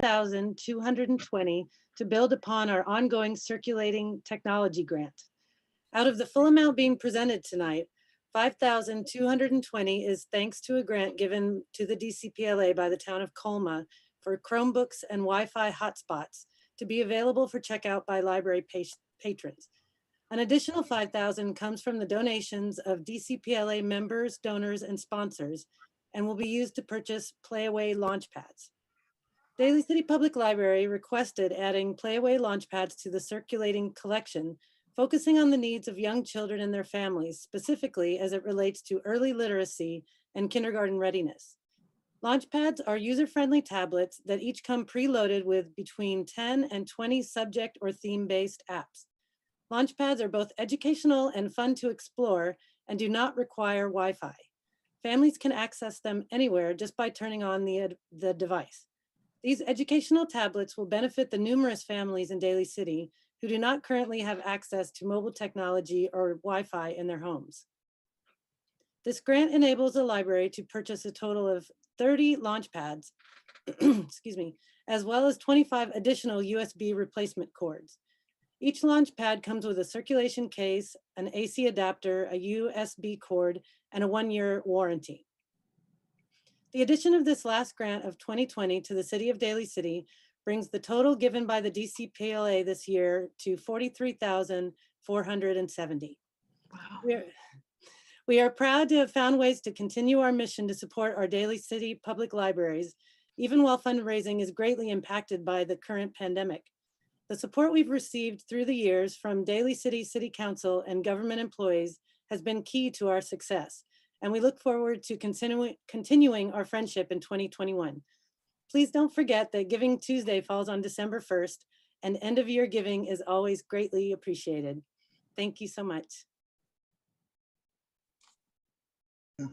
$43,220 to build upon our ongoing circulating technology grant. Out of the full amount being presented tonight, $5,220 is thanks to a grant given to the DCPLA by the town of Colma for Chromebooks and Wi-Fi hotspots to be available for checkout by library patrons. An additional $5,000 comes from the donations of DCPLA members, donors, and sponsors, and will be used to purchase Playaway launchpads. Daly City Public Library requested adding Playaway launchpads to the circulating collection, focusing on the needs of young children and their families, specifically as it relates to early literacy and kindergarten readiness. Launchpads are user-friendly tablets that each come preloaded with between 10 and 20 subject or theme-based apps. Launchpads are both educational and fun to explore and do not require Wi-Fi. Families can access them anywhere just by turning on the device. These educational tablets will benefit the numerous families in Daly City who do not currently have access to mobile technology or Wi-Fi in their homes. This grant enables the library to purchase a total of 30 launchpads, excuse me, as well as 25 additional USB replacement cords. Each launchpad comes with a circulation case, an AC adapter, a USB cord, and a 1-year warranty. The addition of this last grant of 2020 to the City of Daly City brings the total given by the DCPLA this year to $43,470. Wow. We are proud to have found ways to continue our mission to support our Daly City public libraries, even while fundraising is greatly impacted by the current pandemic. The support we've received through the years from Daly City City Council and government employees has been key to our success, and we look forward to continuing our friendship in 2021. Please don't forget that Giving Tuesday falls on December 1st, and end of year giving is always greatly appreciated. Thank you so much.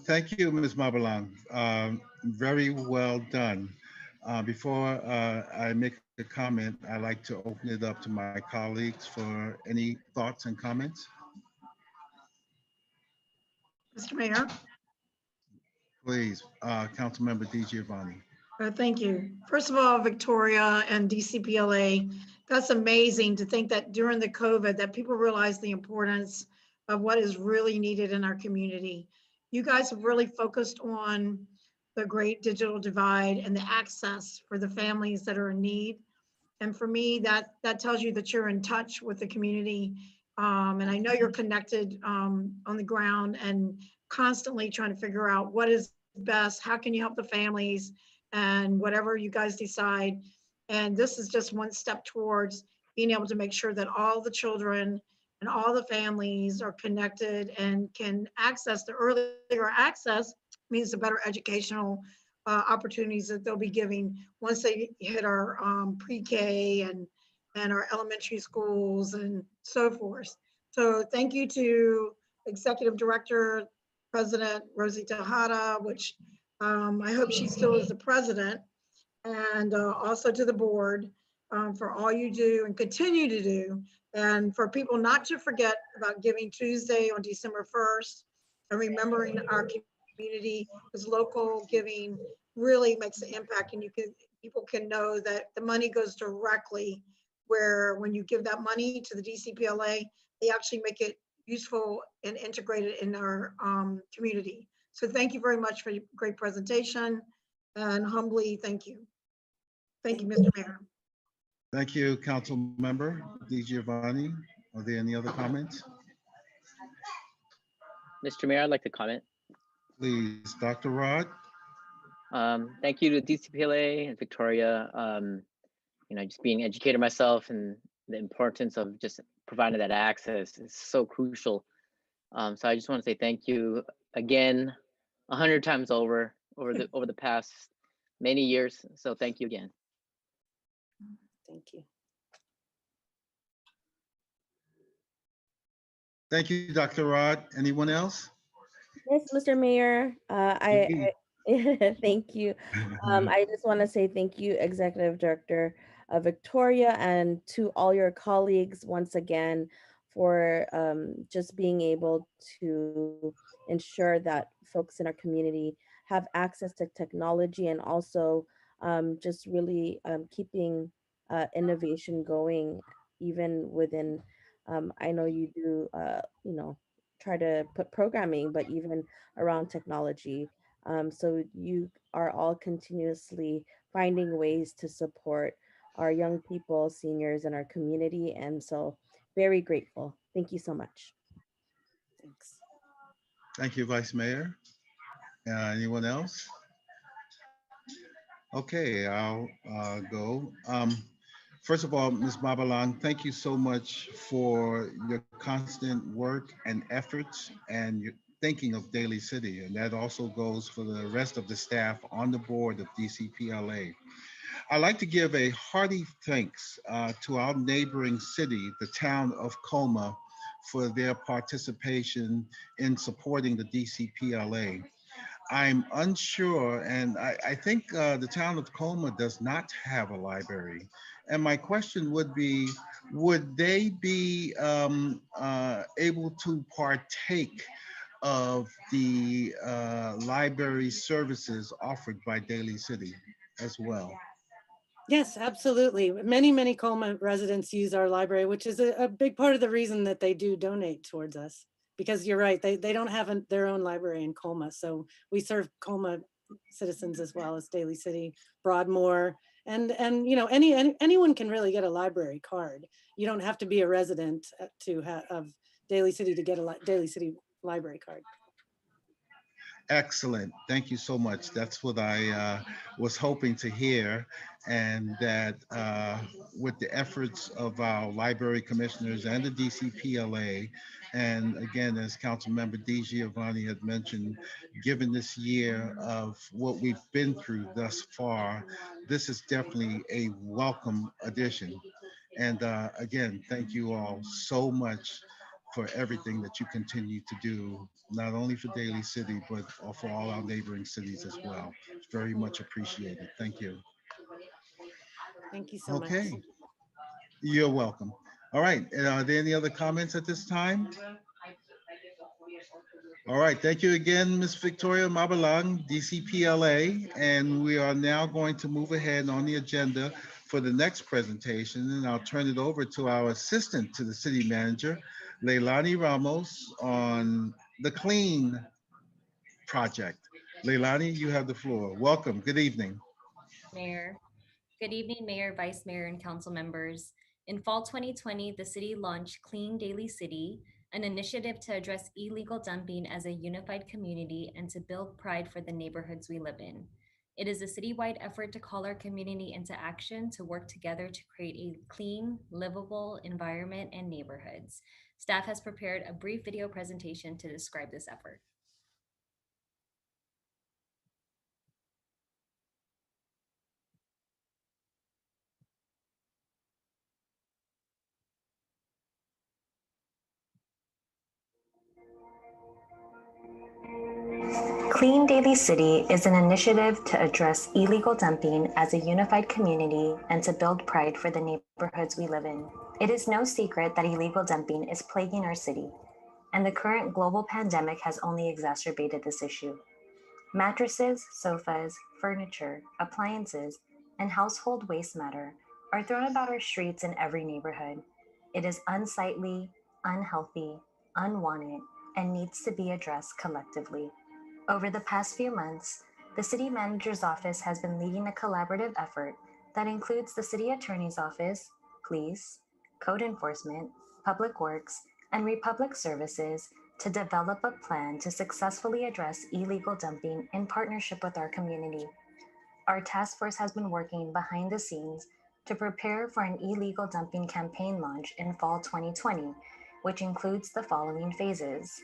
Thank you, Ms. Mabalang. Very well done. Before I make a comment, I'd like to open it up to my colleagues for any thoughts and comments. Mr. Mayor. Please, Councilmember DiGiovanni. Thank you. First of all, Victoria and DCPLA, that's amazing to think that during the COVID that people realize the importance of what is really needed in our community. You guys have really focused on the great digital divide and the access for the families that are in need. And for me, that tells you that you're in touch with the community. And I know you're connected on the ground and constantly trying to figure out what is best, how can you help the families, and whatever you guys decide. And this is just one step towards being able to make sure that all the children and all the families are connected and can access the earlier access means the better educational opportunities that they'll be giving once they hit our pre-K and our elementary schools and so forth. So thank you to Executive Director, President Rosie Tejada, which I hope she still is the president, and also to the board for all you do and continue to do, and for people not to forget about Giving Tuesday on December 1st, and remembering our community, because local giving really makes an impact, and people can know that the money goes directly where when you give that money to the DCPLA, they actually make it useful and integrated in our community. So thank you very much for your great presentation, and humbly thank you. Thank you, Mr. Mayor. Thank you, Council Member DiGiovanni. Are there any other comments? Mr. Mayor, I'd like to comment. Please, Dr. Rod. Thank you to DCPLA and Victoria. Just being an educator myself, and the importance of just providing that access is so crucial. So I just want to say thank you again, 100 times over the past many years. So thank you again. Thank you. Thank you, Dr. Rod. Anyone else? Yes, Mr. Mayor. Thank you. I just want to say thank you, Executive Director Victoria, and to all your colleagues once again for just being able to ensure that folks in our community have access to technology, and also just really keeping innovation going, even within, I know you do, try to put programming, but even around technology. So you are all continuously finding ways to support our young people, seniors in our community. And so very grateful. Thank you so much. Thanks. Thank you, Vice Mayor. Anyone else? Okay, I'll go. First of all, Ms. Babalang, thank you so much for your constant work and efforts and your thinking of Daly City. And that also goes for the rest of the staff on the board of DCPLA. I'd like to give a hearty thanks to our neighboring city, the town of Colma, for their participation in supporting the DCPLA. I'm unsure, and I think the town of Colma does not have a library. And my question would be, would they be able to partake of the library services offered by Daly City as well? Yes, absolutely. Many Colma residents use our library, which is a big part of the reason that they do donate towards us. Because you're right, they don't have their own library in Colma. So we serve Colma citizens as well as Daly City, Broadmoor, and you know, anyone can really get a library card. You don't have to be a resident of Daly City to get a Daly City library card. Excellent. Thank you so much. That's what I was hoping to hear. And that with the efforts of our library commissioners and the DCPLA, and again, as Councilmember Di Giovanni had mentioned, given this year of what we've been through thus far, this is definitely a welcome addition. And again, thank you all so much for everything that you continue to do, not only for Daly City, but for all our neighboring cities as well. It's very much appreciated. Thank you. Thank you so much. Okay, you're welcome. All right, and are there any other comments at this time? All right, thank you again, Ms. Victoria Mabalang, DCPLA, and we are now going to move ahead on the agenda for the next presentation, and I'll turn it over to our assistant to the city manager, Leilani Ramos, on the Clean project. Leilani, you have the floor. Welcome. Good evening. Mayor. Good evening, Mayor, Vice Mayor, and council members. In fall 2020, the city launched Clean Daily City, an initiative to address illegal dumping as a unified community and to build pride for the neighborhoods we live in. It is a citywide effort to call our community into action to work together to create a clean, livable environment and neighborhoods. Staff has prepared a brief video presentation to describe this effort. Clean Daily City is an initiative to address illegal dumping as a unified community and to build pride for the neighborhoods we live in. It is no secret that illegal dumping is plaguing our city, and the current global pandemic has only exacerbated this issue. Mattresses, sofas, furniture, appliances, and household waste matter are thrown about our streets in every neighborhood. It is unsightly, unhealthy, unwanted, and needs to be addressed collectively. Over the past few months, the City Manager's Office has been leading a collaborative effort that includes the City Attorney's Office, Police, Code Enforcement, Public Works, and Republic Services to develop a plan to successfully address illegal dumping in partnership with our community. Our task force has been working behind the scenes to prepare for an illegal dumping campaign launch in fall 2020, which includes the following phases: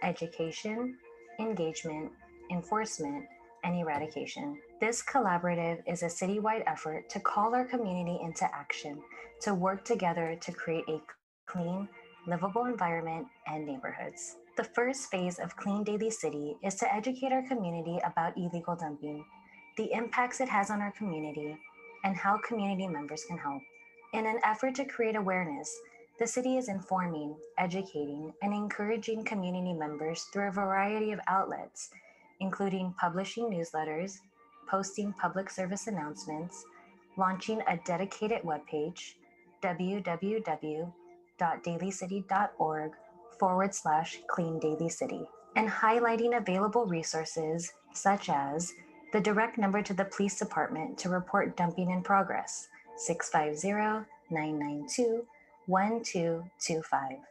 education, engagement, enforcement, and eradication. This collaborative is a citywide effort to call our community into action, to work together to create a clean, livable environment and neighborhoods. The first phase of Clean Daily City is to educate our community about illegal dumping, the impacts it has on our community, and how community members can help. In an effort to create awareness, the city is informing, educating, and encouraging community members through a variety of outlets, including publishing newsletters, posting public service announcements, launching a dedicated webpage, www.dalycity.org/Clean Daly City, and highlighting available resources such as the direct number to the police department to report dumping in progress, 650-992-1225.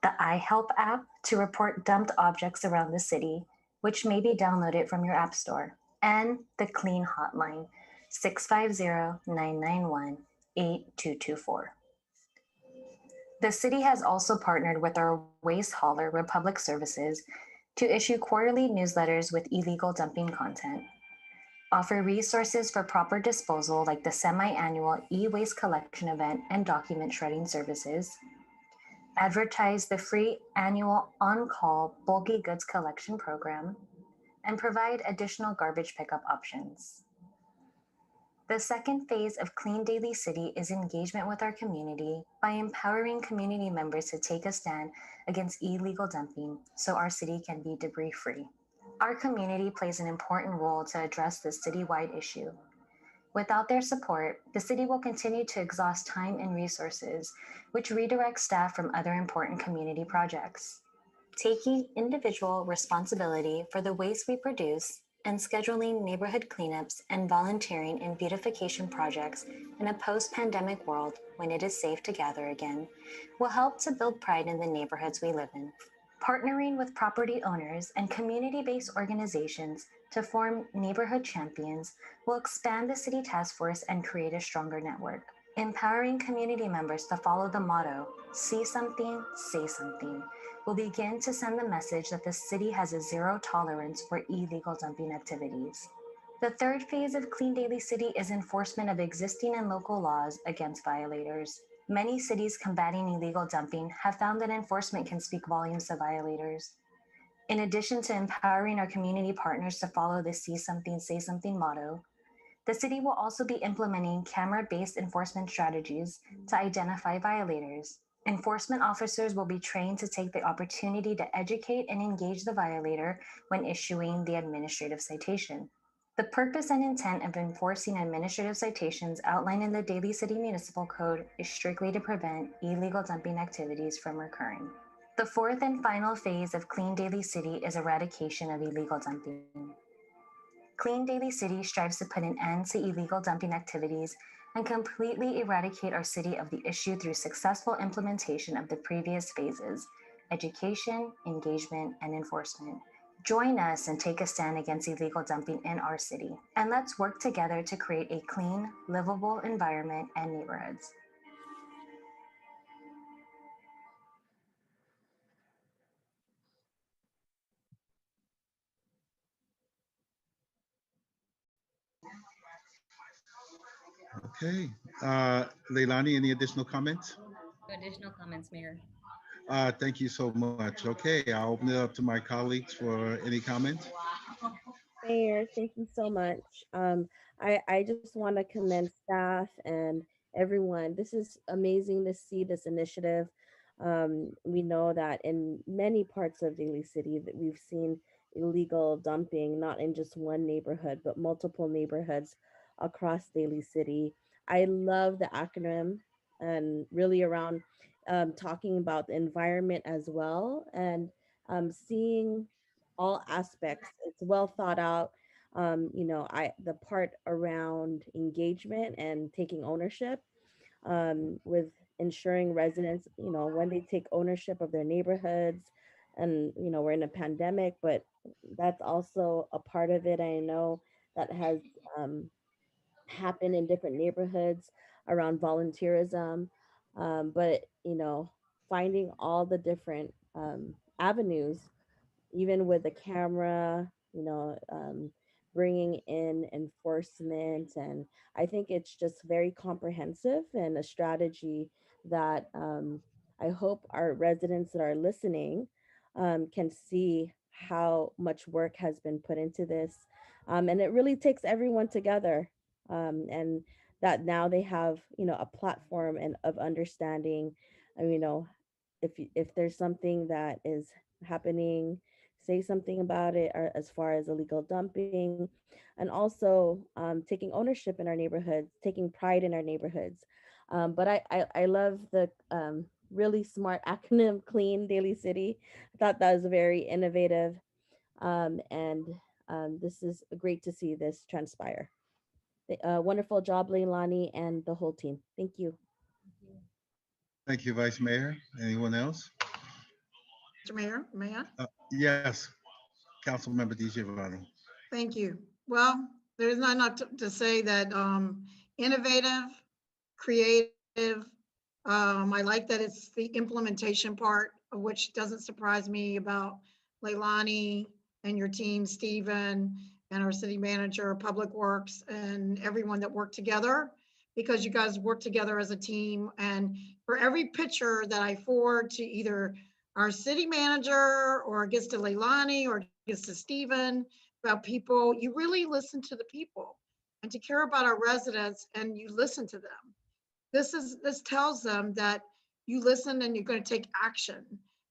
The iHelp app to report dumped objects around the city, which may be downloaded from your app store, and the Clean Hotline, 650-991-8224. The city has also partnered with our waste hauler, Republic Services, to issue quarterly newsletters with illegal dumping content, offer resources for proper disposal like the semi-annual e-waste collection event and document shredding services, advertise the free annual on-call bulky goods collection program, and provide additional garbage pickup options. The second phase of Clean Daily City is engagement with our community by empowering community members to take a stand against illegal dumping so our city can be debris-free. Our community plays an important role to address this citywide issue. Without their support, the city will continue to exhaust time and resources, which redirects staff from other important community projects. Taking individual responsibility for the waste we produce and scheduling neighborhood cleanups and volunteering in beautification projects in a post-pandemic world when it is safe to gather again will help to build pride in the neighborhoods we live in. Partnering with property owners and community-based organizations to form neighborhood champions will expand the city task force and create a stronger network. Empowering community members to follow the motto, see something, say something, will begin to send the message that the city has a zero tolerance for illegal dumping activities. The third phase of Clean Daily City is enforcement of existing and local laws against violators. Many cities combating illegal dumping have found that enforcement can speak volumes to violators. In addition to empowering our community partners to follow the see something, say something motto, the city will also be implementing camera-based enforcement strategies to identify violators. Enforcement officers will be trained to take the opportunity to educate and engage the violator when issuing the administrative citation. The purpose and intent of enforcing administrative citations outlined in the Daly City Municipal Code is strictly to prevent illegal dumping activities from recurring. The fourth and final phase of Clean Daly City is eradication of illegal dumping. Clean Daily City strives to put an end to illegal dumping activities and completely eradicate our city of the issue through successful implementation of the previous phases: education, engagement, and enforcement. Join us and take a stand against illegal dumping in our city, and let's work together to create a clean, livable environment and neighborhoods. Okay. Leilani, any additional comments? No additional comments, Mayor. Thank you so much. Okay, I'll open it up to my colleagues for any comments. Mayor, thank you so much. I just want to commend staff and everyone. This is amazing to see this initiative. We know that in many parts of Daly City that we've seen illegal dumping, not in just one neighborhood, but multiple neighborhoods across Daly City. I love the acronym and really around talking about the environment as well and seeing all aspects. It's well thought out. I the part around engagement and taking ownership with ensuring residents, when they take ownership of their neighborhoods, and we're in a pandemic, but that's also a part of it. I know that has happened in different neighborhoods around volunteerism, but finding all the different avenues even with the camera, bringing in enforcement. And I think it's just very comprehensive and a strategy that I hope our residents that are listening can see how much work has been put into this. And it really takes everyone together. And that now they have, a platform and of understanding, if there's something that is happening, say something about it, or as far as illegal dumping, and also taking ownership in our neighborhoods, taking pride in our neighborhoods. But I love the really smart acronym Clean Daily City. I thought that was very innovative, and this is great to see this transpire. Wonderful job, Leilani, and the whole team. Thank you. Thank you, Vice Mayor. Anyone else? Mr. Mayor, may I? Yes, Councilmember DJ Vani. Thank you. Well, there's not enough to say that innovative, creative. I like that it's the implementation part, of which doesn't surprise me about Leilani and your team, Stephen, and our city manager, Public Works, and everyone that worked together, because you guys work together as a team. And for every picture that I forward to either our city manager or it gets to Leilani or it gets to Stephen about people, you really listen to the people and to care about our residents, and you listen to them. This tells them that you listen and you're going to take action,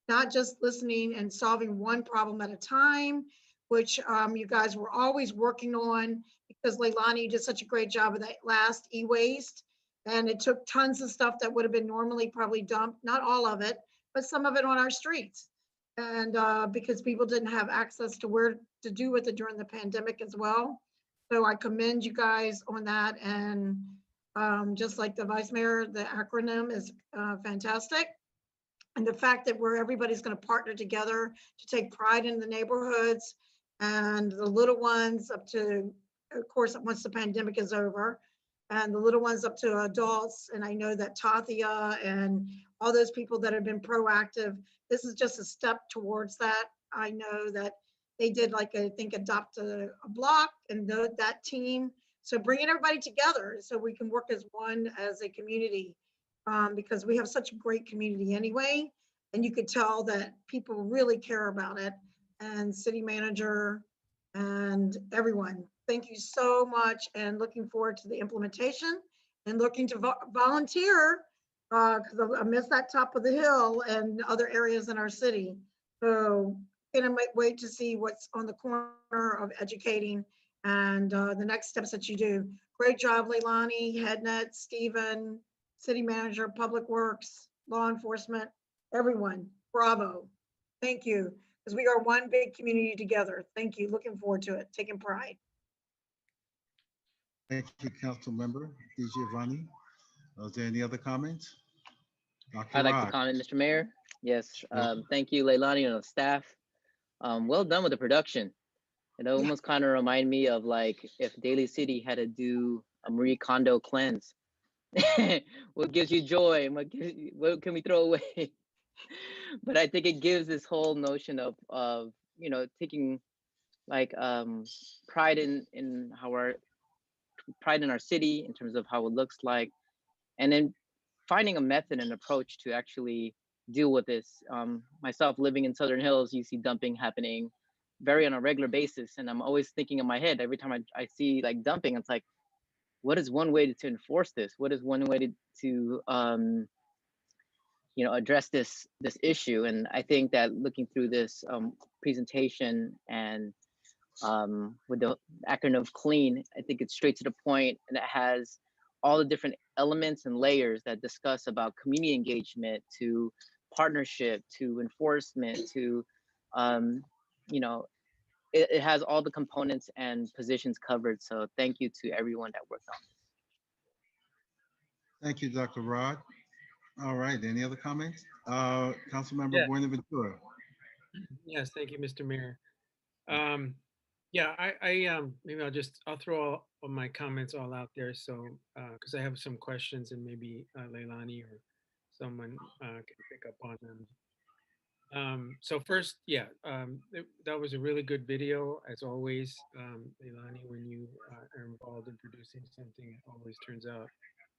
not just listening and solving one problem at a time, which you guys were always working on, because Leilani did such a great job of that last e-waste. And it took tons of stuff that would have been normally probably dumped, not all of it, but some of it on our streets. And because people didn't have access to where to do with it during the pandemic as well. So I commend you guys on that. And just like the Vice Mayor, the acronym is fantastic. And the fact that everybody's going to partner together to take pride in the neighborhoods and the little ones up to, of course, once the pandemic is over, and the little ones up to adults. And I know that Tathia and all those people that have been proactive, this is just a step towards that. I know that they did, like, I think, adopt a block and that team. So bringing everybody together so we can work as one, as a community, because we have such a great community anyway. And you could tell that people really care about it. And city manager and everyone, thank you so much, and looking forward to the implementation and looking to volunteer, because I miss that top of the hill and other areas in our city. So I might wait to see what's on the corner of educating and the next steps that you do. Great job, Leilani, HeadNet, Stephen, City Manager, Public Works, Law Enforcement, everyone. Bravo. Thank you. Because we are one big community together. Thank you. Looking forward to it. Taking pride. Thank you, Councilmember DJ Vani. Is there any other comments? Dr. I'd like to Rod. comment, Mr. Mayor. Yes, Sure. thank you, Leilani, and the staff. Well done with the production. It almost kind of remind me of, like, if Daly City had to do a Marie Kondo cleanse. What gives you joy and what can we throw away? But I think it gives this whole notion of taking, like, pride in how pride in our city in terms of how it looks like, and then finding a method and approach to actually deal with this. Myself, living in Southern Hills, you see dumping happening very on a regular basis, and I'm always thinking in my head every time I see, like, dumping, it's like, what is one way to enforce this? What is one way to address this issue? And I think that looking through this presentation and with the acronym of CLEAN, I think it's straight to the point, and it has all the different elements and layers that discuss about community engagement, to partnership, to enforcement, to it has all the components and positions covered. So thank you to everyone that worked on this. Thank you, Dr. Rod. All right, any other comments? Councilmember Yeah. Buenaventura. Yes, thank you, Mr. Mayor. Yeah, maybe I'll throw all my comments all out there. So, because I have some questions, and maybe Leilani or someone can pick up on them. So first, yeah, that was a really good video, as always. Leilani, when you are involved in producing something, it always turns out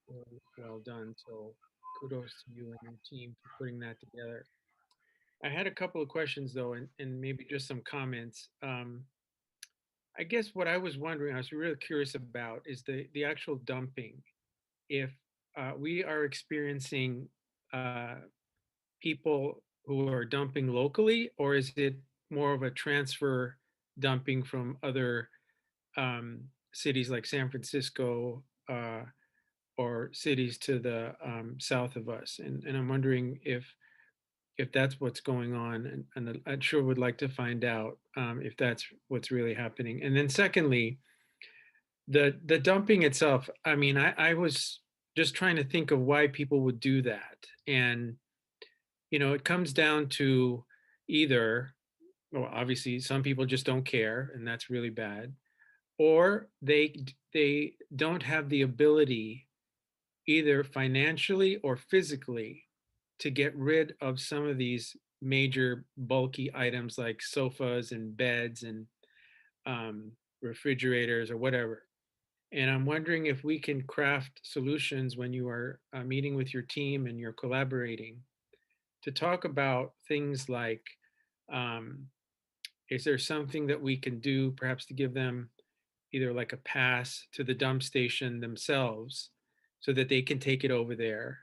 really well done. So kudos to you and your team for putting that together. I had a couple of questions though, and maybe just some comments. I guess what I was wondering, I was really curious about, is the actual dumping. If we are experiencing people who are dumping locally, or is it more of a transfer dumping from other cities like San Francisco or cities to the south of us. And I'm wondering if that's what's going on, and I sure would like to find out if that's what's really happening. And then secondly, the dumping itself. I mean, I was just trying to think of why people would do that, and it comes down to either, well, obviously some people just don't care, and that's really bad, or they don't have the ability, either financially or physically, to get rid of some of these major bulky items like sofas and beds and refrigerators or whatever. And I'm wondering if we can craft solutions when you are meeting with your team and you're collaborating to talk about things like, um, is there something that we can do perhaps to give them either like a pass to the dump station themselves so that they can take it over there,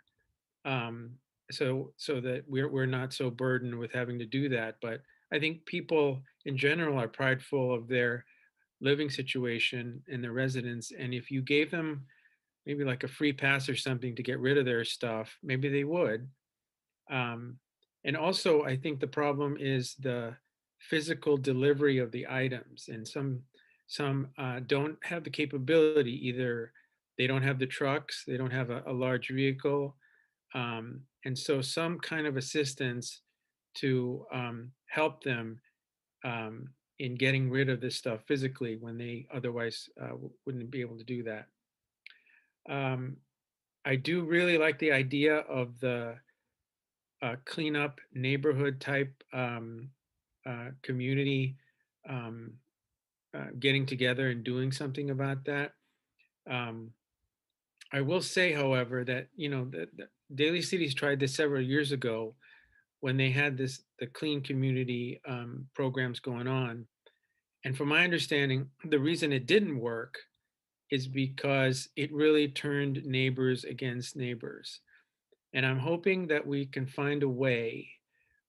um, so that we're not so burdened with having to do that. But I think people in general are prideful of their living situation and their residence, and if you gave them maybe like a free pass or something to get rid of their stuff, maybe they would. um, and also, I think the problem is the physical delivery of the items, and some don't have the capability. Either they don't have the trucks, they don't have a large vehicle, and so some kind of assistance to help them um, in getting rid of this stuff physically when they otherwise wouldn't be able to do that. Um, I do really like the idea of the cleanup neighborhood type community um, getting together and doing something about that. Um, I will say, however, that the Daly Cities tried this several years ago when they had the clean community programs going on. And from my understanding, the reason it didn't work is because it really turned neighbors against neighbors. And I'm hoping that we can find a way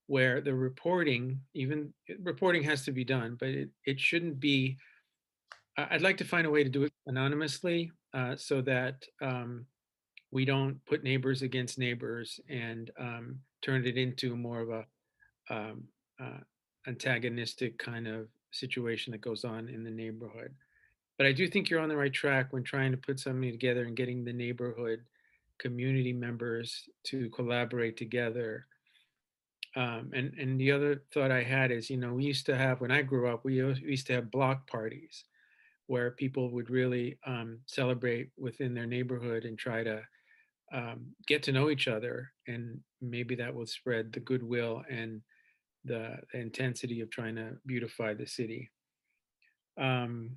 where the reporting, even reporting has to be done, but it shouldn't be. I'd like to find a way to do it anonymously so that we don't put neighbors against neighbors and turn it into more of a um, antagonistic kind of situation that goes on in the neighborhood. But I do think you're on the right track when trying to put something together and getting the neighborhood community members to collaborate together. And the other thought I had is, we used to have, when I grew up, we used to have block parties where people would really celebrate within their neighborhood and try to get to know each other. And maybe that will spread the goodwill and the intensity of trying to beautify the city. Um,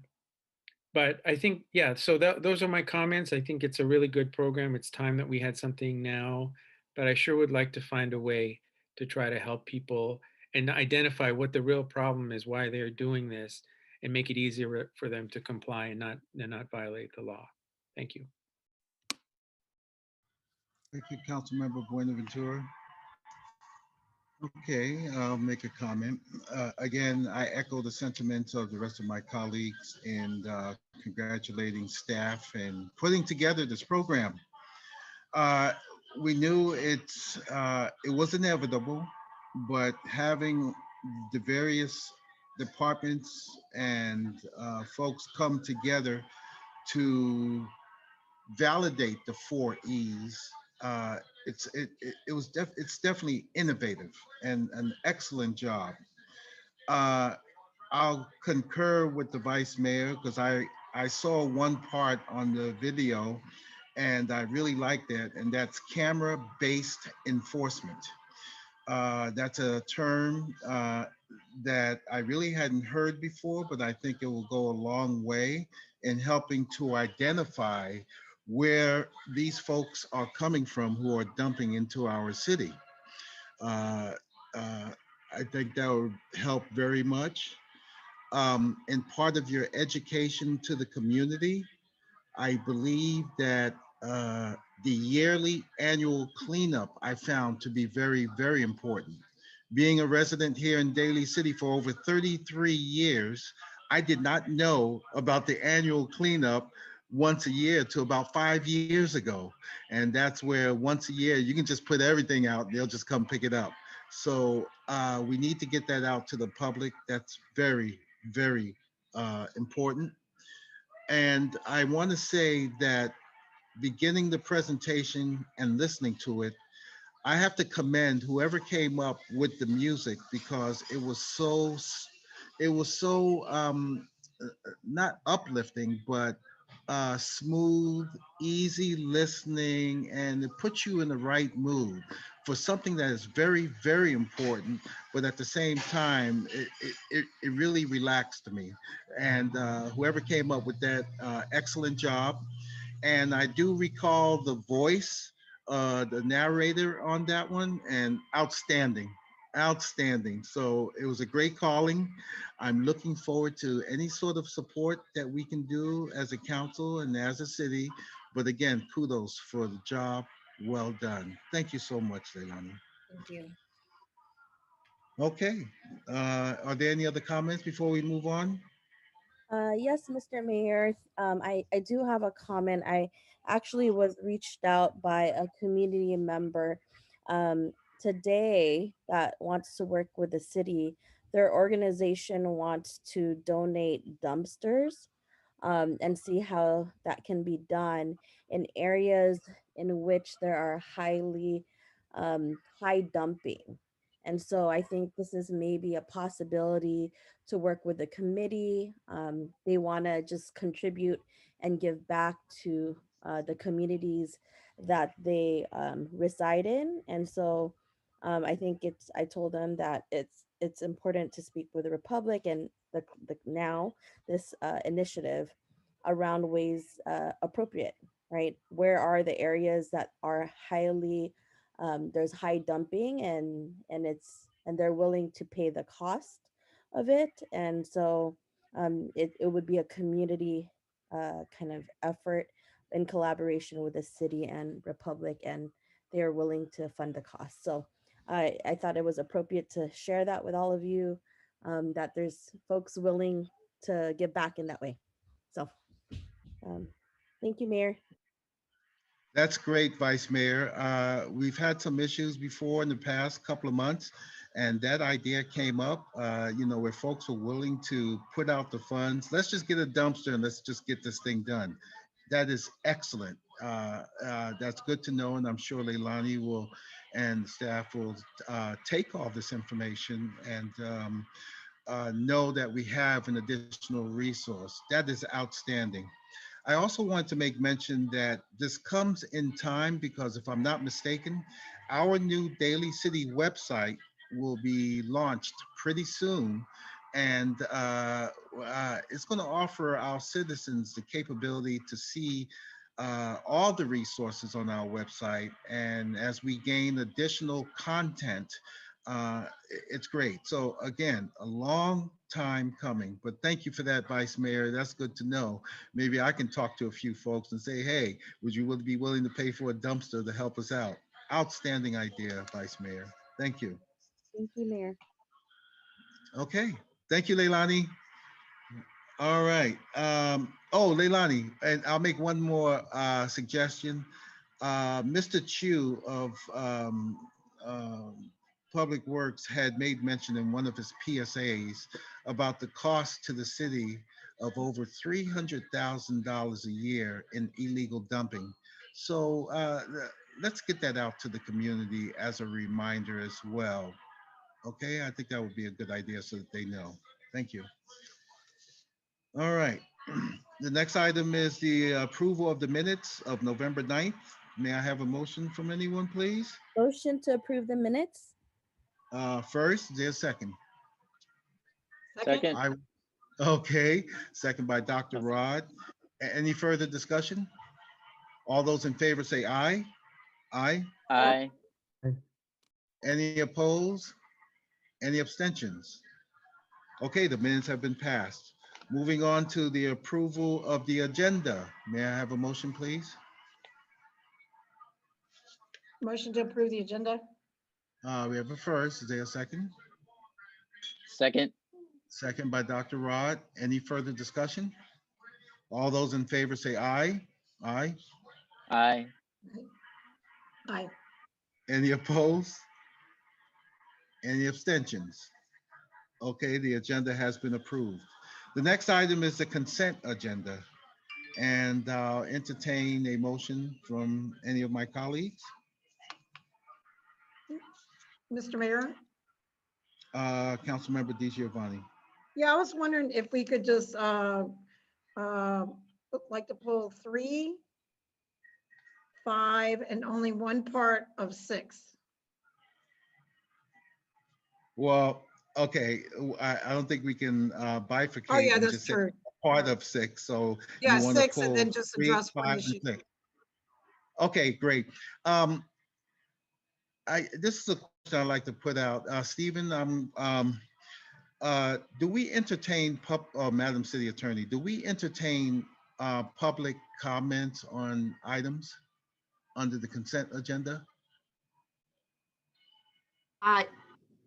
but I think, yeah, so those are my comments. I think it's a really good program. It's time that we had something now, but I sure would like to find a way to try to help people and identify what the real problem is, why they're doing this, and make it easier for them to comply and not violate the law. Thank you. Thank you, Councilmember Buenaventura. Okay, I'll make a comment. Again, I echo the sentiments of the rest of my colleagues in congratulating staff and putting together this program. Uh, we knew it was inevitable, but having the various departments and folks come together to validate the 4 E's. Uh, it's definitely innovative and an excellent job. Uh, I'll concur with the vice mayor because I saw one part on the video and I really like that, and that's camera-based enforcement. That's a term that I really hadn't heard before, but I think it will go a long way in helping to identify where these folks are coming from who are dumping into our city. Uh, uh, I think that would help very much. And part of your education to the community, I believe that the yearly annual cleanup I found to be very, very important Being a resident here in Daly City for over 33 years, I did not know about the annual cleanup once a year to about 5 years ago. And that's where once a year you can just put everything out, they'll just come pick it up. So we need to get that out to the public. That's very, very important. And I want to say that beginning the presentation and listening to it, I have to commend whoever came up with the music because it was so not uplifting, but smooth, easy listening, and it puts you in the right mood for something that is very, very important. But at the same time, it really relaxed me. And whoever came up with that, excellent job. And I do recall the voice, the narrator on that one, and outstanding, outstanding. So it was a great calling. I'm looking forward to any sort of support that we can do as a council and as a city. But again, kudos for the job. Well done. Thank you so much, Leilani. Thank you. Okay. Are there any other comments before we move on? Yes, Mr. Mayor. I do have a comment. I actually was reached out by a community member today that wants to work with the city. Their organization wants to donate dumpsters and see how that can be done in areas in which there are high dumping. And so I think this is maybe a possibility to work with the committee. They want to just contribute and give back to the communities that they reside in. And so I think I told them that it's important to speak with the Republic and the now this initiative around ways appropriate, right? Where are the areas that are highly there's high dumping and they're willing to pay the cost of it, and so it would be a community kind of effort in collaboration with the city and Republic, and they are willing to fund the cost. So I thought it was appropriate to share that with all of you, that there's folks willing to give back in that way. So um, thank you, Mayor. That's great, Vice Mayor. We've had some issues before in the past couple of months, and that idea came up, where folks are willing to put out the funds. Let's just get a dumpster and let's just get this thing done. That is excellent. That's good to know, and I'm sure Leilani will and staff will take all this information and know that we have an additional resource. That is outstanding. I also want to make mention that this comes in time because if I'm not mistaken, our new Daly City website will be launched pretty soon. And it's going to offer our citizens the capability to see all the resources on our website. And as we gain additional content, it's great. So again, a long time coming, but thank you for that, Vice Mayor. That's good to know. Maybe I can talk to a few folks and say, hey, would you be willing to pay for a dumpster to help us out? Outstanding idea, Vice Mayor. Thank you. Thank you, Mayor. Okay. Thank you, Leilani. All right. Leilani, and I'll make one more suggestion. Mr. Chu of Public Works had made mention in one of his PSAs about the cost to the city of over $300,000 a year in illegal dumping. So let's get that out to the community as a reminder as well. Okay, I think that would be a good idea so that they know. Thank you. All right. The next item is the approval of the minutes of November 9th. May I have a motion from anyone, please? Motion to approve the minutes. First, there's second. Second. Okay, second by Dr. Rod. Any further discussion? All those in favor say aye. Aye. Aye. Any opposed? Any abstentions? Okay, the minutes have been passed. Moving on to the approval of the agenda. May I have a motion, please? Motion to approve the agenda. We have a first. Is there a second? Second. Second by Dr. Rod. Any further discussion? All those in favor say aye. Aye. Aye. Aye. Any opposed? Any abstentions? Okay, the agenda has been approved. The next item is the consent agenda. And I'll entertain a motion from any of my colleagues. Mr. Mayor? Councilmember DiGiovanni. Yeah, I was wondering if we could just like to pull 3, 5, and only one part of 6. Well, okay, I don't think we can Oh, bifurcate yeah, and that's just say true. part of 6. So Yeah, you want to 6 and pull then just 3, address one 5, and issue. 6. Okay, great. This is a question I'd like to put out. Stephen, do we entertain Madam City Attorney, do we entertain public comments on items under the consent agenda?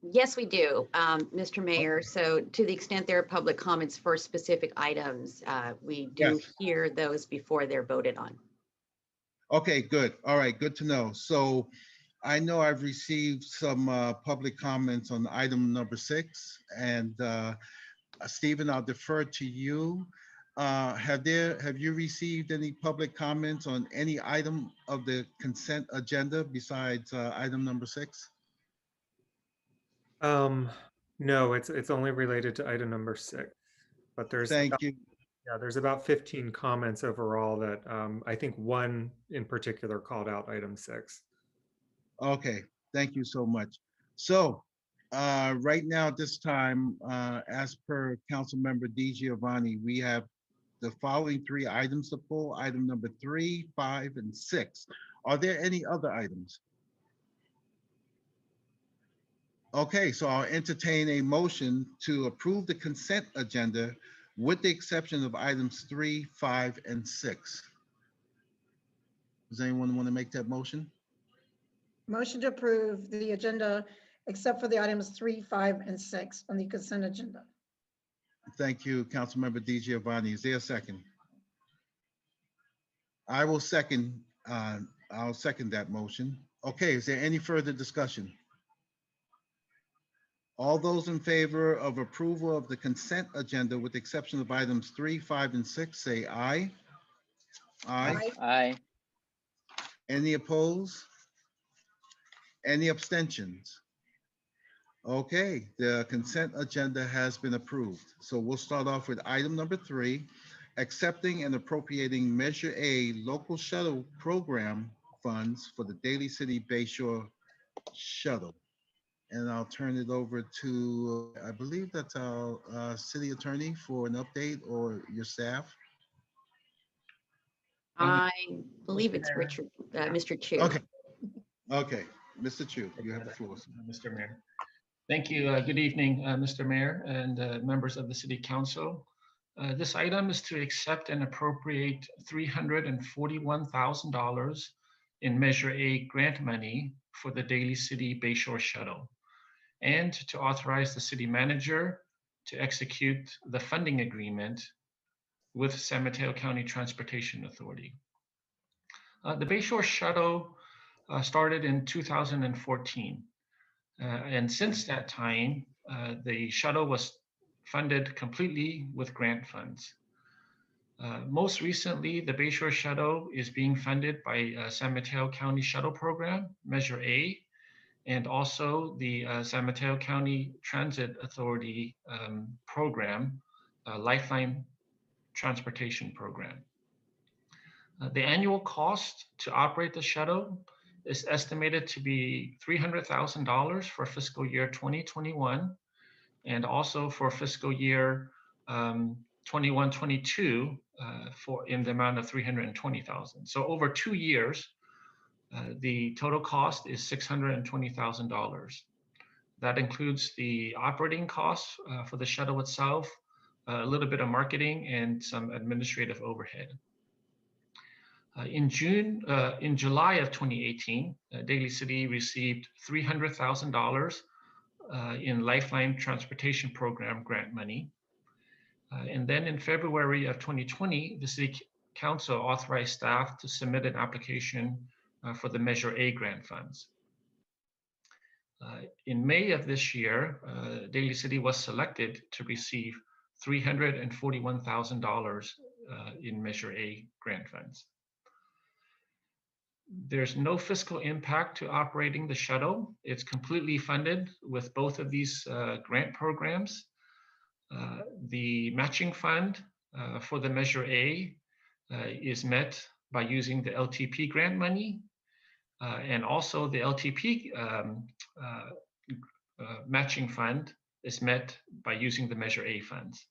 Yes, we do, Mr. Mayor. So to the extent there are public comments for specific items, we do Yes. hear those before they're voted on. Okay, good. All right, good to know. So I know I've received some public comments on item number 6, and Stephen, I'll defer to you. Have you received any public comments on any item of the consent agenda besides item number 6? No, it's only related to item number 6, but Thank you. there's about 15 comments overall that I think one in particular called out item 6. Okay, thank you so much. So right now at this time, as per Councilmember DiGiovanni, we have the following 3 items to pull: item number 3, 5, and 6. Are there any other items? Okay, so I'll entertain a motion to approve the consent agenda with the exception of items 3, 5, and 6. Does anyone want to make that motion? Motion to approve the agenda except for the items 3, 5, and 6 on the consent agenda. Thank you, Councilmember DiGiovanni. Is there a second? I will second. I'll second that motion. Okay, is there any further discussion? All those in favor of approval of the consent agenda with the exception of items 3, 5, and 6, say aye. Aye. Aye. Any opposed? Any abstentions? Okay, the consent agenda has been approved. So we'll start off with item number 3, accepting and appropriating Measure A local shuttle program funds for the Daly City Bayshore Shuttle. And I'll turn it over to, I believe that's our city attorney for an update, or your staff. I believe it's Richard, Mr. Chu. Okay, Mr. Chu, you have the floor. Mr. Mayor. Thank you. Good evening, Mr. Mayor and members of the City Council. This item is to accept and appropriate $341,000 in Measure A grant money for the Daly City Bayshore Shuttle, and to authorize the city manager to execute the funding agreement with San Mateo County Transportation Authority. The Bayshore Shuttle started in 2014. And since that time, the shuttle was funded completely with grant funds. Most recently, the Bayshore Shuttle is being funded by San Mateo County Shuttle Program, Measure A, and also the San Mateo County Transit Authority program, Lifeline Transportation Program. The annual cost to operate the shuttle is estimated to be $300,000 for fiscal year 2021, and also for fiscal year 21-22 for in the amount of $320,000. So over 2 years, the total cost is $620,000. That includes the operating costs for the shuttle itself, a little bit of marketing, and some administrative overhead. In July of 2018, Daly City received $300,000 in Lifeline Transportation Program grant money. And then in February of 2020, the City Council authorized staff to submit an application for the Measure A grant funds. In May of this year, Daly City was selected to receive $341,000 in Measure A grant funds. There's no fiscal impact to operating the shuttle. It's completely funded with both of these grant programs. The matching fund for the Measure A is met by using the LTP grant money, and also the LTP matching fund is met by using the Measure A funds.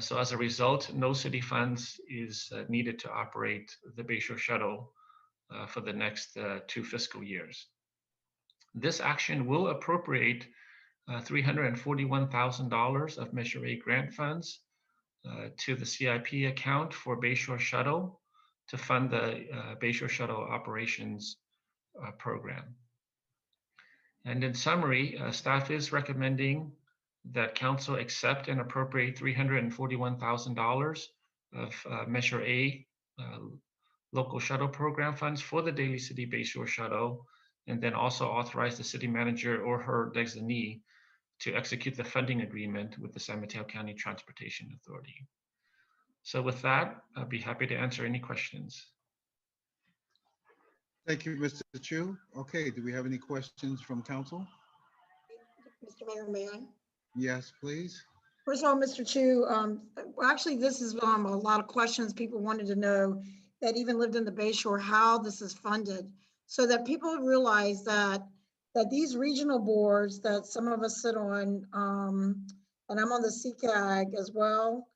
So as a result, no city funds is needed to operate the Bayshore Shuttle for the next 2 fiscal years. This action will appropriate $341,000 of Measure A grant funds to the CIP account for Bayshore Shuttle to fund the Bayshore Shuttle operations program. And in summary, staff is recommending that council accept and appropriate $341,000 of Measure A local shuttle program funds for the Daly City Bayshore Shuttle, and then also authorize the city manager or her designee to execute the funding agreement with the San Mateo County Transportation Authority. So with that, I'll be happy to answer any questions. Thank you, Mr. Chu. Okay, do we have any questions from council? Mr. Mayor, may I? Yes, please. First of all, Mr. Chu, well, actually, this is a lot of questions people wanted to know that even lived in the Bayshore, how this is funded, so that people realize that these regional boards that some of us sit on, and I'm on the CCAG as well,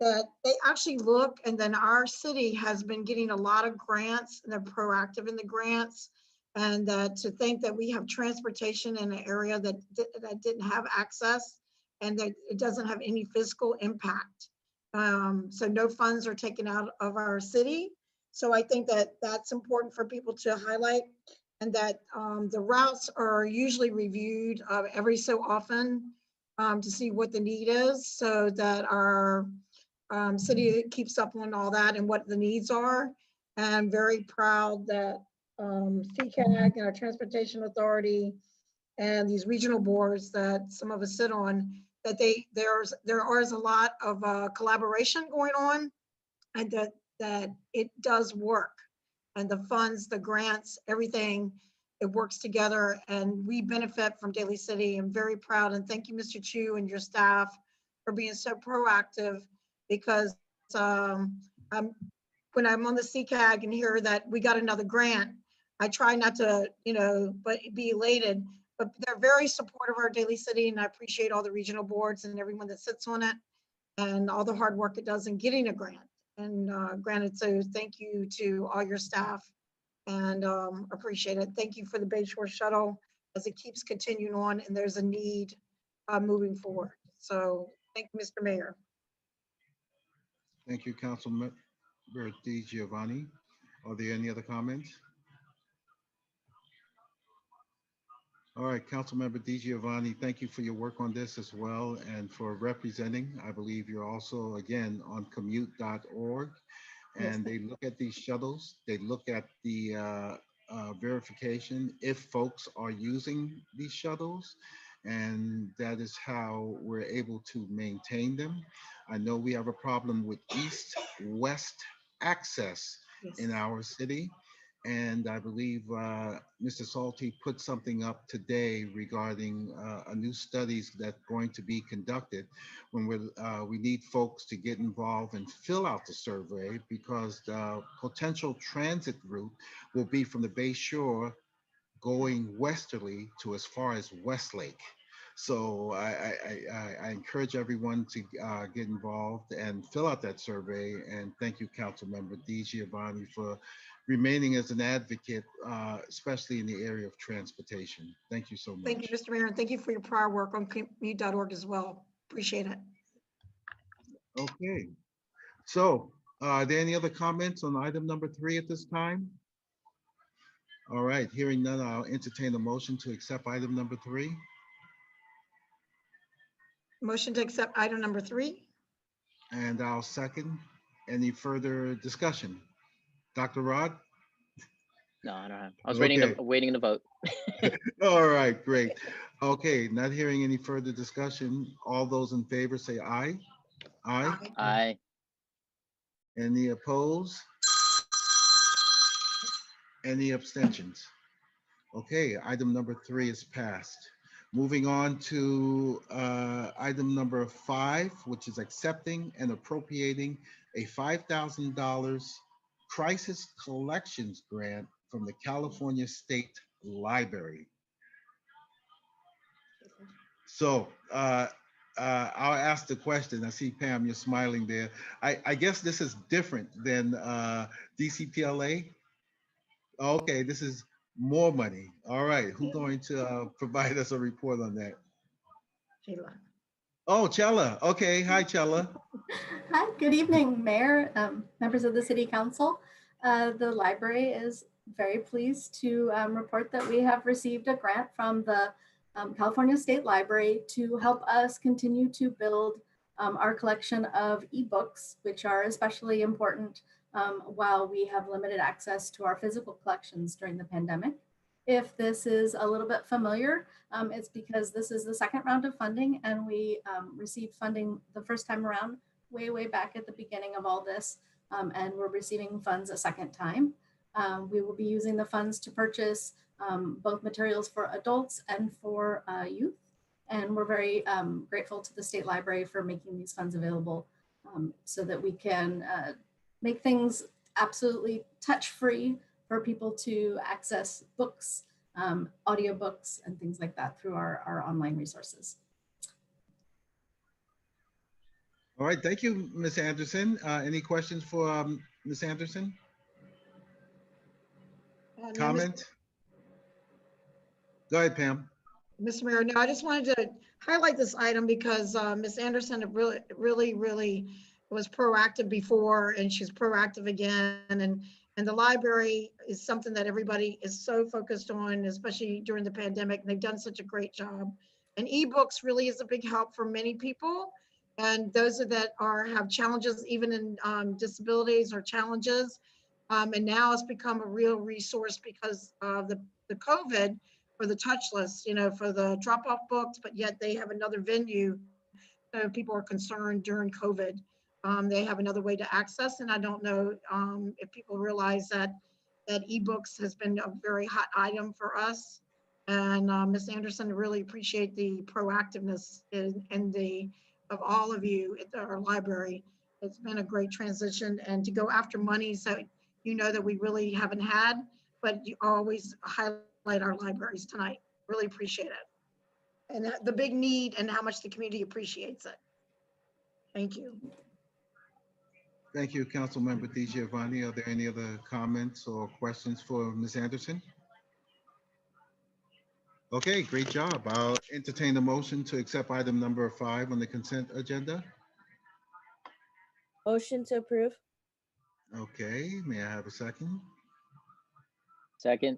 that they actually look, and then our city has been getting a lot of grants, and they're proactive in the grants, and that to think that we have transportation in an area that didn't have access, and that it doesn't have any fiscal impact. So no funds are taken out of our city. So I think that that's important for people to highlight, and that the routes are usually reviewed every so often to see what the need is, so that our city keeps up on all that and what the needs are. And I'm very proud that CCAG and our Transportation Authority and these regional boards that some of us sit on, that there is a lot of collaboration going on, and that it does work, and the funds, the grants, everything, it works together, and we benefit from Daly City. I'm very proud, and thank you, Mr. Chu, and your staff for being so proactive, because when I'm on the CCAG and hear that we got another grant, I try not to, but be elated. But they're very supportive of our Daly City, and I appreciate all the regional boards and everyone that sits on it, and all the hard work it does in getting a grant. And granted, so thank you to all your staff, and appreciate it. Thank you for the Bayshore Shuttle as it keeps continuing on, and there's a need moving forward. So thank you, Mr. Mayor. Thank you, Councilmember DiGiovanni. Are there any other comments? All right, Councilmember DiGiovanni, thank you for your work on this as well, and for representing. I believe you're also, again, on commute.org, and they look at these shuttles. They look at the verification if folks are using these shuttles, and that is how we're able to maintain them. I know we have a problem with east-west access in our city. And I believe Mr. Salty put something up today regarding a new studies that's going to be conducted when we need folks to get involved and fill out the survey, because the potential transit route will be from the Bay Shore going westerly to as far as Westlake. So I encourage everyone to get involved and fill out that survey. And thank you, Councilmember DiGiovanni, for remaining as an advocate, especially in the area of transportation. Thank you so much. Thank you, Mr. Mayor, and thank you for your prior work on commute.org as well. Appreciate it. Okay, so Are there any other comments on item number 3 at this time? All right, hearing none, I'll entertain a motion to accept item number 3. Motion to accept item number 3. And I'll second. Any further discussion? Dr. Rod? No, I don't have. I was Okay. waiting to vote. All right, great. Okay, not hearing any further discussion. All those in favor say aye. Aye. Aye. Any opposed? Any abstentions? Okay, item number 3 is passed. Moving on to item number 5, which is accepting and appropriating a $5,000 crisis collections grant from the California State Library. So I'll ask the question. I see Pam, you're smiling there. I guess this is different than DCPLA. Okay, this is more money. All right, who's going to provide us a report on that? Sheila. Oh, Chella. Okay, hi, Chella. Hi, good evening, Mayor, members of the City Council. The library is very pleased to report that we have received a grant from the California State Library to help us continue to build our collection of ebooks, which are especially important while we have limited access to our physical collections during the pandemic. If this is a little bit familiar, it's because this is the second round of funding, and we received funding the first time around way back at the beginning of all this, and we're receiving funds a second time. We will be using the funds to purchase both materials for adults and for youth, and we're very grateful to the State Library for making these funds available so that we can make things absolutely touch-free for people to access books, audiobooks, and things like that through our online resources. All right, thank you, Ms. Anderson. Any questions for Ms. Anderson? No, Comment? Go ahead, Pam. Mr. Mayor, no, I just wanted to highlight this item because Ms. Anderson really was proactive before, and she's proactive again. And the library is something that everybody is so focused on, especially during the pandemic. They've done such a great job. And ebooks really is a big help for many people. And those that have challenges, even in disabilities or challenges. And now it's become a real resource because of the COVID for the touchless, for the drop-off books, but yet they have another venue. So people are concerned during COVID. They have another way to access, and I don't know if people realize that ebooks has been a very hot item for us. And Ms. Anderson, I really appreciate the proactiveness of all of you at our library. It's been a great transition, and to go after monies that that we really haven't had, but you always highlight our libraries tonight. Really appreciate it. And the big need and how much the community appreciates it. Thank you. Thank you, Councilmember DiGiovanni. Are there any other comments or questions for Ms. Anderson? Okay, great job. I'll entertain the motion to accept item number 5 on the consent agenda. Motion to approve. Okay, may I have a second? Second.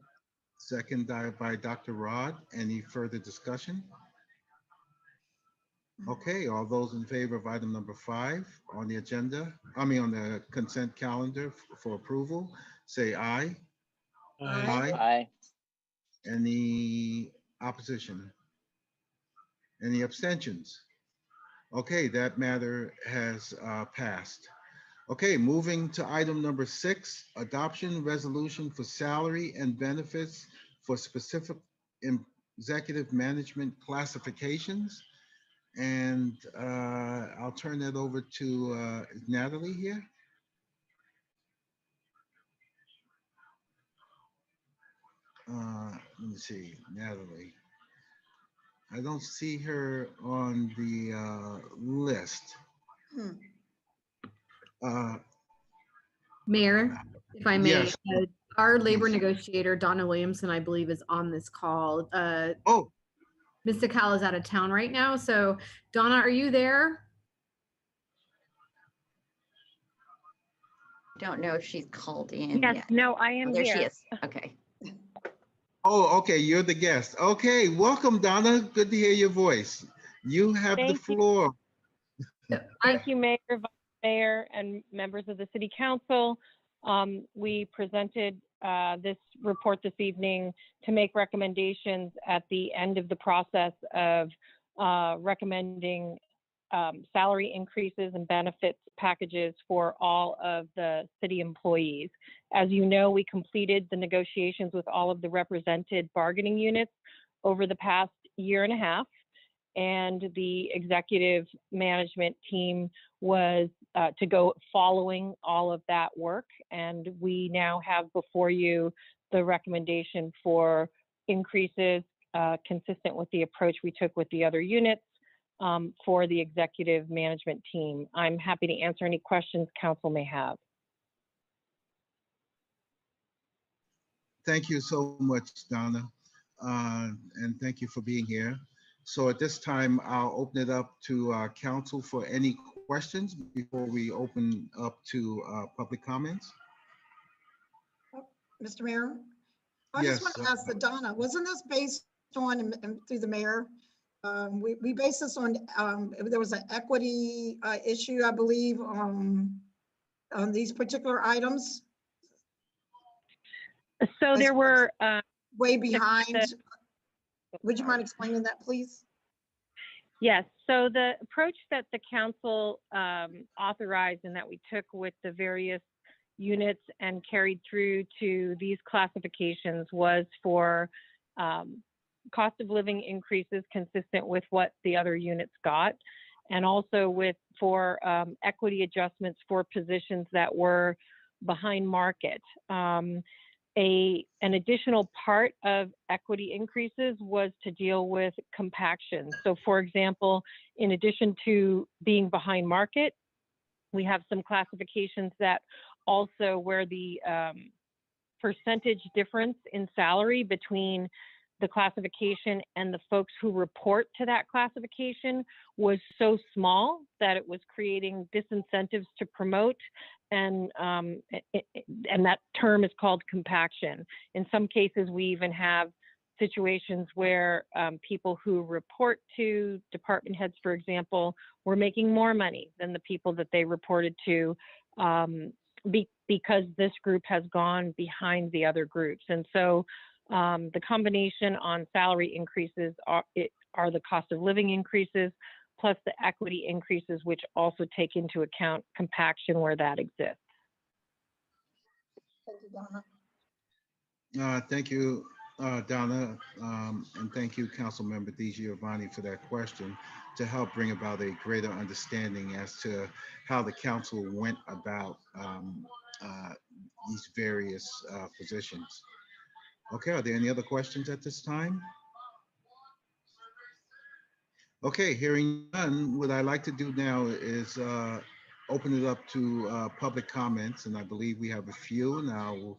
Second by Dr. Rod. Any further discussion? Okay, all those in favor of item number 5 on the agenda, on the consent calendar for approval, say aye. Aye. Aye. Any opposition? Any abstentions? Okay, that matter has passed. Okay, moving to item number 6, adoption resolution for salary and benefits for specific executive management classifications. And I'll turn that over to Natalie here. Let me see, Natalie. I don't see her on the list. Mayor, if I may, Yes. our labor Please. negotiator, Donna Williamson, I believe, is on this call. Oh, Mr. Cal is out of town right now. So Donna, are you there? Don't know if she's called in Yes, yet. no, I Oh, am there she here. is. Okay. Oh, okay, you're the guest. Okay, welcome, Donna. Good to hear your voice. You have the Thank you. floor. Thank you, Mayor, Vice Mayor, and members of the City Council. We presented this report this evening to make recommendations at the end of the process of recommending salary increases and benefits packages for all of the city employees. As you know, we completed the negotiations with all of the represented bargaining units over the past year and a half. And the executive management team was to go following all of that work. And we now have before you the recommendation for increases consistent with the approach we took with the other units for the executive management team. I'm happy to answer any questions council may have. Thank you so much, Donna. And thank you for being here. So at this time, I'll open it up to council for any questions before we open up to public comments. Mr. Mayor, I Yes. just want to ask the Donna, wasn't this based on, and through the mayor, we based this on, there was an equity issue, I believe, on these particular items? So there were way behind. Would you mind explaining that, please? Yes, so the approach that the council authorized and that we took with the various units and carried through to these classifications was for cost of living increases consistent with what the other units got, and also for equity adjustments for positions that were behind market. An additional part of equity increases was to deal with compaction. So for example, in addition to being behind market, we have some classifications that also where the percentage difference in salary between the classification and the folks who report to that classification was so small that it was creating disincentives to promote, and that term is called compaction. In some cases, we even have situations where people who report to department heads, for example, were making more money than the people that they reported to because this group has gone behind the other groups. And so the combination on salary increases are the cost of living increases, plus the equity increases, which also take into account compaction where that exists. Thank you, Donna. Thank you, Donna, and thank you, Councilmember DiGiovanni, for that question to help bring about a greater understanding as to how the council went about these various positions. Okay, are there any other questions at this time? Okay, hearing none, what I like to do now is open it up to public comments, and I believe we have a few. Now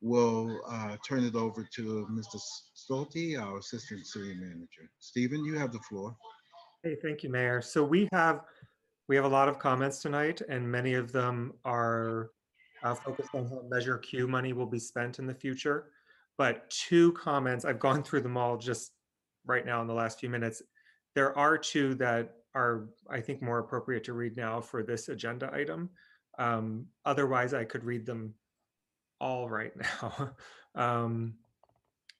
we'll turn it over to Mr. Stolte, our Assistant City Manager. Stephen, you have the floor. Hey, thank you, Mayor. So we have a lot of comments tonight, and many of them are focused on how Measure Q money will be spent in the future. But two comments, I've gone through them all just right now in the last few minutes. There are two that are, I think, more appropriate to read now for this agenda item. Otherwise, I could read them all right now.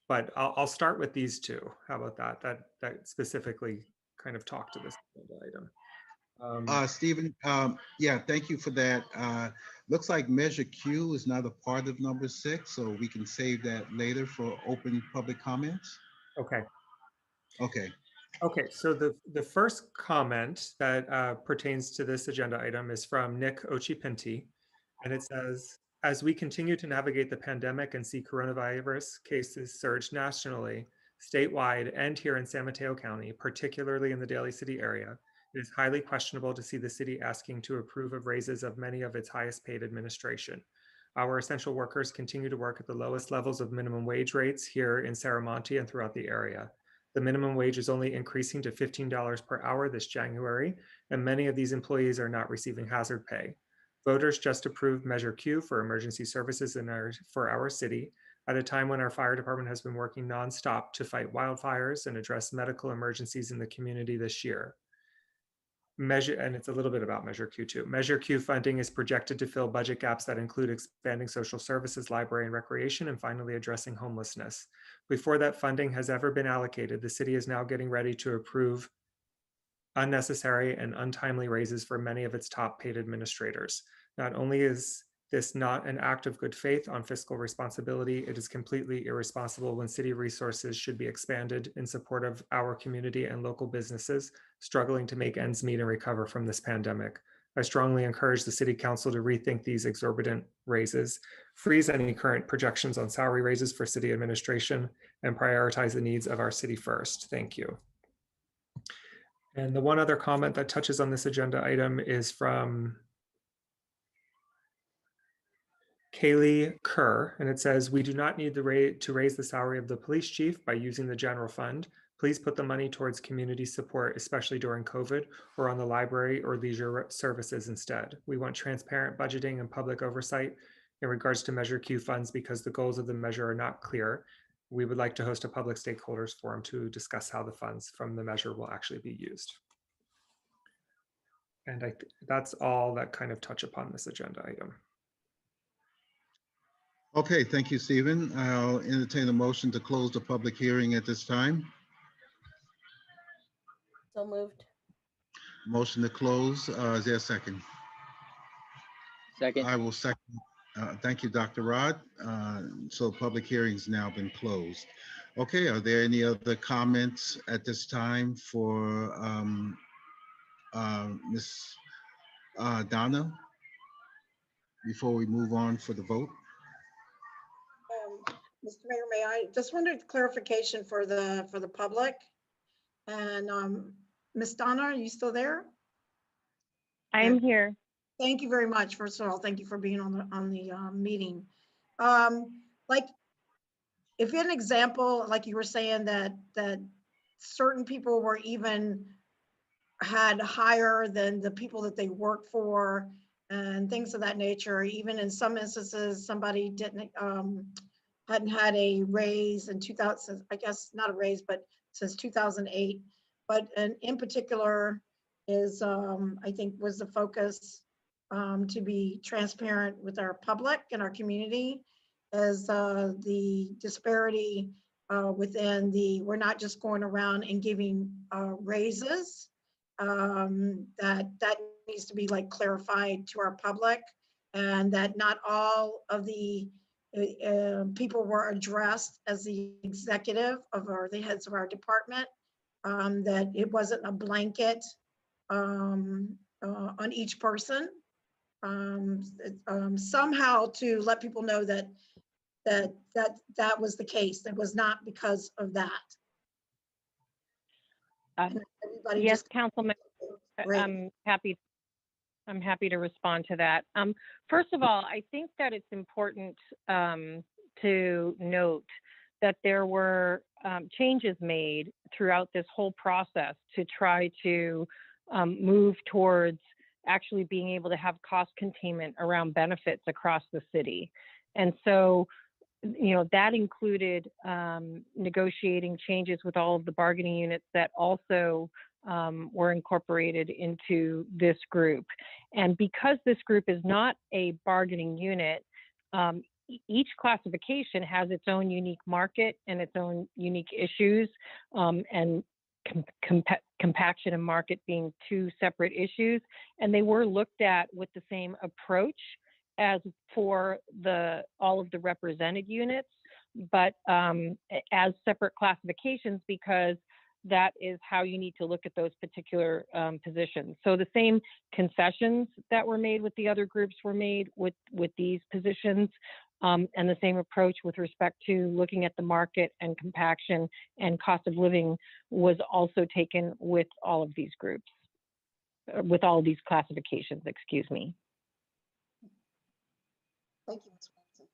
But I'll start with these two. How about that? That specifically kind of talk to this agenda item. Stephen, yeah, thank you for that. Looks like Measure Q is not a part of number 6, so we can save that later for open public comments. Okay. Okay. Okay, so the first comment that pertains to this agenda item is from Nick Ochipinti, and it says, as we continue to navigate the pandemic and see coronavirus cases surge nationally, statewide, and here in San Mateo County, particularly in the Daly City area, it is highly questionable to see the city asking to approve of raises of many of its highest paid administration. Our essential workers continue to work at the lowest levels of minimum wage rates here in Saramonte and throughout the area. The minimum wage is only increasing to $15 per hour this January, and many of these employees are not receiving hazard pay. Voters just approved Measure Q for emergency services for our city at a time when our fire department has been working nonstop to fight wildfires and address medical emergencies in the community this year. And it's a little bit about Measure Q too. Measure Q funding is projected to fill budget gaps that include expanding social services, library and recreation, and finally addressing homelessness. Before that funding has ever been allocated, the city is now getting ready to approve unnecessary and untimely raises for many of its top paid administrators. Not only is this not an act of good faith on fiscal responsibility, it is completely irresponsible when city resources should be expanded in support of our community and local businesses struggling to make ends meet and recover from this pandemic. I strongly encourage the city council to rethink these exorbitant raises, freeze any current projections on salary raises for city administration, and prioritize the needs of our city first. Thank you. And the one other comment that touches on this agenda item is from Kaylee Kerr, and it says, we do not need to raise the salary of the police chief by using the general fund. Please put the money towards community support, especially during COVID, or on the library or leisure services instead. We want transparent budgeting and public oversight in regards to Measure Q funds because the goals of the measure are not clear. We would like to host a public stakeholders forum to discuss how the funds from the measure will actually be used. And that's all that kind of touch upon this agenda item. Okay, thank you, Stephen. I'll entertain a motion to close the public hearing at this time. So moved. Motion to close. Is there a second? Second. I will second. Thank you, Dr. Rod. So public hearing's now been closed. Okay, are there any other comments at this time for Ms. Donna before we move on for the vote? Mr. Mayor, may I just wanted clarification for the public? And Ms. Donna, are you still there? I am here. Thank you very much. First of all, thank you for being on the meeting. Like, if an example, like you were saying that certain people were even had higher than the people that they work for and things of that nature. Even in some instances, somebody hadn't had a raise in 2000, I guess not a raise, but since 2008. But in particular is, I think was the focus to be transparent with our public and our community as the disparity within we're not just going around and giving raises. That needs to be like clarified to our public, and that not all of the people were addressed as the executive or the heads of our department, that it wasn't a blanket on each person. Somehow to let people know that was the case. It was not because of that. Yes, Councilman, I'm happy to respond to that. First of all, I think that it's important to note that there were changes made throughout this whole process to try to move towards actually being able to have cost containment around benefits across the city. And so, you know, that included negotiating changes with all of the bargaining units that also were incorporated into this group. And because this group is not a bargaining unit, each classification has its own unique market and its own unique issues, and compaction and market being two separate issues. And they were looked at with the same approach as for all of the represented units, but as separate classifications, because that is how you need to look at those particular positions. So the same concessions that were made with the other groups were made with these positions, and the same approach with respect to looking at the market and compaction and cost of living was also taken with all of these groups, with all of these classifications, excuse me. Thank you, Ms. Watson.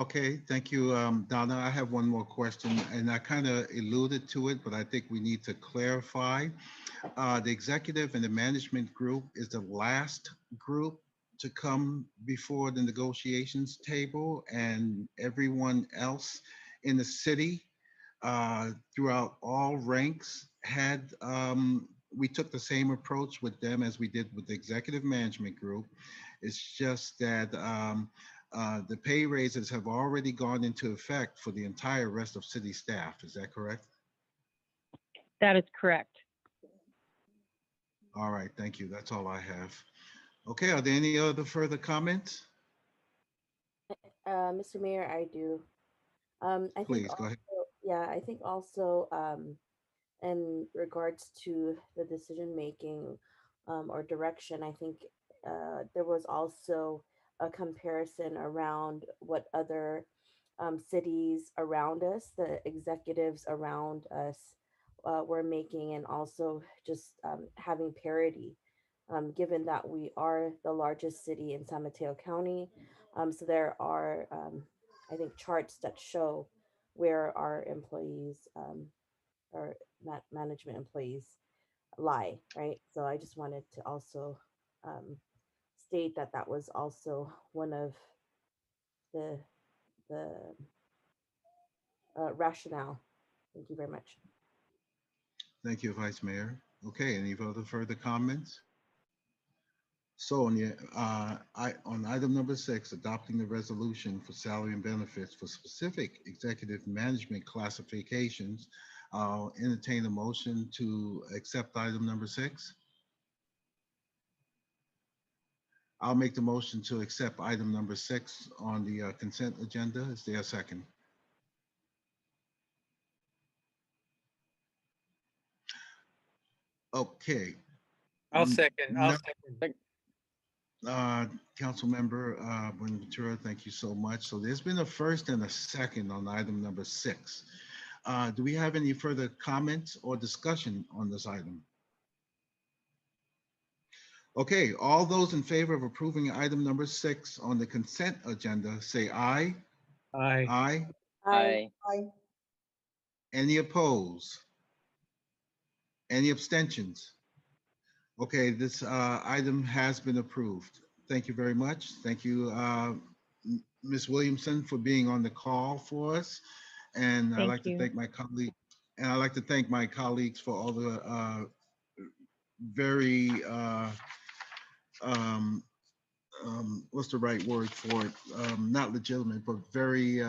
Okay, thank you, Donna. I have one more question, and I kind of alluded to it, but I think we need to clarify. The executive and the management group is the last group to come before the negotiations table, and everyone else in the city throughout all ranks had, we took the same approach with them as we did with the executive management group. It's just that the pay raises have already gone into effect for the entire rest of city staff. Is that correct? That is correct. All right, thank you. That's all I have. Okay, are there any other further comments? Mr. Mayor, I do. I think Please go ahead. also, yeah, I think also in regards to the decision making or direction, I think there was also a comparison around what other cities around us, the executives around us, were making, and also just having parity. Given that we are the largest city in San Mateo County, so there are, I think, charts that show where our employees or management employees lie, right? So I just wanted to also um, state that that was also one of the rationale. Thank you very much. Thank you, Vice Mayor. Okay, any other further comments? So on item number 6, adopting the resolution for salary and benefits for specific executive management classifications, I'll entertain a motion to accept item number 6. I'll make the motion to accept item number 6 on the consent agenda. Is there a second? Okay. I'll second. I'll No- second. Councilmember Buenaventura, thank you so much. So there's been a first and a second on item number 6. Do we have any further comments or discussion on this item? Okay, all those in favor of approving item number 6 on the consent agenda, say aye. Aye. Aye. Aye. Aye. Any opposed? Any abstentions? Okay, this item has been approved. Thank you very much. Thank you, Ms. Williamson, for being on the call for us. And I'd Thank like to you. thank my colleague, and I'd like to thank my colleagues for all the very, what's the right word for it? Not legitimate, but very,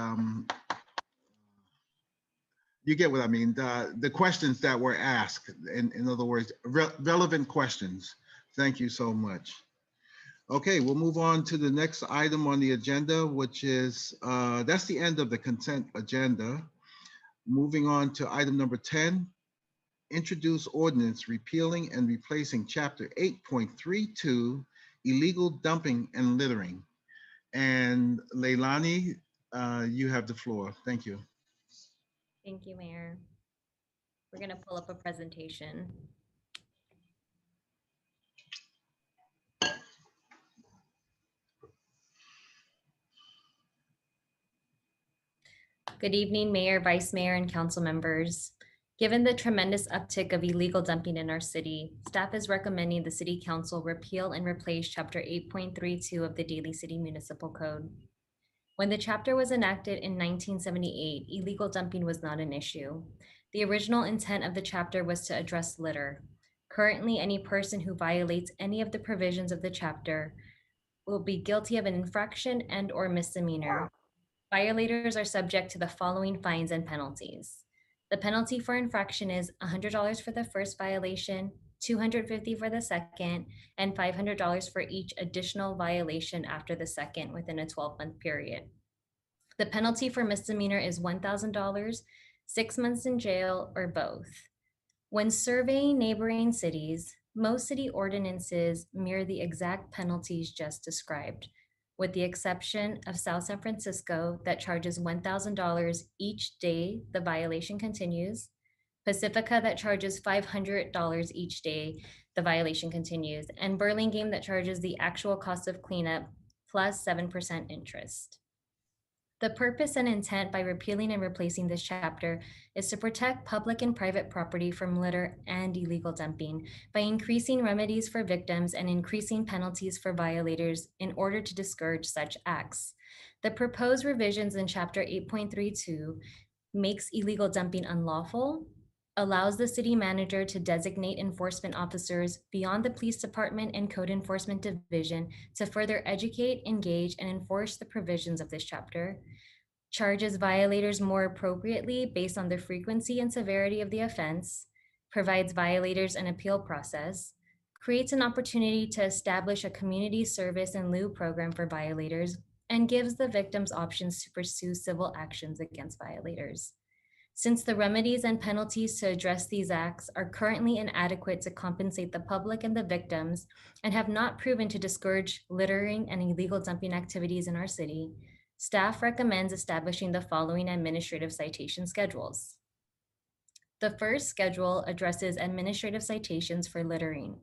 you get what I mean. The questions that were asked, in other words, relevant questions. Thank you so much. Okay, we'll move on to the next item on the agenda, which is, that's the end of the consent agenda. Moving on to item number 10, introduce ordinance repealing and replacing chapter 8.32, illegal dumping and littering. And Leilani, you have the floor. Thank you. Thank you, Mayor. We're going to pull up a presentation. Good evening, Mayor, Vice Mayor, and council members. Given the tremendous uptick of illegal dumping in our city, staff is recommending the City Council repeal and replace Chapter 8.32 of the Daly City Municipal Code. When the chapter was enacted in 1978, illegal dumping was not an issue. The original intent of the chapter was to address litter. Currently, any person who violates any of the provisions of the chapter will be guilty of an infraction and/or misdemeanor. Violators are subject to the following fines and penalties. The penalty for infraction is $100 for the first violation, $250 for the second, and $500 for each additional violation after the second within a 12-month period. The penalty for misdemeanor is $1,000, 6 months in jail, or both. When surveying neighboring cities, most city ordinances mirror the exact penalties just described, with the exception of South San Francisco that charges $1,000 each day the violation continues, Pacifica that charges $500 each day the violation continues, and Burlingame that charges the actual cost of cleanup plus 7% interest. The purpose and intent by repealing and replacing this chapter is to protect public and private property from litter and illegal dumping by increasing remedies for victims and increasing penalties for violators in order to discourage such acts. The proposed revisions in Chapter 8.32 makes illegal dumping unlawful, allows the city manager to designate enforcement officers beyond the police department and code enforcement division to further educate, engage, and enforce the provisions of this chapter, charges violators more appropriately based on the frequency and severity of the offense, provides violators an appeal process, creates an opportunity to establish a community service in lieu program for violators, and gives the victims options to pursue civil actions against violators. Since the remedies and penalties to address these acts are currently inadequate to compensate the public and the victims and have not proven to discourage littering and illegal dumping activities in our city, staff recommends establishing the following administrative citation schedules. The first schedule addresses administrative citations for littering.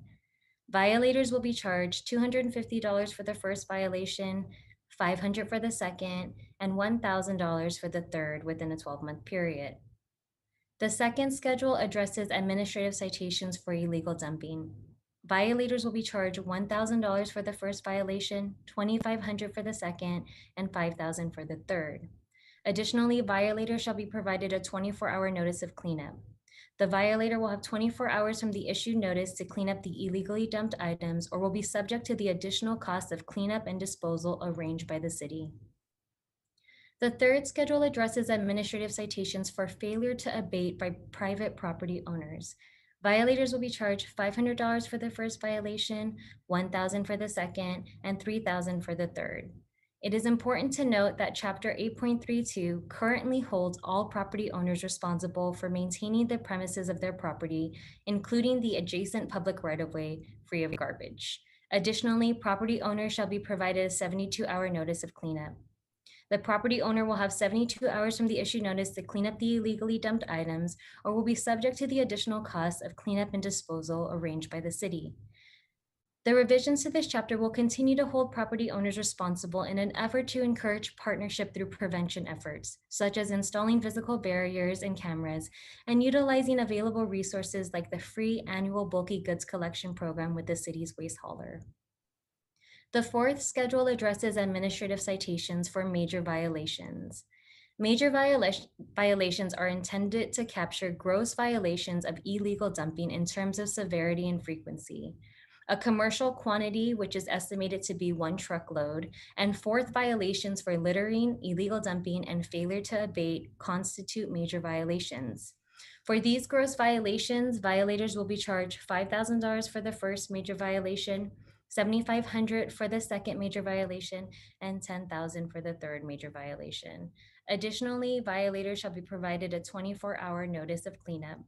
Violators will be charged $250 for the first violation, $500 for the second, and $1,000 for the third within a 12-month period. The second schedule addresses administrative citations for illegal dumping. Violators will be charged $1,000 for the first violation, $2,500 for the second, and $5,000 for the third. Additionally, violators shall be provided a 24-hour notice of cleanup. The violator will have 24 hours from the issued notice to clean up the illegally dumped items or will be subject to the additional cost of cleanup and disposal arranged by the city. The third schedule addresses administrative citations for failure to abate by private property owners. Violators will be charged $500 for the first violation, $1,000 for the second, and $3,000 for the third. It is important to note that Chapter 8.32 currently holds all property owners responsible for maintaining the premises of their property, including the adjacent public right-of-way, free of garbage. Additionally, property owners shall be provided a 72-hour notice of cleanup. The property owner will have 72 hours from the issued notice to clean up the illegally dumped items or will be subject to the additional costs of cleanup and disposal arranged by the city. The revisions to this chapter will continue to hold property owners responsible in an effort to encourage partnership through prevention efforts, such as installing physical barriers and cameras, and utilizing available resources like the free annual bulky goods collection program with the city's waste hauler. The fourth schedule addresses administrative citations for major violations. Major violations are intended to capture gross violations of illegal dumping in terms of severity and frequency. A commercial quantity, which is estimated to be 1 truckload, and fourth violations for littering, illegal dumping, and failure to abate constitute major violations. For these gross violations, violators will be charged $5,000 for the first major violation, $7,500 for the second major violation, and $10,000 for the third major violation. Additionally, violators shall be provided a 24-hour notice of cleanup.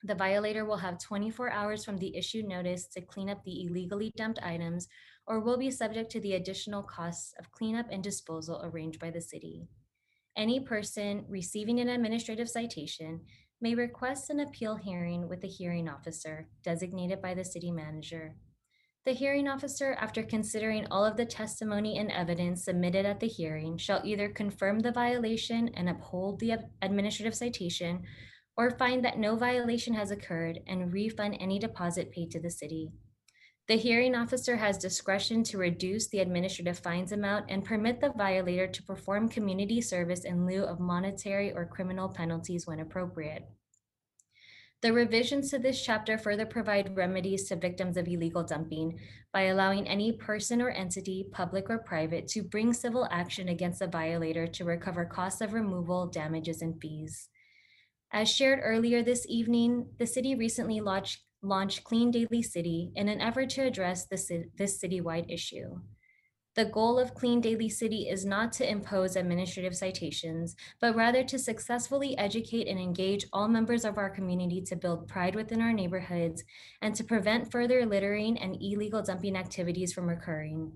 The violator will have 24 hours from the issued notice to clean up the illegally dumped items or will be subject to the additional costs of cleanup and disposal arranged by the city. Any person receiving an administrative citation may request an appeal hearing with a hearing officer designated by the city manager. The hearing officer, after considering all of the testimony and evidence submitted at the hearing, shall either confirm the violation and uphold the administrative citation or find that no violation has occurred and refund any deposit paid to the city. The hearing officer has discretion to reduce the administrative fines amount and permit the violator to perform community service in lieu of monetary or criminal penalties when appropriate. The revisions to this chapter further provide remedies to victims of illegal dumping by allowing any person or entity, public or private, to bring civil action against a violator to recover costs of removal, damages, and fees. As shared earlier this evening, the city recently launched Clean Daly City in an effort to address this citywide issue. The goal of Clean Daly City is not to impose administrative citations, but rather to successfully educate and engage all members of our community to build pride within our neighborhoods and to prevent further littering and illegal dumping activities from occurring.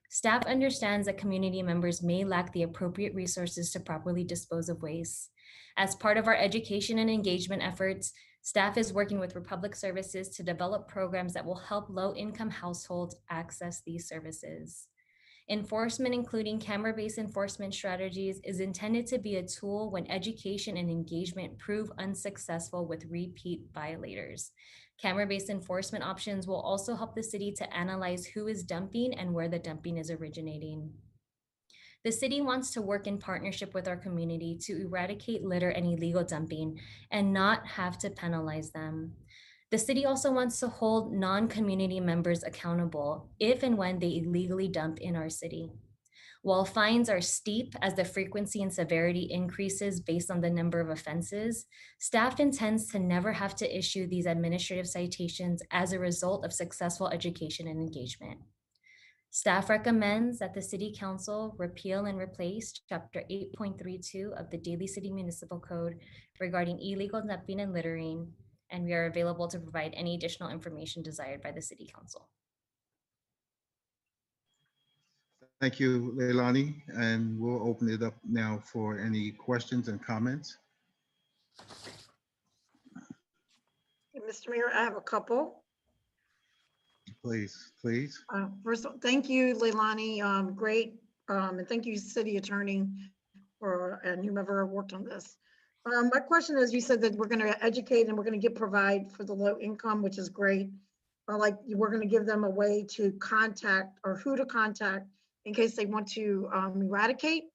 Staff understands that community members may lack the appropriate resources to properly dispose of waste. As part of our education and engagement efforts, staff is working with Republic Services to develop programs that will help low-income households access these services. Enforcement, including camera-based enforcement strategies, is intended to be a tool when education and engagement prove unsuccessful with repeat violators. Camera-based enforcement options will also help the city to analyze who is dumping and where the dumping is originating. The city wants to work in partnership with our community to eradicate litter and illegal dumping and not have to penalize them. The city also wants to hold non-community members accountable if and when they illegally dump in our city. While fines are steep as the frequency and severity increases based on the number of offenses, staff intends to never have to issue these administrative citations as a result of successful education and engagement. Staff recommends that the City Council repeal and replace Chapter 8.32 of the Daly City Municipal Code regarding illegal dumping and littering, and we are available to provide any additional information desired by the City Council. Thank you, Leilani, and we'll open it up now for any questions and comments. Mr. Mayor, I have a couple. Please, please. First, thank you, Leilani. Great. And thank you, City Attorney, and whomever worked on this. My question is, you said that we're going to educate and we're going to provide for the low income, which is great. Like we're going to give them a way to contact or who to contact in case they want to eradicate,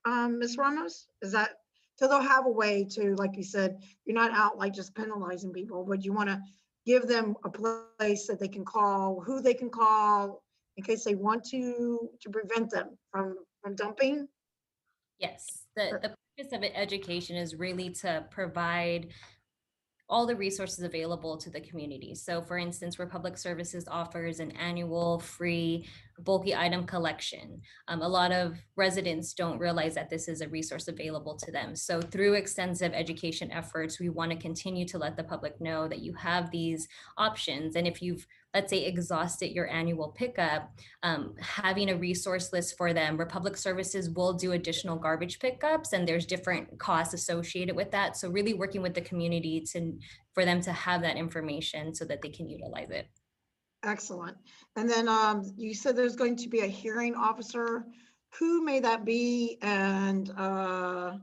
Ms. Ramos? Is that, so they'll have a way to, like you said, you're not out like just penalizing people, but you want to give them a place that they can call, who they can call in case they want to prevent them from dumping? Yes, the purpose of education is really to provide all the resources available to the community. So for instance, Republic Services offers an annual free bulky item collection. A lot of residents don't realize that this is a resource available to them. So through extensive education efforts, we want to continue to let the public know that you have these options. And if you've, let's say, exhausted your annual pickup, having a resource list for them. Republic Services will do additional garbage pickups, and there's different costs associated with that. So really working with the community for them to have that information so that they can utilize it. Excellent. And then you said there's going to be a hearing officer. Who may that be? And I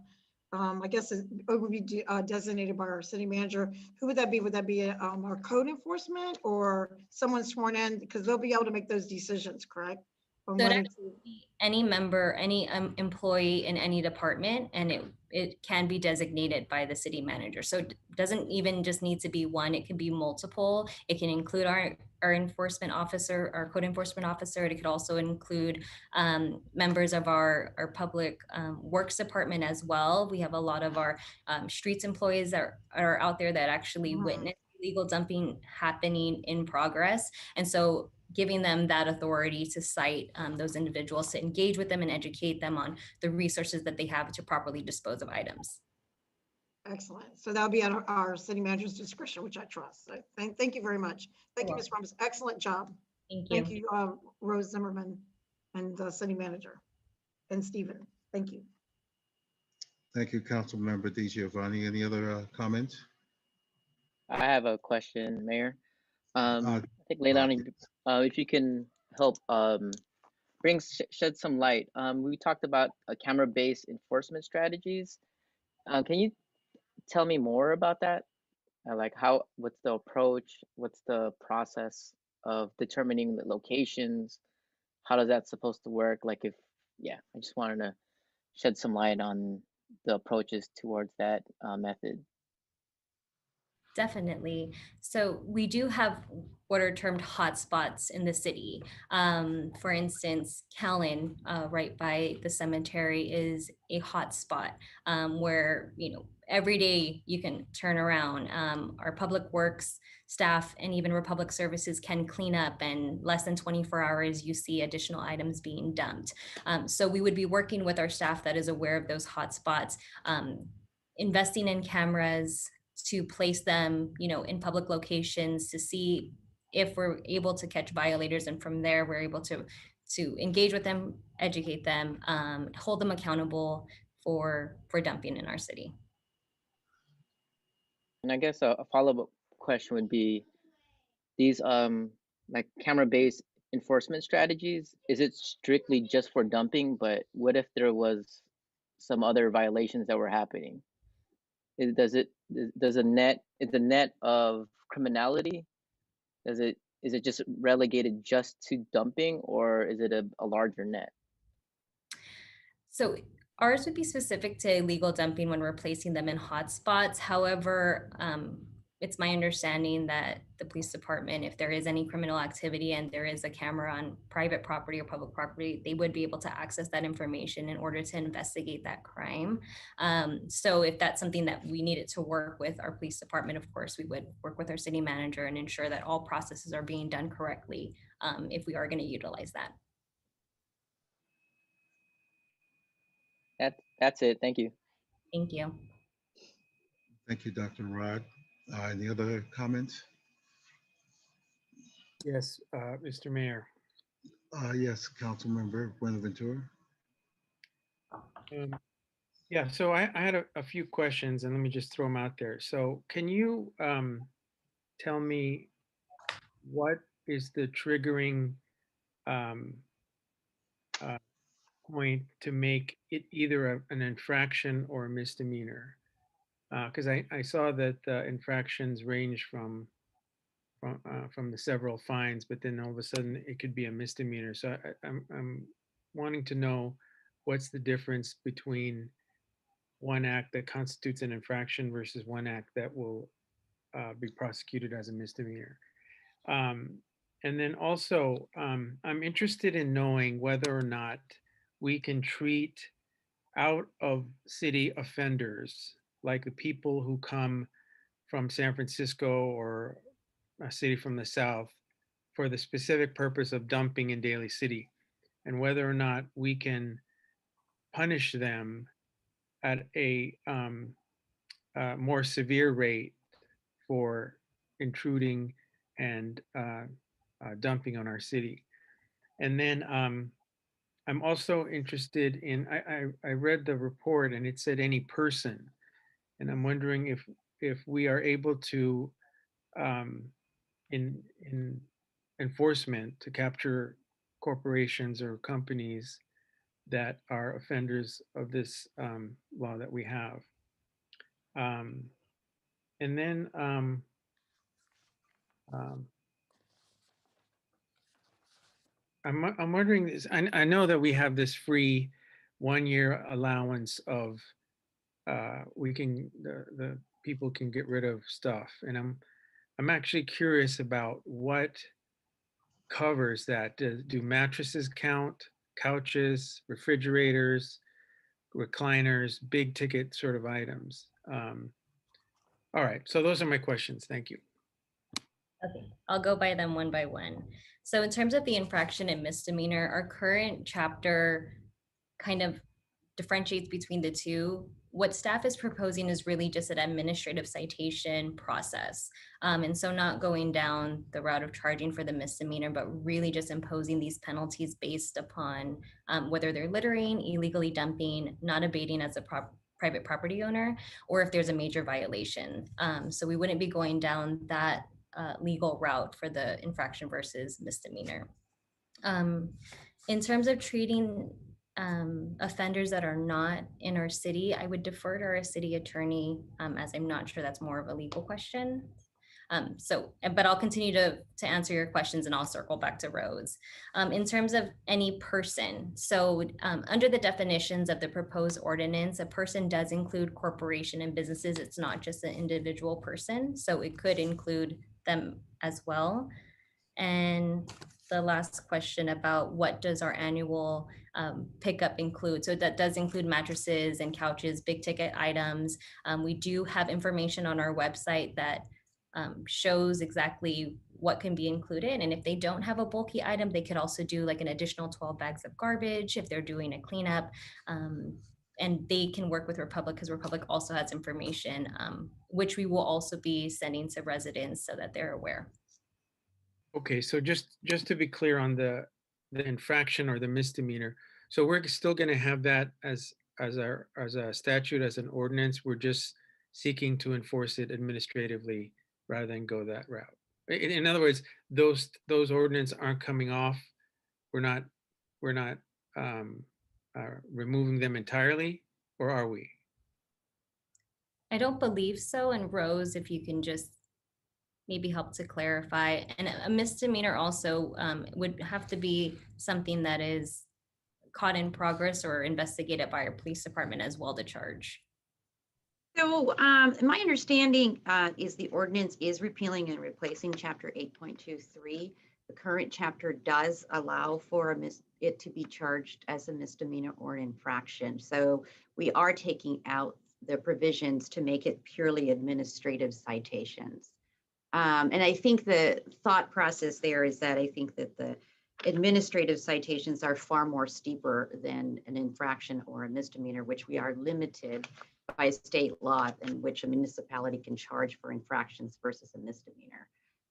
guess it would be designated by our city manager. Who would that be? Would that be our code enforcement or someone sworn in? Because they'll be able to make those decisions, correct? So that could be any member, any employee in any department, and it can be designated by the city manager. So it doesn't even just need to be one, it can be multiple. It can include our enforcement officer, our code enforcement officer. It could also include members of our public works department as well. We have a lot of our streets employees that are out there that actually witness illegal dumping happening in progress. And so giving them that authority to cite those individuals, to engage with them and educate them on the resources that they have to properly dispose of items. Excellent. So that'll be at our city manager's discretion, which I trust. So thank you very much. Thank you, Ms. Ramos. Excellent job. Thank you. Thank you, Rose Zimmerman and the city manager and Stephen. Thank you. Thank you, Council Member DiGiovanni. Any other comments? I have a question, Mayor. I think Leilani, if you can help shed some light. We talked about camera-based enforcement strategies. Can you tell me more about that? Like what's the approach? What's the process of determining the locations? How does that supposed to work? Like I just wanted to shed some light on the approaches towards that method. Definitely. So we do have what are termed hotspots in the city. For instance, Callan, right by the cemetery, is a hotspot where every day you can turn around. Our public works staff and even Republic Services can clean up, and less than 24 hours you see additional items being dumped. So we would be working with our staff that is aware of those hotspots, investing in cameras to place them, in public locations to see if we're able to catch violators, and from there we're able to engage with them, educate them, hold them accountable for dumping in our city. And I guess a follow-up question would be these like camera-based enforcement strategies? Is it strictly just for dumping? But what if there was some other violations that were happening? Does a net, is the net of criminality, is it just relegated just to dumping, or is it a larger net? So ours would be specific to illegal dumping when we're placing them in hotspots. However, it's my understanding that the police department, if there is any criminal activity and there is a camera on private property or public property, they would be able to access that information in order to investigate that crime. So if that's something that we needed to work with our police department, of course, we would work with our city manager and ensure that all processes are being done correctly if we are going to utilize that. That's it. Thank you. Thank you. Thank you, Dr. Rod. Any other comments? Yes, Mr. Mayor. Yes, Councilmember Buenaventura. Yeah, so I had a few questions, and let me just throw them out there. So can you tell me what is the triggering point to make it either an infraction or a misdemeanor? Because I saw that infractions range from the several fines, but then all of a sudden it could be a misdemeanor. So I'm wanting to know what's the difference between one act that constitutes an infraction versus one act that will be prosecuted as a misdemeanor. And then also, I'm interested in knowing whether or not we can treat out of city offenders, like the people who come from San Francisco or a city from the South, for the specific purpose of dumping in Daly City, and whether or not we can punish them at a more severe rate for intruding and dumping on our city. And then I'm also interested in, I read the report and it said any person, and I'm wondering if we are able to in enforcement to capture corporations or companies that are offenders of this law that we have. And then I'm wondering this. I know that we have this free 1-year allowance of we can the people can get rid of stuff, and I'm actually curious about what covers that. Do mattresses count? Couches, refrigerators, recliners, big ticket sort of items. All right, so those are my questions. Thank you. Okay, I'll go by them one by one. So in terms of the infraction and misdemeanor, our current chapter kind of differentiates between the two. What staff is proposing is really just an administrative citation process. And so not going down the route of charging for the misdemeanor, but really just imposing these penalties based upon whether they're littering, illegally dumping, not abating as a private property owner, or if there's a major violation. So we wouldn't be going down that legal route for the infraction versus misdemeanor. In terms of treating offenders that are not in our city, I would defer to our city attorney, as I'm not sure that's more of a legal question. But I'll continue to answer your questions and I'll circle back to roads. In terms of any person, so under the definitions of the proposed ordinance, a person does include corporation and businesses. It's not just an individual person, so it could include them as well. And the last question about what does our annual pickup include? So that does include mattresses and couches, big ticket items. We do have information on our website that shows exactly what can be included. And if they don't have a bulky item, they could also do like an additional 12 bags of garbage if they're doing a cleanup. And they can work with Republic because Republic also has information, which we will also be sending to residents so that they're aware. Okay, so just to be clear on the infraction or the misdemeanor, so we're still going to have that as a statute, as an ordinance. We're just seeking to enforce it administratively rather than go that route. In other words, those ordinance aren't coming off. We're not removing them entirely, or are we? I don't believe so. And Rose, if you can just maybe help to clarify. And a misdemeanor also would have to be something that is caught in progress or investigated by our police department as well to charge. So my understanding is the ordinance is repealing and replacing chapter 8.23. The current chapter does allow for it to be charged as a misdemeanor or an infraction. So we are taking out the provisions to make it purely administrative citations. And I think the thought process there is that I think that the administrative citations are far more steeper than an infraction or a misdemeanor, which we are limited by state law in which a municipality can charge for infractions versus a misdemeanor.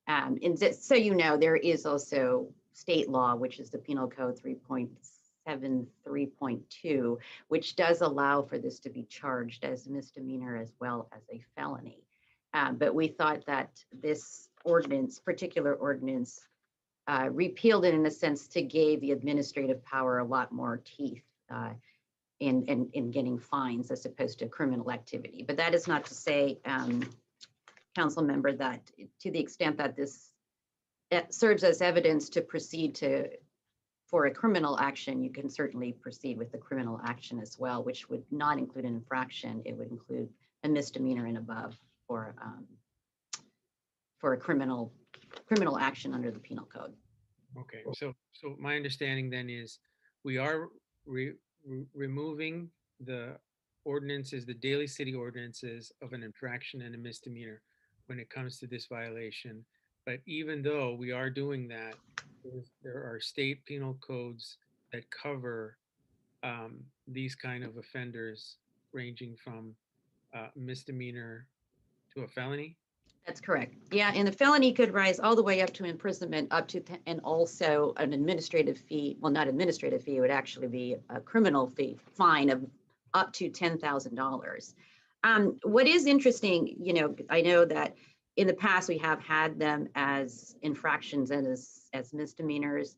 And so you know, there is also state law, which is the Penal Code 3.73.2, which does allow for this to be charged as a misdemeanor as well as a felony. But we thought that this ordinance, particular ordinance, repealed it in a sense to give the administrative power a lot more teeth in getting fines as opposed to criminal activity. But that is not to say, council member, that to the extent that this serves as evidence to proceed for a criminal action, you can certainly proceed with the criminal action as well, which would not include an infraction. It would include a misdemeanor and above for a criminal action under the penal code. Okay, so my understanding then is we are removing the ordinances, the Daly City ordinances of an infraction and a misdemeanor when it comes to this violation. But even though we are doing that, there are state penal codes that cover these kind of offenders, ranging from misdemeanor to a felony. That's correct. Yeah, and the felony could rise all the way up to imprisonment, and also an administrative fee. Well, not administrative fee; it would actually be a criminal fine of up to $10,000. What is interesting, you know, I know that in the past we have had them as infractions and as misdemeanors.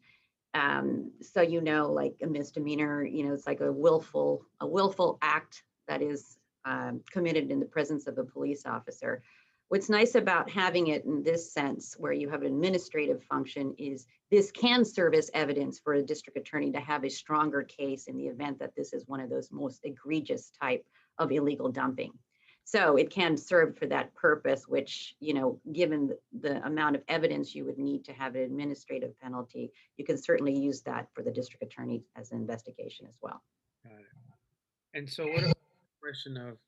So you know, like a misdemeanor, you know, it's like a willful act that is committed in the presence of a police officer. What's nice about having it in this sense, where you have an administrative function, is this can serve as evidence for a district attorney to have a stronger case in the event that this is one of those most egregious type of illegal dumping. So it can serve for that purpose, which, you know, given the amount of evidence you would need to have an administrative penalty, you can certainly use that for the district attorney as an investigation as well. Got it. And so what about the question of,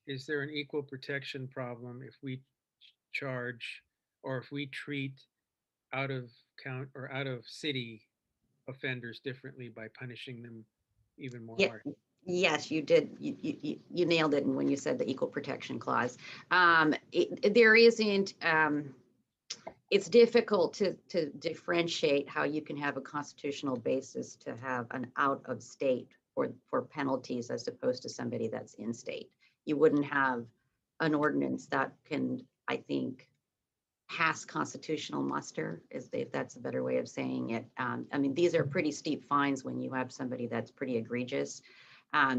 is there an equal protection problem if we charge or if we treat out of count or out of city offenders differently by punishing them even more Yeah. harsh? Yes, you did. You nailed it when you said the equal protection clause. There isn't. It's difficult to differentiate how you can have a constitutional basis to have an out of state for penalties as opposed to somebody that's in state. You wouldn't have an ordinance that can, I think, pass constitutional muster, if that's a better way of saying it. I mean, these are pretty steep fines when you have somebody that's pretty egregious.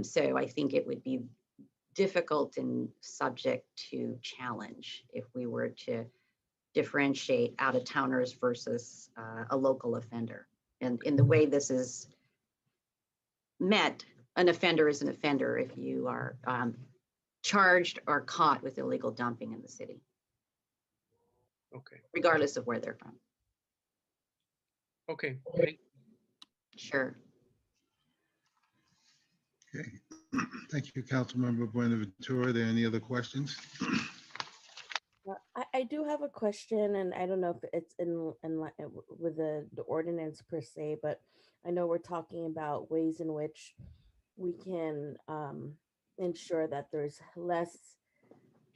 So I think it would be difficult and subject to challenge if we were to differentiate out of towners versus a local offender. And in the way this is met, an offender is an offender if you are charged or caught with illegal dumping in the city. Okay. Regardless of where they're from. Okay. Sure. Okay. Thank you, Councilmember Buenaventura. Are there any other questions? I do have a question, and I don't know if it's in with the ordinance per se, but I know we're talking about ways in which we can ensure that there's less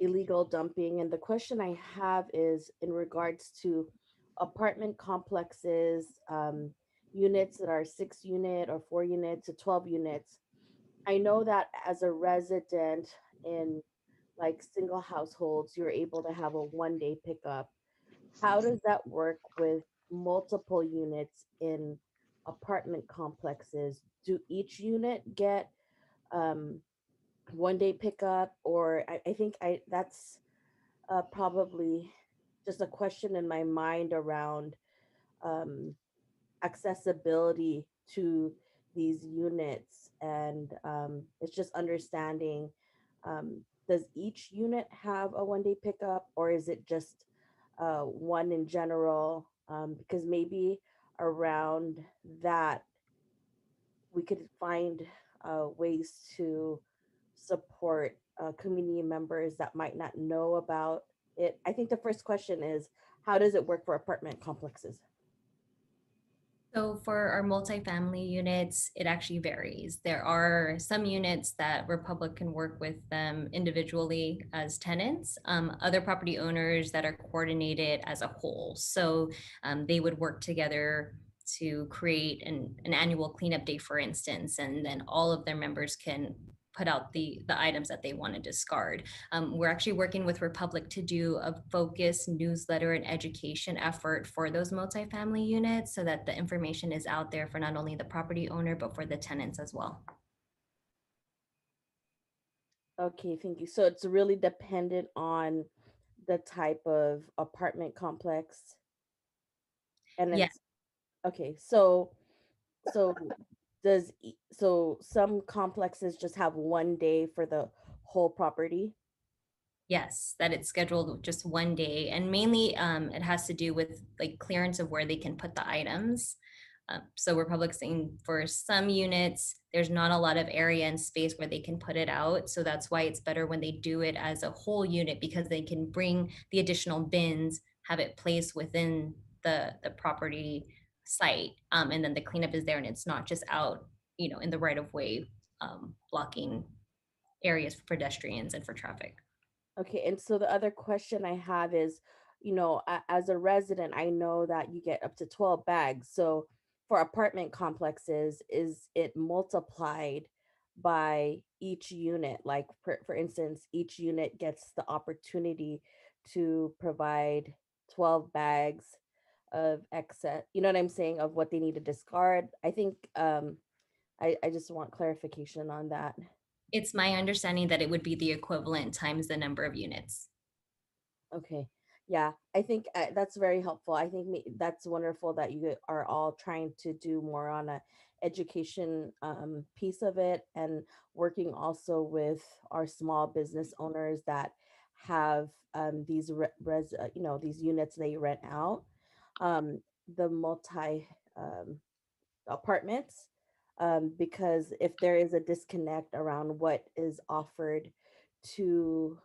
illegal dumping. And the question I have is in regards to apartment complexes, units that are 6-unit or 4 units to 12 units. I know that as a resident in like single households, you're able to have a 1-day pickup. how does that work with multiple units in apartment complexes? Do each unit get um, 1 day pickup, or I think that's probably just a question in my mind around um, accessibility to these units, and it's just understanding, does each unit have a 1 day pickup, or is it just one in general? Because maybe around that we could find ways to support community members that might not know about it. I think the first question is, how does it work for apartment complexes? So for our multifamily units, it actually varies. There are some units that Republic can work with them individually as tenants, other property owners that are coordinated as a whole. So they would work together to create an annual cleanup day, for instance, and then all of their members can put out the items that they want to discard. We're actually working with Republic to do a focused newsletter and education effort for those multifamily units so that the information is out there for not only the property owner, but for the tenants as well. Okay, thank you. So it's really dependent on the type of apartment complex. And Yeah. it's okay. So so some complexes just have 1 day for the whole property? Yes, that it's scheduled just 1 day, and mainly it has to do with like clearance of where they can put the items. So we're public saying for some units, there's not a lot of area and space where they can put it out. So that's why it's better when they do it as a whole unit, because they can bring the additional bins, have it placed within the property site, and then the cleanup is there, and it's not just out, in the right of way, blocking areas for pedestrians and for traffic. Okay, and so the other question I have is, as a resident, I know that you get up to 12 bags. So for apartment complexes, is it multiplied by each unit? Like, for instance, each unit gets the opportunity to provide 12 bags of excess, you know what I'm saying, of what they need to discard. I think I just want clarification on that. It's my understanding that it would be the equivalent times the number of units. Okay. Yeah, I think that's very helpful. I think that's wonderful that you are all trying to do more on a education piece of it, and working also with our small business owners that have these these units they rent out, the multi um, apartments, because if there is a disconnect around what is offered to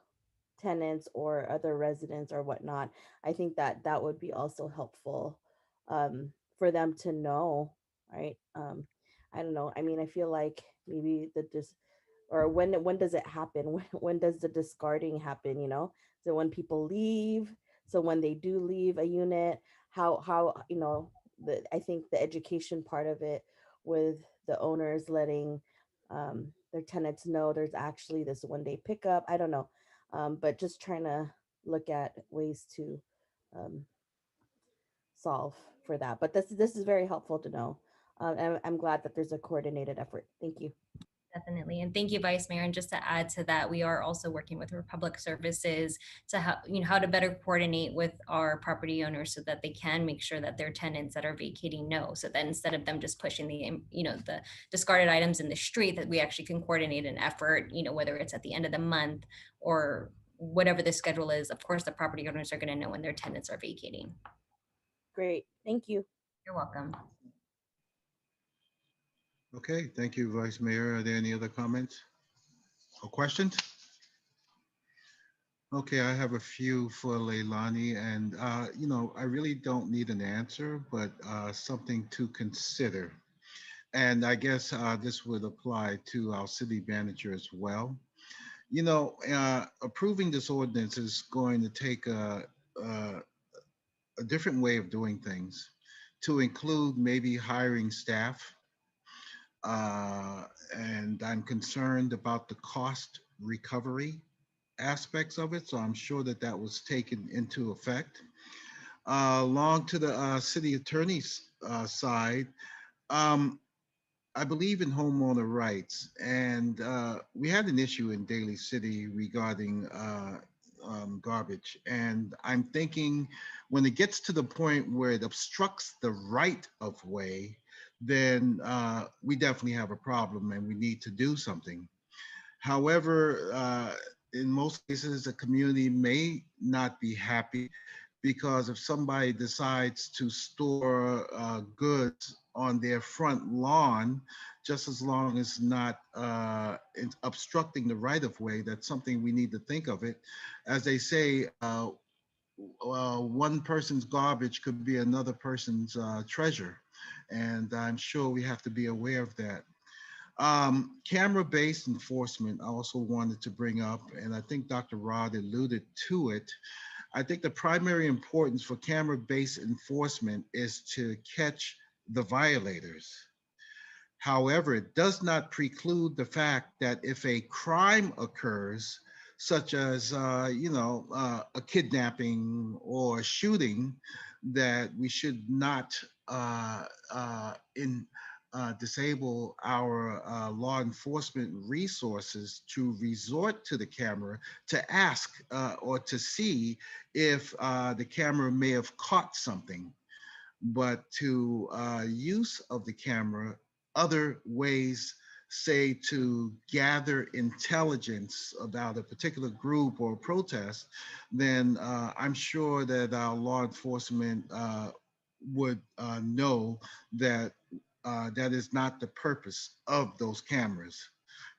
tenants or other residents or whatnot, I think that that would be also helpful for them to know, right? I don't know. I mean, I feel like maybe or when does it happen? When does the discarding happen? So when people leave, so when they do leave a unit, how I think the education part of it, with the owners letting their tenants know there's actually this 1 day pickup. I don't know, but just trying to look at ways to um, solve for that. But this is very helpful to know, and I'm glad that there's a coordinated effort. Thank you. Definitely. And thank you, Vice Mayor. And just to add to that, we are also working with Republic Services to how to better coordinate with our property owners so that they can make sure that their tenants that are vacating know. So that instead of them just pushing the discarded items in the street, that we actually can coordinate an effort, whether it's at the end of the month or whatever the schedule is. Of course, the property owners are going to know when their tenants are vacating. Great. Thank you. You're welcome. Okay, thank you, Vice Mayor. Are there any other comments or questions? Okay, I have a few for Leilani, and I really don't need an answer, but something to consider. And I guess this would apply to our city manager as well. Approving this ordinance is going to take a different way of doing things, to include maybe hiring staff. And I'm concerned about the cost recovery aspects of it. So I'm sure that that was taken into effect. Along to the city attorney's side, um, I believe in homeowner rights, and we had an issue in Daly City regarding garbage. And I'm thinking when it gets to the point where it obstructs the right of way, then we definitely have a problem and we need to do something. However, in most cases, the community may not be happy because if somebody decides to store goods on their front lawn, just as long as not it's obstructing the right of way, that's something we need to think of it. As they say, one person's garbage could be another person's treasure. And I'm sure we have to be aware of that. Camera-based enforcement, I also wanted to bring up, and I think Dr. Rod alluded to it. I think the primary importance for camera-based enforcement is to catch the violators. However, it does not preclude the fact that if a crime occurs, such as a kidnapping or a shooting, that we should not disable our law enforcement resources to resort to the camera to ask or to see if the camera may have caught something, but to use of the camera, other ways, say to gather intelligence about a particular group or protest, then I'm sure that our law enforcement would know that that is not the purpose of those cameras.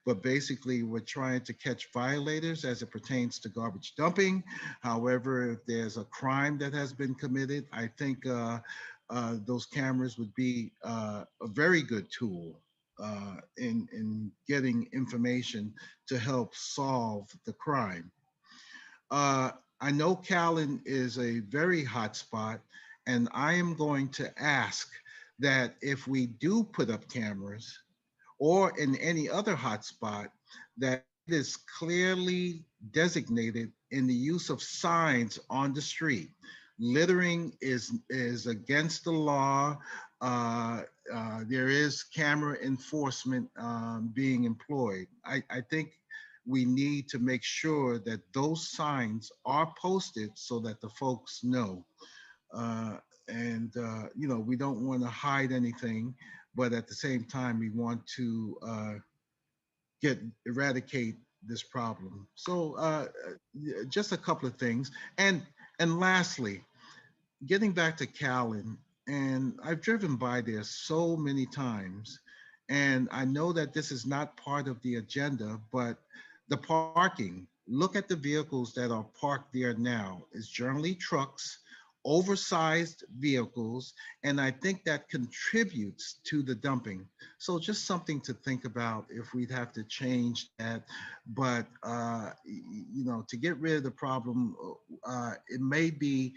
But basically, we're trying to catch violators as it pertains to garbage dumping. However, if there's a crime that has been committed, I think those cameras would be a very good tool in getting information to help solve the crime. Uh, I know Callan is a very hot spot, and I am going to ask that if we do put up cameras or in any other hotspot, that it is clearly designated in the use of signs on the street. Littering is against the law. There is camera enforcement being employed. I think we need to make sure that those signs are posted so that the folks know. Uh, and we don't want to hide anything, but at the same time, we want to eradicate this problem. So just a couple of things. And lastly, getting back to Callan, and I've driven by there so many times, and I know that this is not part of the agenda, but the parking, look at the vehicles that are parked there now. It's generally trucks, oversized vehicles, and I think that contributes to the dumping. So just something to think about if we'd have to change that. But, to get rid of the problem, it may be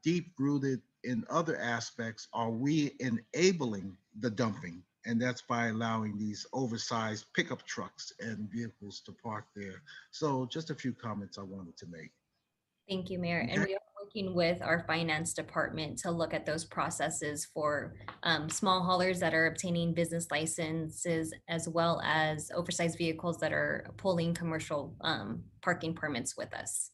deep rooted in other aspects. Are we enabling the dumping? And that's by allowing these oversized pickup trucks and vehicles to park there. So just a few comments I wanted to make. Thank you, Mayor. And Okay. we are working with our finance department to look at those processes for small haulers that are obtaining business licenses, as well as oversized vehicles that are pulling commercial parking permits with us.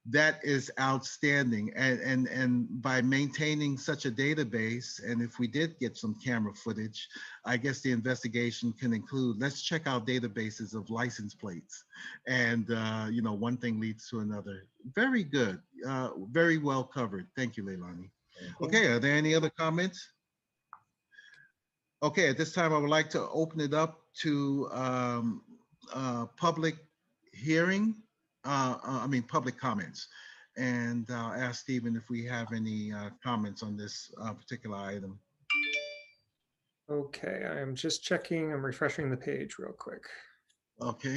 That is outstanding. And by maintaining such a database, and if we did get some camera footage, I guess the investigation can include, let's check out databases of license plates. And, one thing leads to another. Very good. Very well covered. Thank you, Leilani. Okay, are there any other comments? Okay, at this time, I would like to open it up to public hearing, public comments. And I'll ask Stephen if we have any comments on this particular item. Okay, I'm just checking, I'm refreshing the page real quick. Okay.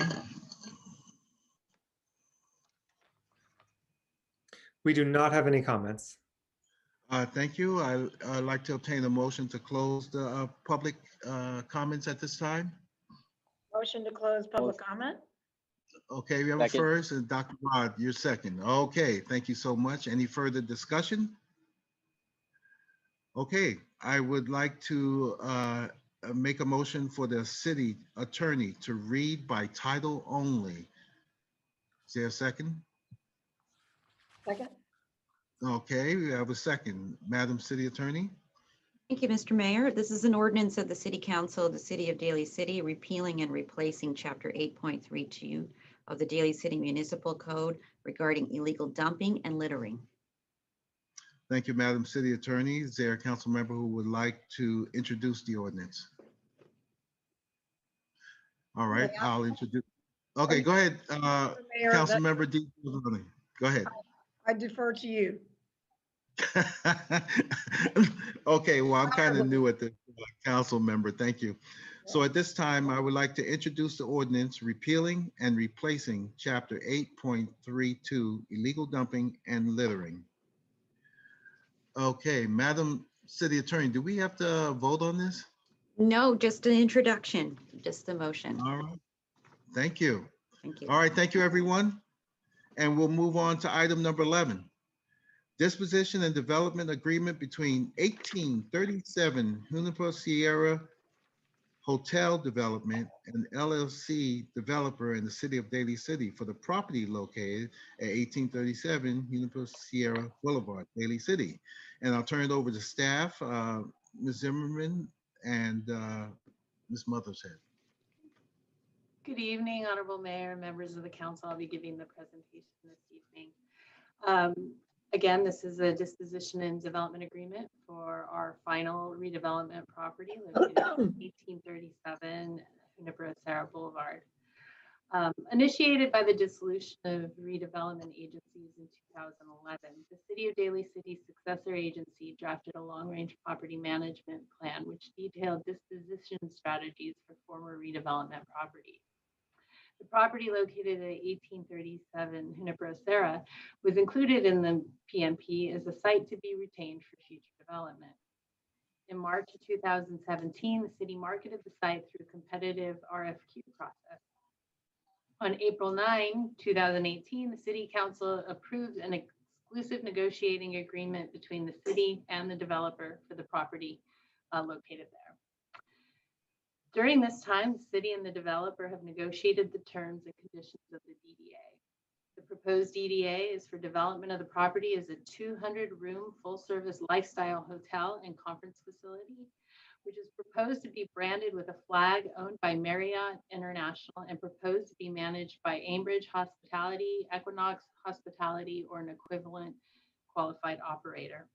We do not have any comments. Thank you. I'd like to obtain a motion to close the public comments at this time. Motion to close public comment? Okay, we have a Second. first, and Dr. Rod, you're second. Okay, thank you so much. Any further discussion? Okay, I would like to make a motion for the city attorney to read by title only. Is there a second? Second. Okay, we have a second. Madam City Attorney? Thank you, Mr. Mayor. This is an ordinance of the City Council of the City of Daly City, repealing and replacing Chapter 8.32 of the Daly City Municipal Code regarding illegal dumping and littering. Thank you, Madam City Attorney. Is there a council member who would like to introduce the ordinance? All right, I'll introduce. Okay, go ahead, Mayor, Council Member D. Go ahead. I defer to you. Okay, well, I'm kind of new at the council member. Thank you. So at this time, I would like to introduce the ordinance repealing and replacing Chapter 8.32 illegal dumping and littering. Okay, Madam City Attorney, do we have to vote on this? No, just an introduction, just a motion. All right, thank you. Thank you. All right, thank you, everyone. And we'll move on to item number 11. Disposition and Development Agreement between 1837 Juniper Sierra Hotel Development and LLC developer in the city of Daly City for the property located at 1837 Juniper Sierra Boulevard, Daly City. And I'll turn it over to staff, Ms. Zimmerman and Ms. Mothershead. Good evening, Honorable Mayor, members of the council. I'll be giving the presentation this evening. Again, this is a disposition and development agreement for our final redevelopment property located at 1837 Juniper Sierra Boulevard. Initiated by the dissolution of redevelopment agencies in 2011, the City of Daly City's successor agency drafted a long-range property management plan which detailed disposition strategies for former redevelopment properties. The property located at 1837 Juniper Sierra was included in the PMP as a site to be retained for future development. In March of 2017, the city marketed the site through a competitive RFQ process. On April 9, 2018, the City Council approved an exclusive negotiating agreement between the city and the developer for the property located there. During this time, the city and the developer have negotiated the terms and conditions of the DDA. The proposed DDA is for development of the property as a 200-room full-service lifestyle hotel and conference facility, which is proposed to be branded with a flag owned by Marriott International and proposed to be managed by Ambridge Hospitality, Equinox Hospitality, or an equivalent qualified operator.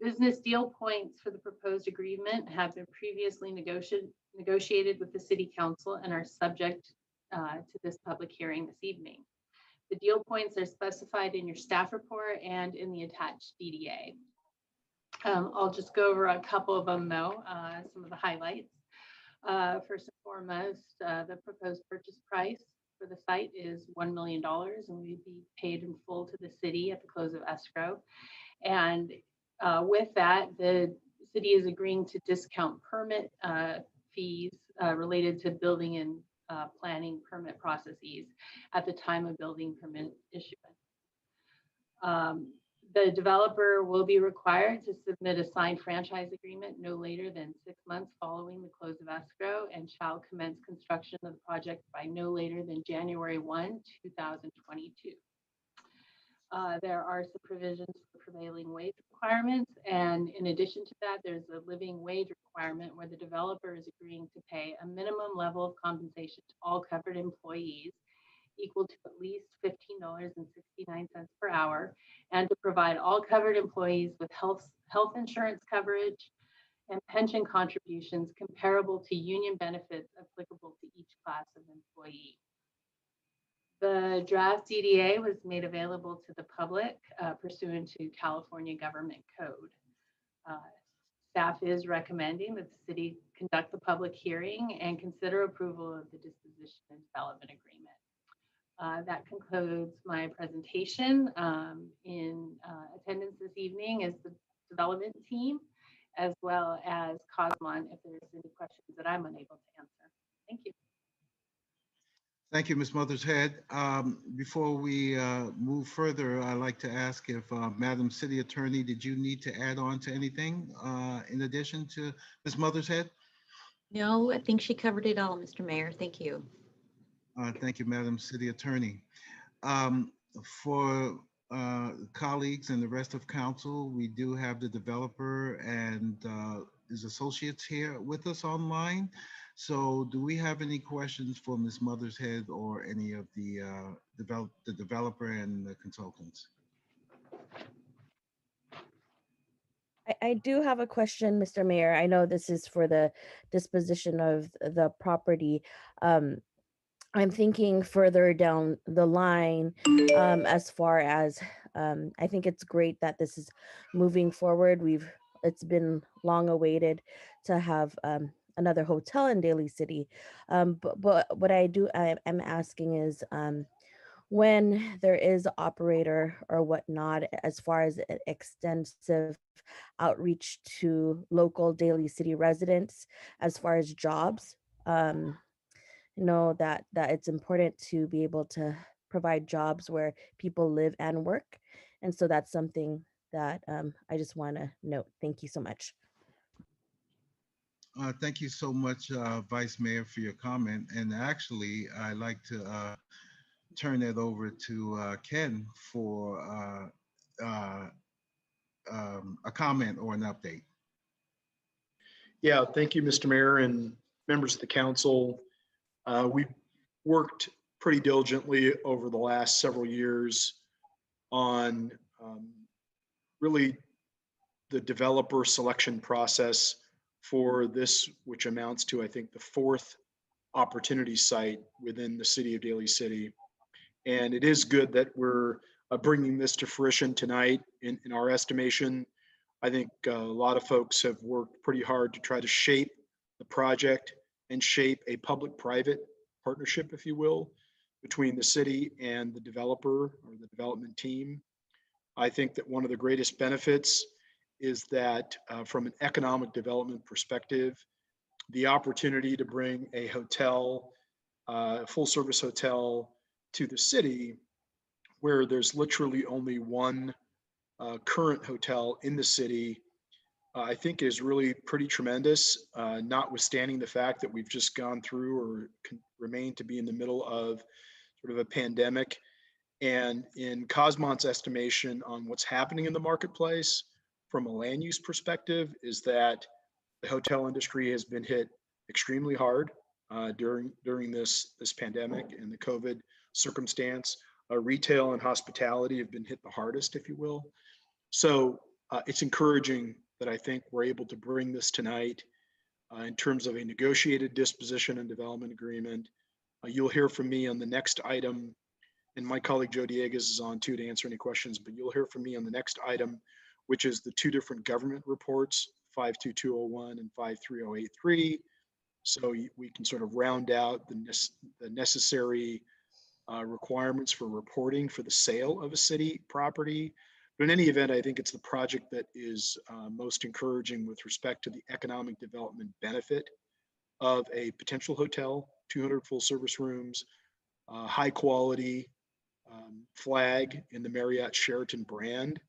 Business deal points for the proposed agreement have been previously negotiated with the City Council and are subject to this public hearing this evening. The deal points are specified in your staff report and in the attached DDA. I'll just go over a couple of them though, some of the highlights. First and foremost, the proposed purchase price for the site is $1 million and we'd be paid in full to the city at the close of escrow. And with that, the city is agreeing to discount permit fees related to building and planning permit processes at the time of building permit issuance. The developer will be required to submit a signed franchise agreement no later than 6 months following the close of escrow and shall commence construction of the project by no later than January 1, 2022. There are some provisions for prevailing wage requirements, and in addition to that, there's a living wage requirement where the developer is agreeing to pay a minimum level of compensation to all covered employees equal to at least $15.69 per hour, and to provide all covered employees with health insurance coverage and pension contributions comparable to union benefits applicable to each class of employee. The draft DDA was made available to the public pursuant to California Government Code. Staff is recommending that the city conduct the public hearing and consider approval of the disposition and development agreement. That concludes my presentation. In attendance this evening is the development team, as well as Cosmon, if there's any questions that I'm unable to answer. Thank you. Thank you, Ms. Mothershead. Before we move further, I'd like to ask if Madam City Attorney, did you need to add on to anything in addition to Ms. Mothershead? No, I think she covered it all, Mr. Mayor. Thank you. Thank you, Madam City Attorney. Um, for colleagues and the rest of council, we do have the developer and his associates here with us online. So do we have any questions for Ms. Mothershead or any of the developer and the consultants? I do have a question, Mr. Mayor. I know this is for the disposition of the property. I'm thinking further down the line, as far as I think it's great that this is moving forward. It's been long awaited to have another hotel in Daly City. But what I'm asking is when there is an operator or whatnot, as far as extensive outreach to local Daly City residents, as far as jobs. Know that it's important to be able to provide jobs where people live and work. And so that's something that I just want to note. Thank you so much. Thank you so much, Vice Mayor, for your comment. And actually, I'd like to turn that over to Ken for a comment or an update. Yeah, thank you, Mr. Mayor and members of the council. We've worked pretty diligently over the last several years on really the developer selection process for this, which amounts to, I think, the fourth opportunity site within the city of Daly City. And it is good that we're bringing this to fruition tonight. In our estimation, I think a lot of folks have worked pretty hard to try to shape the project and shape a public-private partnership, if you will, between the city and the developer or the development team. I think that one of the greatest benefits is that from an economic development perspective, the opportunity to bring a hotel, a full-service hotel to the city where there's literally only one current hotel in the city, I think is really pretty tremendous, notwithstanding the fact that we've just gone through or remain to be in the middle of sort of a pandemic. And in Cosmont's estimation on what's happening in the marketplace from a land use perspective is that the hotel industry has been hit extremely hard during this pandemic and the COVID circumstance. Retail and hospitality have been hit the hardest, if you will. So it's encouraging that I think we're able to bring this tonight in terms of a negotiated disposition and development agreement. You'll hear from me on the next item, and my colleague Joe Diegues is on too to answer any questions, but you'll hear from me on the next item, which is the two different government reports, 52201 and 53083. So we can sort of round out the necessary requirements for reporting for the sale of a city property. But in any event, I think it's the project that is most encouraging with respect to the economic development benefit of a potential hotel, 200 full service rooms, high quality flag in the Marriott Sheraton brand,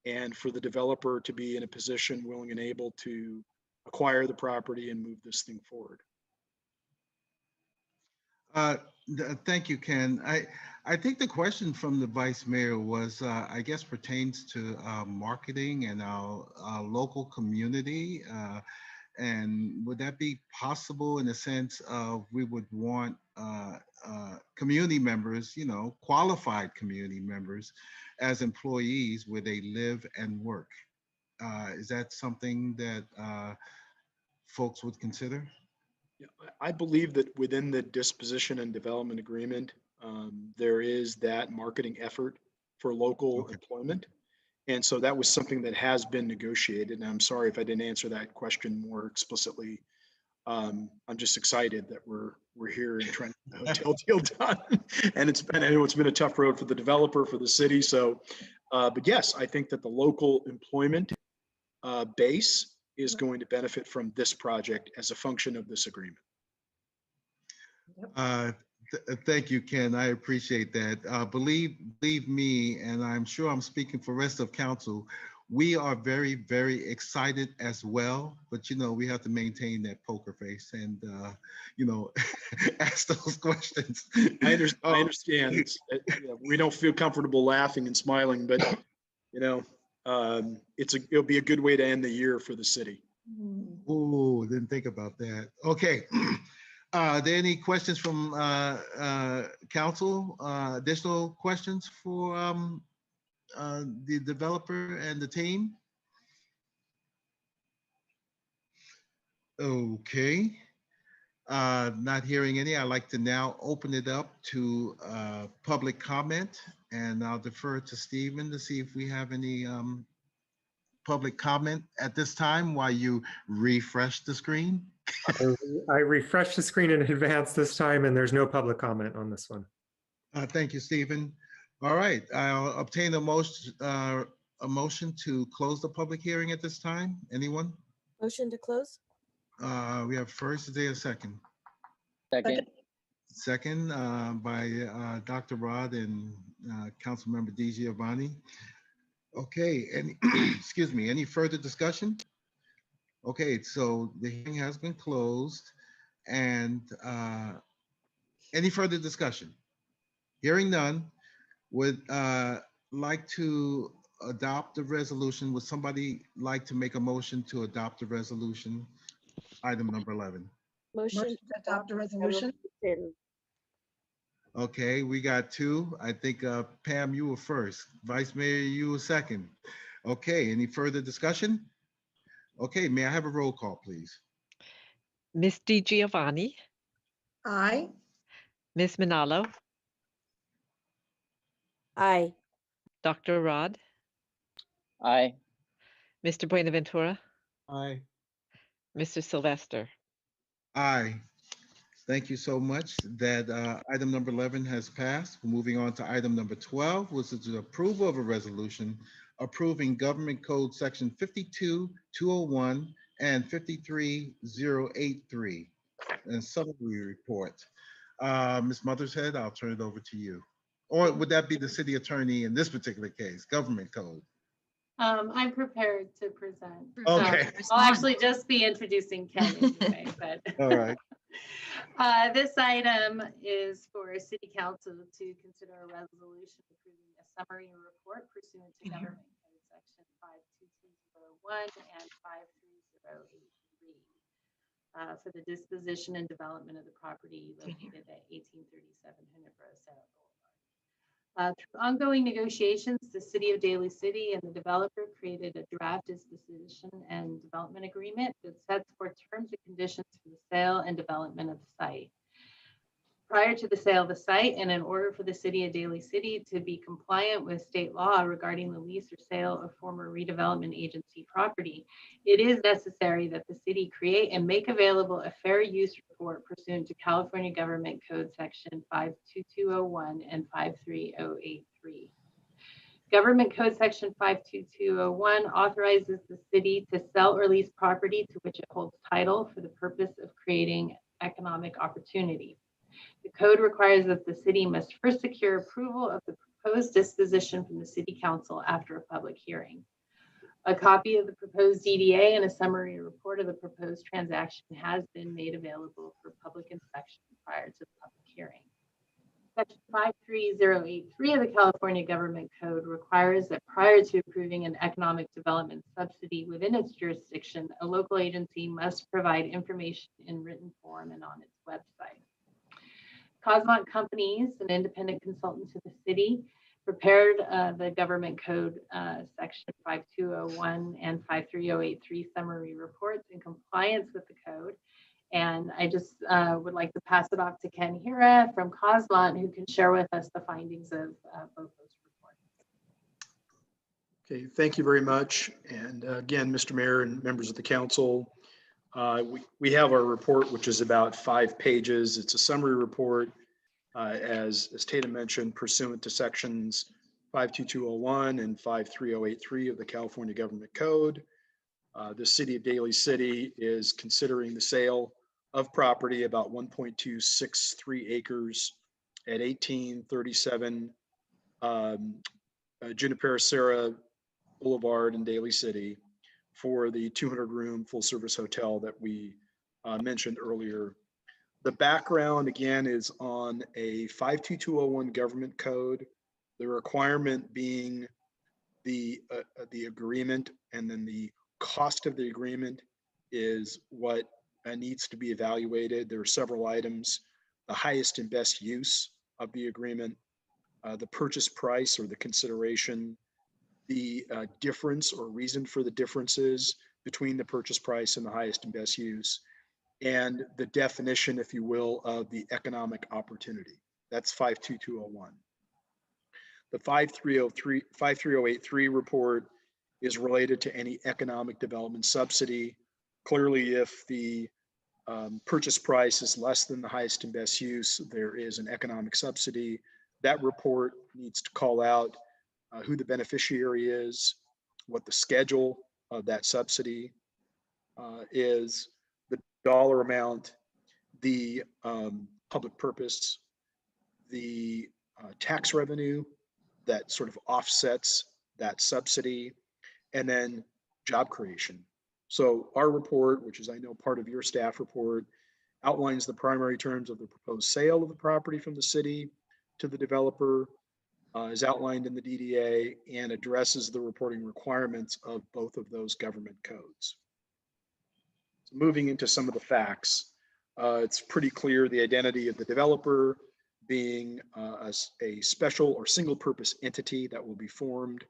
and for the developer to be in a position willing and able to acquire the property and move this thing forward. Thank you, Ken. I think the question from the Vice Mayor was, I guess, pertains to marketing and our local community. And would that be possible in the sense of we would want community members, you know, qualified community members as employees where they live and work? Is that something that folks would consider? I believe that within the disposition and development agreement, there is that marketing effort for local employment. And so that was something that has been negotiated. And I'm sorry if I didn't answer that question more explicitly. I'm just excited that we're here and trying to get the hotel deal done. And I know it's been a tough road for the developer, for the city. So, but yes, I think that the local employment base is going to benefit from this project as a function of this agreement. Thank you, Ken. I appreciate that. Believe me, and I'm sure I'm speaking for rest of council, we are very, very excited as well. But we have to maintain that poker face and ask those questions. I understand. We don't feel comfortable laughing and smiling, but it'll be a good way to end the year for the city. Oh, didn't think about that. Okay. Are there any questions from council? Additional questions for the developer and the team? Okay. Not hearing any, I'd like to now open it up to public comment, and I'll defer to Stephen to see if we have any public comment at this time while you refresh the screen. I refreshed the screen in advance this time, and there's no public comment on this one. Thank you, Stephen. All right, I'll obtain a motion to close the public hearing at this time. Anyone? Motion to close? We have first, is there a second? Second. Second by Dr. Rod and Councilmember Di Giovanni. Okay, excuse me, any further discussion? Okay, so the hearing has been closed, and any further discussion? Hearing none, would like to adopt the resolution. Would somebody like to make a motion to adopt the resolution, item number 11? Motion Motion to adopt the resolution. Okay, we got two. I think Pam, you were first. Vice Mayor, you were second. Okay, any further discussion? Okay, may I have a roll call, please? Ms. Di Giovanni, Aye. Ms. Manalo, Aye. Dr. Rod, Aye. Mr. Buenaventura, Aye. Mr. Sylvester. Aye. Thank you so much. That item number 11 has passed. We're moving on to item number 12, which is the approval of a resolution approving Government Code Section 52201 and 53083 and summary report. Ms. Mothershead, I'll turn it over to you. Or would that be the city attorney in this particular case, Government Code? I'm prepared to present. Okay. I'll actually just be introducing Ken anyway, but. All right. This item is for City Council to consider a resolution approving a summary report pursuant to Government Code Section 52201 and 53083 for the disposition and development of the property located at 1837 Hennepin Boulevard. Through ongoing negotiations, the City of Daly City and the developer created a draft disposition and development agreement that sets forth terms and conditions for the sale and development of the site. Prior to the sale of the site, and in order for the City of Daly City to be compliant with state law regarding the lease or sale of former redevelopment agency property, it is necessary that the city create and make available a fair use report pursuant to California Government Code Section 52201 and 53083. Government Code Section 52201 authorizes the city to sell or lease property to which it holds title for the purpose of creating economic opportunity. The code requires that the city must first secure approval of the proposed disposition from the City Council after a public hearing. A copy of the proposed DDA and a summary report of the proposed transaction has been made available for public inspection prior to the public hearing. Section 53083 of the California Government Code requires that prior to approving an economic development subsidy within its jurisdiction, a local agency must provide information in written form and on its website. Cosmont Companies, an independent consultant to the city, prepared the Government Code Section 5201 and 53083 summary reports in compliance with the code. And I just would like to pass it off to Ken Hira from Cosmont, who can share with us the findings of both those reports. Okay, thank you very much. And again, Mr. Mayor and members of the council, we have our report, which is about 5 pages. It's a summary report, as Tatum mentioned, pursuant to sections 52201 and 53083 of the California Government Code. The City of Daly City is considering the sale of property, about 1.263 acres at 1837 Junipero Serra Boulevard in Daly City for the 200-room full-service hotel that we mentioned earlier. The background, again, is on a 52201 government code, the requirement being the agreement, and then the cost of the agreement is what needs to be evaluated. There are several items: the highest and best use of the agreement, the purchase price or the consideration, the difference or reason for the differences between the purchase price and the highest and best use, and the definition, if you will, of the economic opportunity. That's 52201. The 53083 report is related to any economic development subsidy. Clearly, if the purchase price is less than the highest and best use, there is an economic subsidy. That report needs to call out who the beneficiary is, what the schedule of that subsidy is, the dollar amount, the public purpose, the tax revenue that sort of offsets that subsidy, and then job creation. So our report, which is I know part of your staff report, outlines the primary terms of the proposed sale of the property from the city to the developer, is outlined in the DDA, and addresses the reporting requirements of both of those government codes. So moving into some of the facts, it's pretty clear the identity of the developer being a special or single purpose entity that will be formed,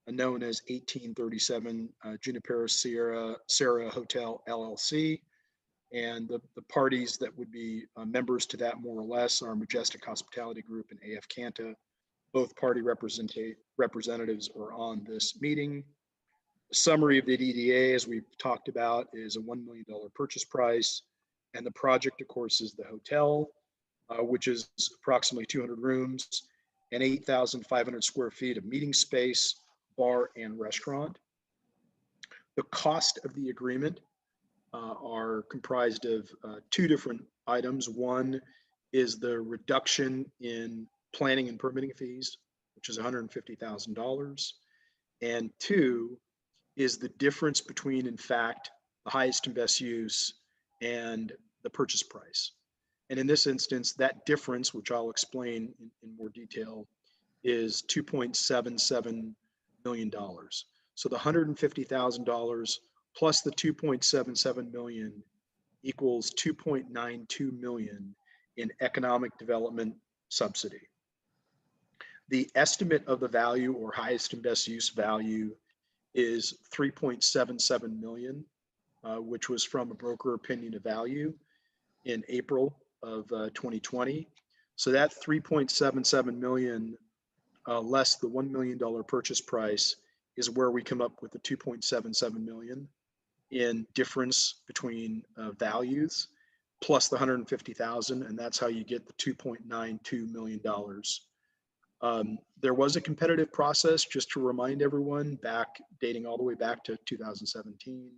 known as 1837 Junipero Serra Hotel LLC. And the parties that would be members to that, more or less, are Majestic Hospitality Group and AF Canta. Both party representatives are on this meeting. A summary of the DDA, as we've talked about, is a $1 million purchase price. And the project, of course, is the hotel, which is approximately 200 rooms and 8,500 square feet of meeting space, bar, and restaurant. The cost of the agreement are comprised of two different items. One is the reduction in planning and permitting fees, which is $150,000. And two is the difference between, in fact, the highest and best use and the purchase price. And in this instance, that difference, which I'll explain in more detail, is $2.77 million. So the $150,000 plus the $2.77 million equals $2.92 million in economic development subsidy. The estimate of the value, or highest and best use value, is $3.77 million, which was from a broker opinion of value in April of 2020. So that 3.77 million less the $1 million purchase price is where we come up with the 2.77 million in difference between values plus the 150,000, and that's how you get the $2.92 million. There was a competitive process, just to remind everyone, dating all the way back to 2017.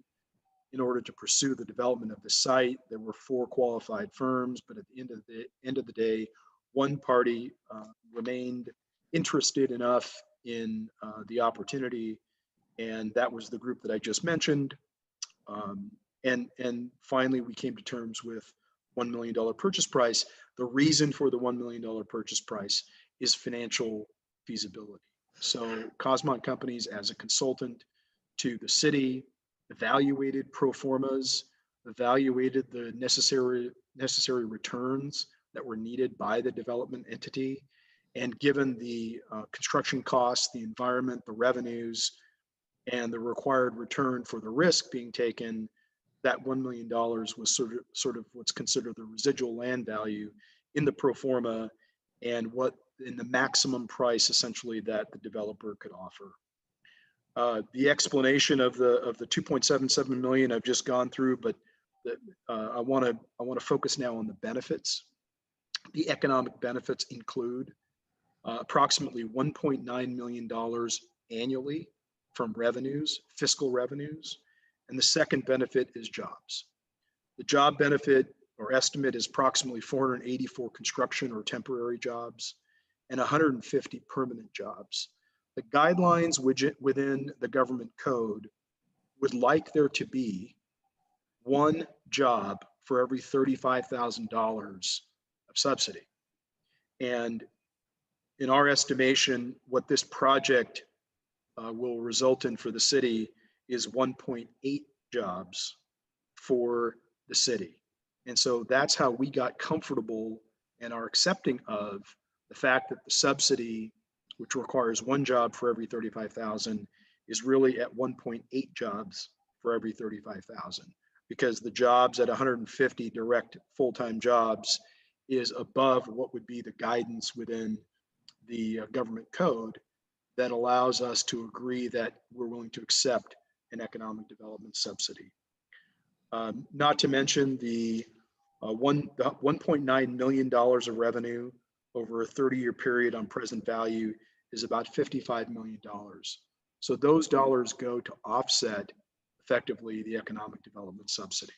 In order to pursue the development of the site, there were 4 qualified firms, but at the end of the day, one party remained interested enough in the opportunity, and that was the group that I just mentioned. And finally, we came to terms with $1 million purchase price. The reason for the $1 million purchase price is financial feasibility. So Cosmont Companies, as a consultant to the city, evaluated pro formas, evaluated the necessary returns that were needed by the development entity, and given the construction costs, the environment, the revenues, and the required return for the risk being taken, that $1 million was sort of what's considered the residual land value in the pro forma, and what in the maximum price essentially that the developer could offer. The explanation of the 2.77 million I've just gone through, but I want to focus now on the benefits. The economic benefits include approximately $1.9 million annually from revenues, fiscal revenues, and the second benefit is jobs. The job benefit Our estimate is approximately 484 construction or temporary jobs and 150 permanent jobs. The guidelines within the government code would like there to be one job for every $35,000 of subsidy. And in our estimation, what this project will result in for the city is 1.8 jobs for the city. And so that's how we got comfortable and are accepting of the fact that the subsidy, which requires one job for every 35,000, is really at 1.8 jobs for every 35,000, because the jobs at 150 direct full-time jobs is above what would be the guidance within the government code that allows us to agree that we're willing to accept an economic development subsidy. Not to mention the $1.9 million of revenue over a 30-year period on present value is about $55 million. So those dollars go to offset effectively the economic development subsidy.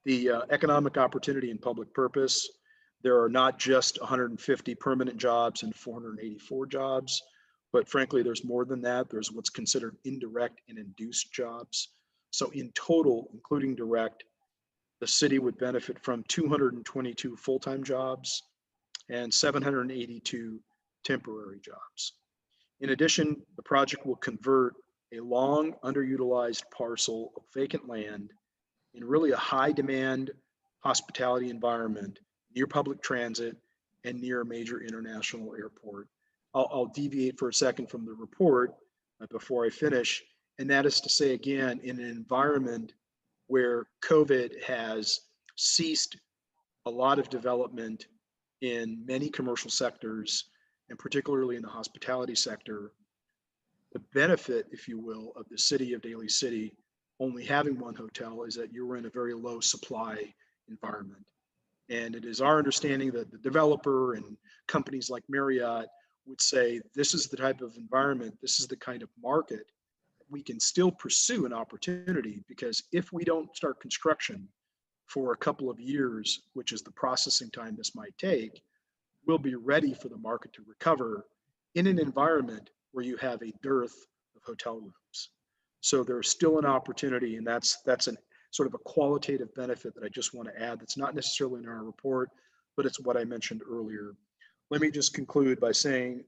The economic opportunity and public purpose, there are not just 150 permanent jobs and 484 jobs, but frankly, there's more than that. There's what's considered indirect and induced jobs. So in total, including direct, the city would benefit from 222 full-time jobs and 782 temporary jobs. In addition, the project will convert a long underutilized parcel of vacant land in really a high demand hospitality environment near public transit and near a major international airport. I'll deviate for a second from the report before I finish. And that is to say, again, in an environment where COVID has ceased a lot of development in many commercial sectors, and particularly in the hospitality sector, the benefit, if you will, of the city of Daly City only having one hotel is that you're in a very low supply environment. And it is our understanding that the developer and companies like Marriott would say, this is the type of environment, this is the kind of market we can still pursue an opportunity, because if we don't start construction for a couple of years, which is the processing time this might take, we'll be ready for the market to recover in an environment where you have a dearth of hotel rooms. So there's still an opportunity, and that's an sort of a qualitative benefit that I just want to add that's not necessarily in our report, but it's what I mentioned earlier. Let me just conclude by saying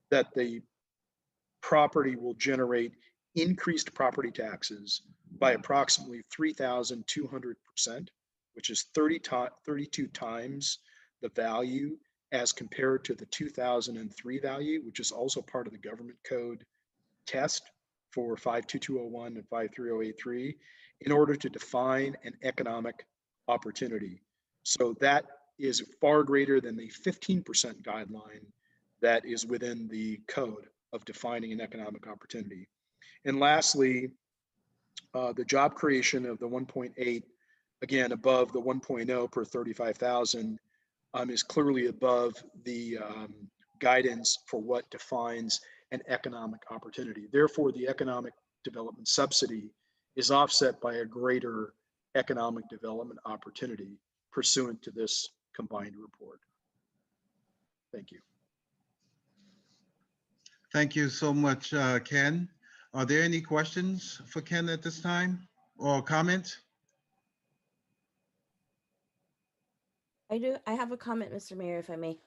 that the property will generate increased property taxes by approximately 3,200%, which is 32 times the value as compared to the 2003 value, which is also part of the government code test for 52201 and 53083, in order to define an economic opportunity. So that is far greater than the 15% guideline that is within the code of defining an economic opportunity. And lastly, the job creation of the 1.8, again, above the 1.0 per 35,000, is clearly above the guidance for what defines an economic opportunity. Therefore, the economic development subsidy is offset by a greater economic development opportunity pursuant to this combined report. Thank you. Thank you so much, Ken. Are there any questions for Ken at this time or comments? I do. I have a comment, Mr. Mayor, if I may.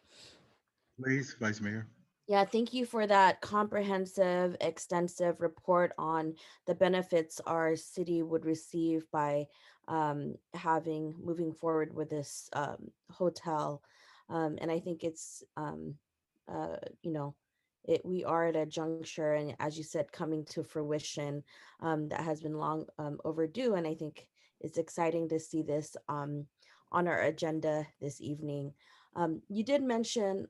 Please, Vice Mayor. Yeah, thank you for that comprehensive, extensive report on the benefits our city would receive by moving forward with this hotel. And I think it's, you know, we are at a juncture, and as you said, coming to fruition that has been long overdue. And I think it's exciting to see this on our agenda this evening. You did mention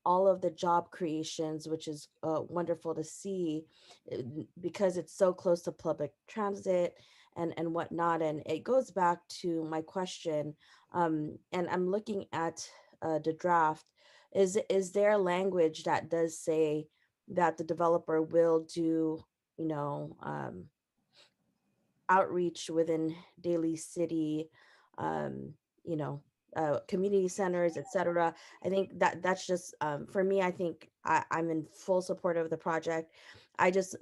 all of the job creations, which is wonderful to see because it's so close to public transit and whatnot. And it goes back to my question, and I'm looking at the draft. Is there language that does say that the developer will do, you know, outreach within Daly City, you know, community centers, etc. I think that that's just for me. I think I'm in full support of the project. I just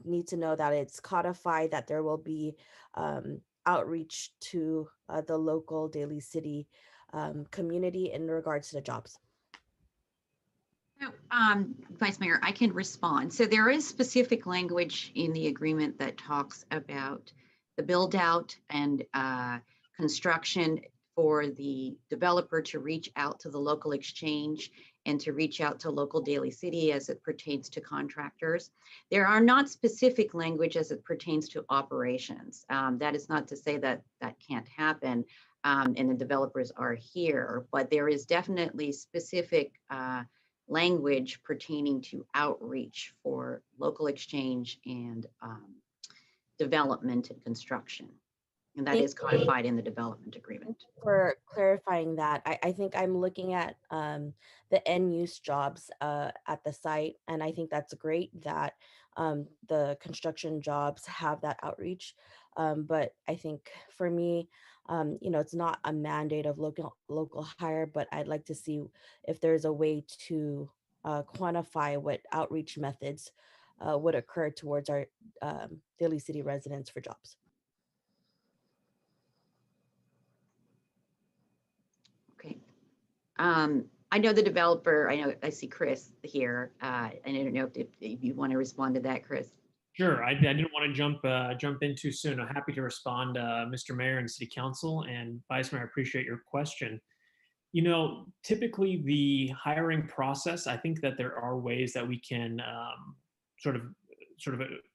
need to know that it's codified, that there will be outreach to the local Daly City community in regards to the jobs. Vice Mayor, I can respond. So there is specific language in the agreement that talks about the build out and construction for the developer to reach out to the local exchange and to reach out to local Daly City as it pertains to contractors. There are not specific language as it pertains to operations. That is not to say that that can't happen and the developers are here, but there is definitely specific language pertaining to outreach for local exchange and development and construction. And that is codified in the development agreement. For clarifying that, I think I'm looking at the end use jobs at the site, and I think that's great that the construction jobs have that outreach. But I think for me, you know, it's not a mandate of local hire, but I'd like to see if there's a way to quantify what outreach methods would occur towards our Daly City residents for jobs. Okay. I know the developer, I see Chris here. And I don't know if you want to respond to that, Chris. Sure. I didn't want to jump in too soon. I'm happy to respond, Mr. Mayor and City Council. And Vice Mayor, I appreciate your question. You know, typically the hiring process, I think that there are ways that we can sort of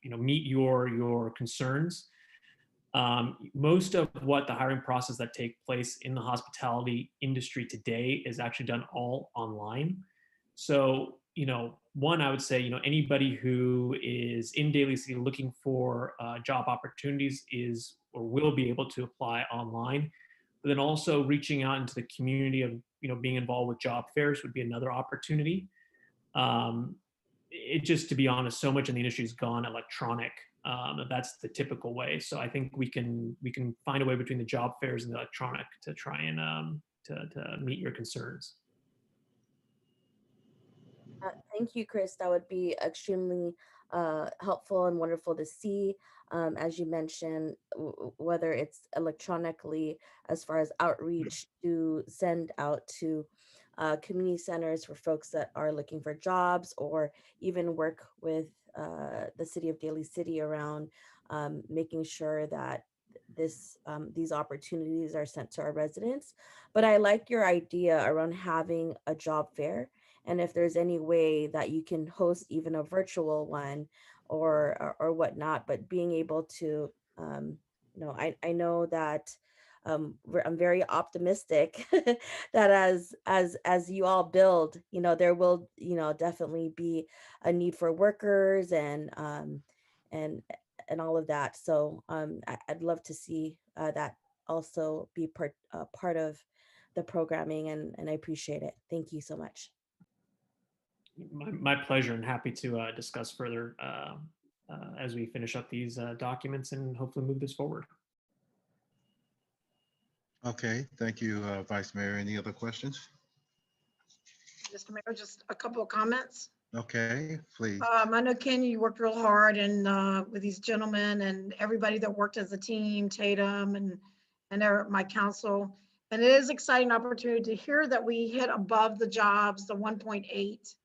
you know, meet your concerns. Most of what the hiring process that take place in the hospitality industry today is actually done all online. So, you know, one, I would say, you know, anybody who is in Daly City looking for job opportunities is or will be able to apply online. But then also reaching out into the community of, you know, being involved with job fairs would be another opportunity. It just, to be honest, so much in the industry has gone electronic. That's the typical way. So I think we can find a way between the job fairs and the electronic to try and to meet your concerns. Thank you, Chris. That would be extremely helpful and wonderful to see. As you mentioned, whether it's electronically as far as outreach to send out to community centers for folks that are looking for jobs, or even work with the city of Daly City around making sure that these opportunities are sent to our residents. But I like your idea around having a job fair. And if there's any way that you can host even a virtual one or whatnot, but being able to, you know, I know that I'm very optimistic that as you all build, you know, there will, you know, definitely be a need for workers and all of that. So I'd love to see that also be part of the programming, and I appreciate it. Thank you so much. My pleasure, and happy to discuss further as we finish up these documents and hopefully move this forward. Okay, thank you, Vice Mayor. Any other questions? Mr. Mayor, just a couple of comments. Okay, please. I know, Ken, you worked real hard and with these gentlemen and everybody that worked as a team, Tatum and my council. And it is an exciting opportunity to hear that we hit above the jobs, the 1.8.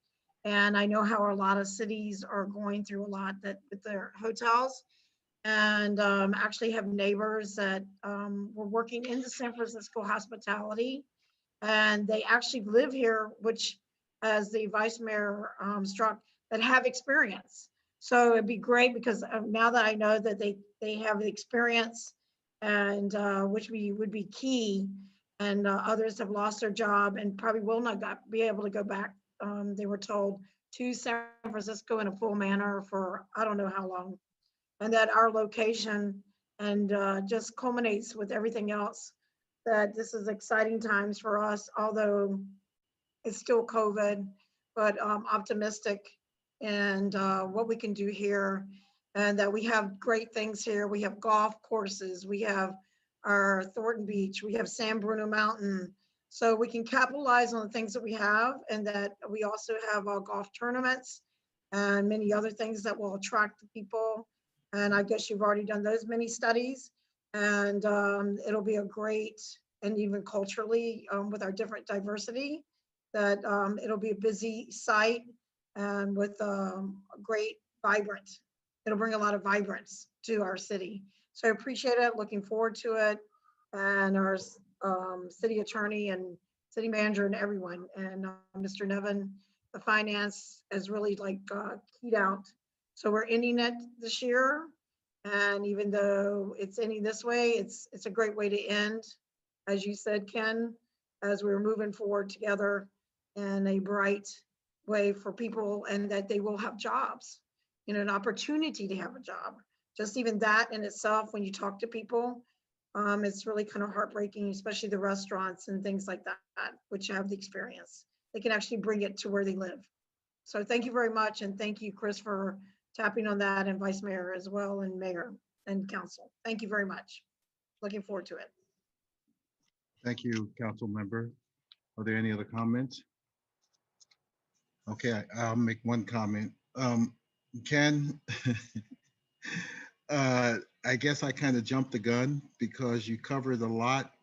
And I know how a lot of cities are going through a lot that with their hotels, and actually have neighbors that were working in the San Francisco hospitality, and they actually live here, which, as the Vice Mayor struck, that have experience. So it'd be great because now that I know that they have the experience, and which would be key, and others have lost their job and probably will not be able to go back. They were told to San Francisco in a full manner for I don't know how long, and that our location and just culminates with everything else. That this is exciting times for us, although it's still COVID, but optimistic and what we can do here. and that we have great things here. We have golf courses, we have our Thornton Beach, we have San Bruno Mountain. So we can capitalize on the things that we have, and that we also have our golf tournaments and many other things that will attract the people. And I guess you've already done those many studies, and it'll be a great, and even culturally with our different diversity, that it'll be a busy site and with a great vibrant. It'll bring a lot of vibrance to our city. So I appreciate it, looking forward to it. And our city attorney and city manager and everyone, and Mr. Nevin, the finance is really like keyed out. So we're ending it this year. And even though it's ending this way, it's a great way to end, as you said, Ken, as we're moving forward together in a bright way for people, and that they will have jobs, you know, an opportunity to have a job. Just even that in itself, when you talk to people, it's really kind of heartbreaking, especially the restaurants and things like that, which have the experience. They can actually bring it to where they live. So thank you very much. And thank you, Chris, for tapping on that, and Vice Mayor as well, and Mayor and Council. Thank you very much. Looking forward to it. Thank you, Council Member. Are there any other comments? Okay, I'll make one comment. Ken, I guess I kind of jumped the gun because you covered a lot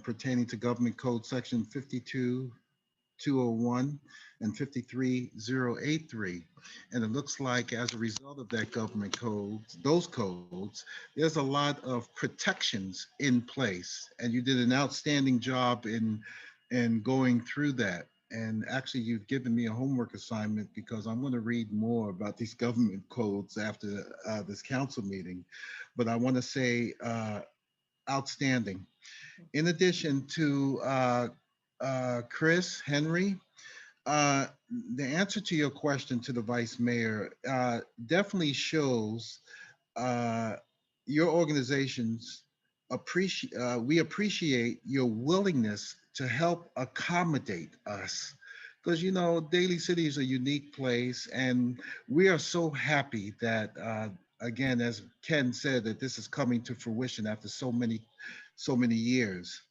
pertaining to Government Code Section 52201 and 53083. And it looks like as a result of that government code, those codes, there's a lot of protections in place. And you did an outstanding job in going through that. And actually, you've given me a homework assignment because I'm going to read more about these government codes after this council meeting. But I want to say outstanding. In addition to Chris Henry, the answer to your question to the Vice Mayor definitely shows your organizations we appreciate your willingness to help accommodate us, because you know Daly City is a unique place, and we are so happy that again, as Ken said, that this is coming to fruition after so many years.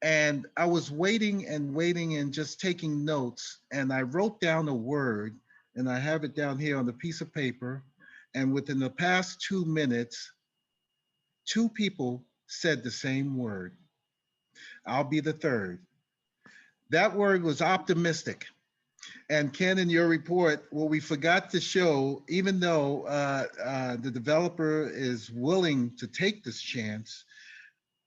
And I was waiting and waiting and just taking notes, and I wrote down a word, and I have it down here on the piece of paper. And within the past 2 minutes, 2 people said the same word. I'll be the third. That word was optimistic. And Ken, in your report, what we forgot to show, even though the developer is willing to take this chance,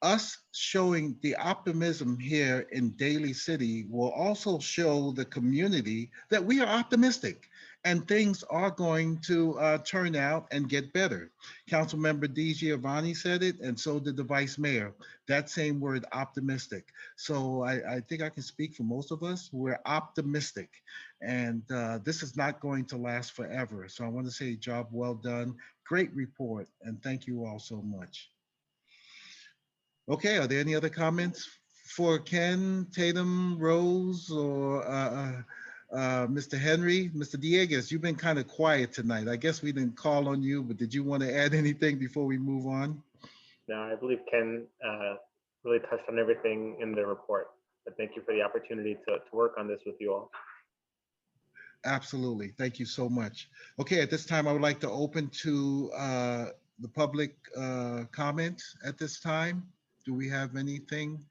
us showing the optimism here in Daly City will also show the community that we are optimistic and things are going to turn out and get better. Councilmember DiGiovanni said it, and so did the Vice Mayor. That same word, optimistic. So I think I can speak for most of us. We're optimistic, and this is not going to last forever. So I want to say job well done. Great report, and thank you all so much. Okay, are there any other comments for Ken, Tatum, Rose, or Mr. Henry? Mr. Dieguez, you've been kind of quiet tonight. I guess we didn't call on you, but did you want to add anything before we move on? No, I believe Ken really touched on everything in the report. But thank you for the opportunity to work on this with you all. Absolutely. Thank you so much. Okay, at this time, I would like to open to the public comments at this time. Do we have anything?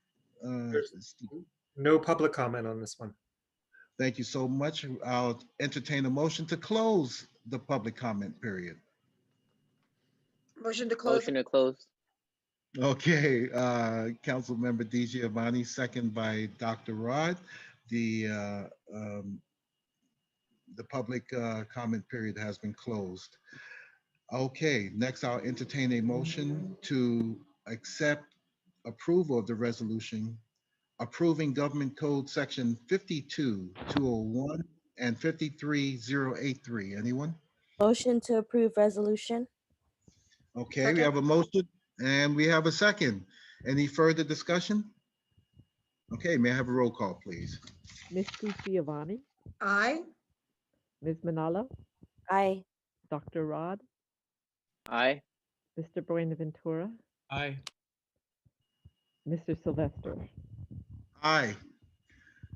No public comment on this one. Thank you so much. I'll entertain a motion to close the public comment period. Motion to close. Motion to close. Okay, Councilmember DiGiovanni, second by Dr. Rod. The public comment period has been closed. Okay, next I'll entertain a motion to accept approval of the resolution approving Government Code Section 52201 and 53083. Anyone? Motion to approve resolution. Okay, we have a motion and we have a second. Any further discussion? Okay, may I have a roll call, please? Ms. Giovanni, Aye. Ms. Giovanni? Aye. Ms. Manalo, Aye. Dr. Rod, Aye. Mr. Buenaventura, Aye. Mr. Sylvester. Aye.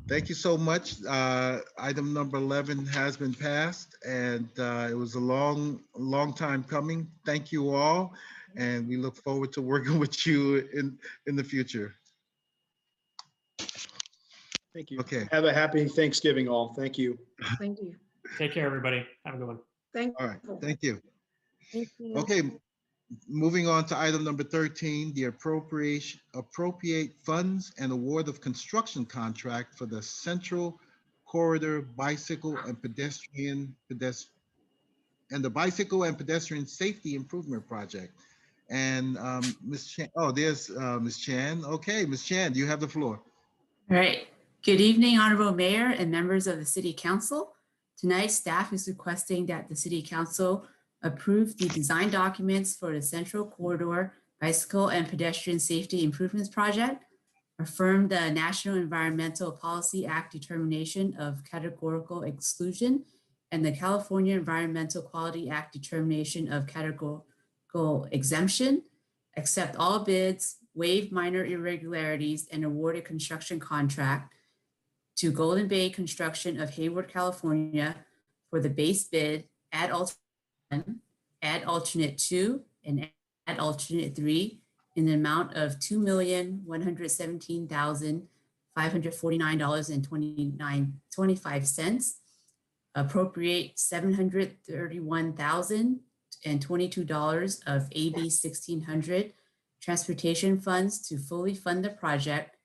Thank you so much. Item number 11 has been passed, and it was a long time coming. Thank you all, and we look forward to working with you in the future. Thank you. Okay. Have a happy Thanksgiving all. Thank you. Thank you. Take care, everybody. Have a good one. Thank All right. Thank you. Thank you. Okay. Moving on to item number 13, the appropriate funds and award of construction contract for the Central Corridor Bicycle and the Bicycle and Pedestrian Safety Improvement Project. And Ms. Chan, oh, there's Ms. Chan. Okay, Ms. Chan, you have the floor. All right. Good evening, Honorable Mayor and members of the City Council. Tonight, staff is requesting that the City Council approve the design documents for the Central Corridor Bicycle and Pedestrian Safety Improvements Project, affirm the National Environmental Policy Act determination of categorical exclusion, and the California Environmental Quality Act determination of categorical exemption, accept all bids, waive minor irregularities, and award a construction contract to Golden Bay Construction of Hayward, California for the base bid, add alternate 1, add alternate 2, and add alternate 3 in the amount of $2,117,549.25, appropriate $731,022 of AB 1600 transportation funds to fully fund the project,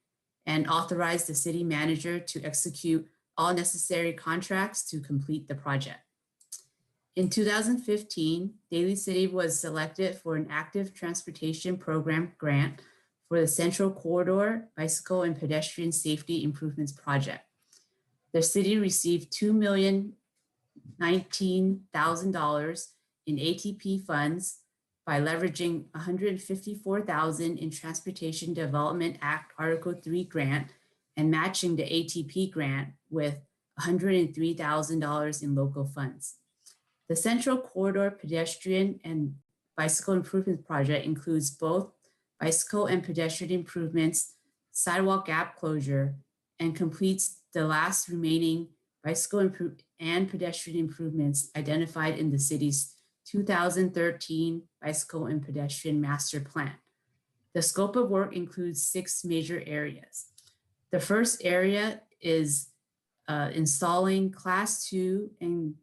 and authorize the city manager to execute all necessary contracts to complete the project. In 2015, Daly City was selected for an active transportation program grant for the Central Corridor Bicycle and Pedestrian Safety Improvements Project. The city received $2,019,000 in ATP funds by leveraging $154,000 in Transportation Development Act Article 3 grant and matching the ATP grant with $103,000 in local funds. The Central Corridor Pedestrian and Bicycle Improvement Project includes both bicycle and pedestrian improvements, sidewalk gap closure, and completes the last remaining bicycle and pedestrian improvements identified in the city's 2013 Bicycle and Pedestrian Master Plan. The scope of work includes 6 major areas. The first area is installing Class 2 and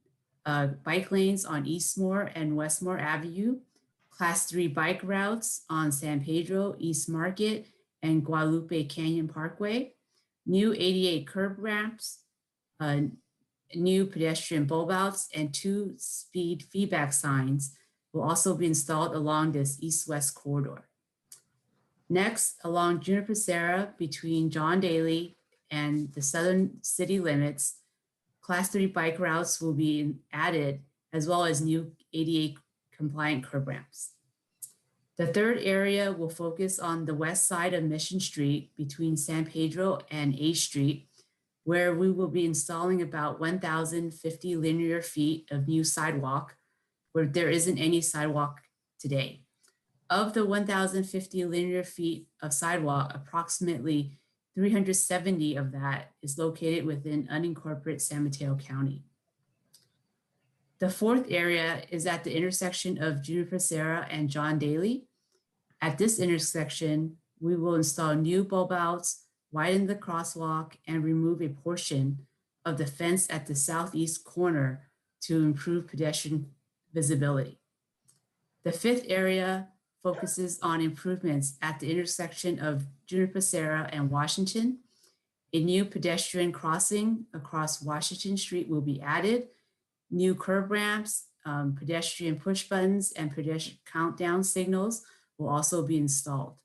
bike lanes on Eastmore and Westmore Avenue, Class 3 bike routes on San Pedro, East Market, and Guadalupe Canyon Parkway, new 88 curb ramps, new pedestrian bulb outs, and 2 speed feedback signs will also be installed along this east-west corridor. Next, along Juniper Serra between John Daly and the southern city limits, Class 3 bike routes will be added, as well as new ADA compliant curb ramps. The third area will focus on the west side of Mission Street between San Pedro and A Street, where we will be installing about 1,050 linear feet of new sidewalk, where there isn't any sidewalk today. Of the 1,050 linear feet of sidewalk, approximately 370 of that is located within unincorporated San Mateo County. The fourth area is at the intersection of Juniper Serra and John Daly. At this intersection, we will install new bulb outs, widen the crosswalk, and remove a portion of the fence at the southeast corner to improve pedestrian visibility. The fifth area focuses on improvements at the intersection of Juniper Serra and Washington. A new pedestrian crossing across Washington Street will be added. New curb ramps, pedestrian push buttons, and pedestrian countdown signals will also be installed.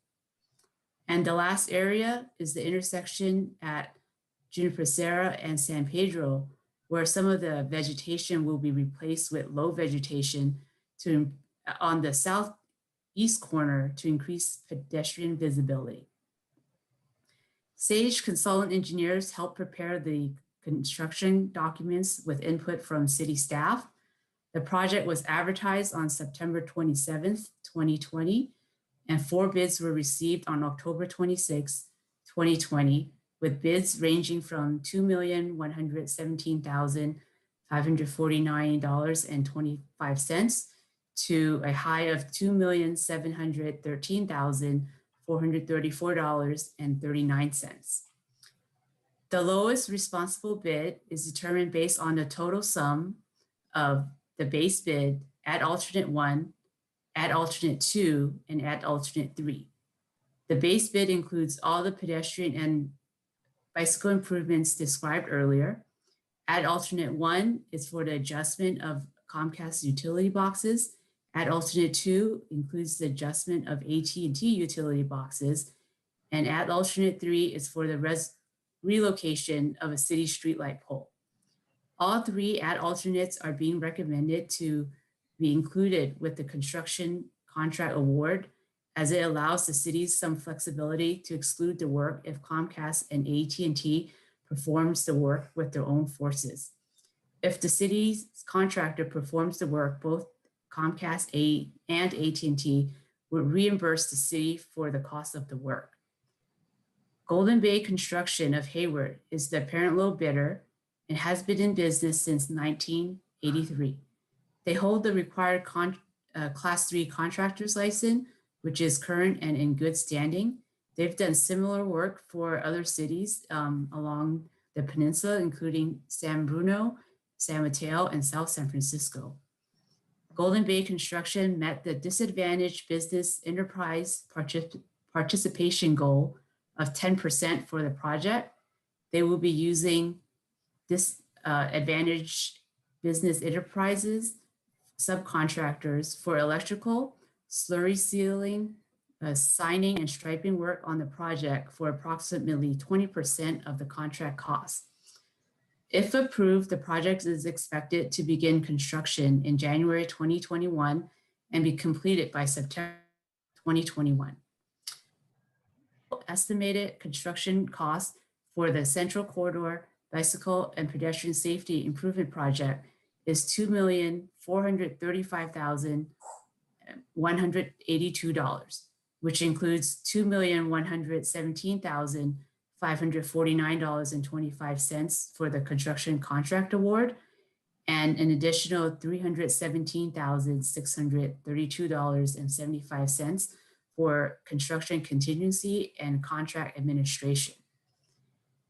And the last area is the intersection at Juniper Serra and San Pedro, where some of the vegetation will be replaced with low vegetation on the southeast corner to increase pedestrian visibility. Sage consultant engineers help prepare the construction documents with input from city staff. The project was advertised on September 27th, 2020, and 4 bids were received on October 26, 2020, with bids ranging from $2,117,549.25 to a high of $2,713,434.39. The lowest responsible bid is determined based on the total sum of the base bid at alternate 1, at alternate 2, and at alternate 3. The base bid includes all the pedestrian and bicycle improvements described earlier. At alternate 1 is for the adjustment of Comcast utility boxes. At alternate 2 includes the adjustment of AT&T utility boxes. And at alternate 3 is for the relocation of a city streetlight pole. All 3 at alternates are being recommended to be included with the construction contract award, as it allows the cities some flexibility to exclude the work if Comcast and AT&T performs the work with their own forces. If the city's contractor performs the work, both Comcast and AT&T would reimburse the city for the cost of the work. Golden Bay Construction of Hayward is the apparent low bidder and has been in business since 1983. They hold the required Class 3 contractor's license, which is current and in good standing. They've done similar work for other cities along the peninsula, including San Bruno, San Mateo, and South San Francisco. Golden Bay Construction met the disadvantaged business enterprise participation goal of 10% for the project. They will be using disadvantaged business enterprises subcontractors for electrical, slurry sealing, signing, and striping work on the project for approximately 20% of the contract cost. If approved, the project is expected to begin construction in January 2021 and be completed by September 2021. Estimated construction cost for the Central Corridor Bicycle and Pedestrian Safety Improvement Project is $2,435,182, which includes $2,117,549.25 for the construction contract award and an additional $318,632.75 for construction contingency and contract administration.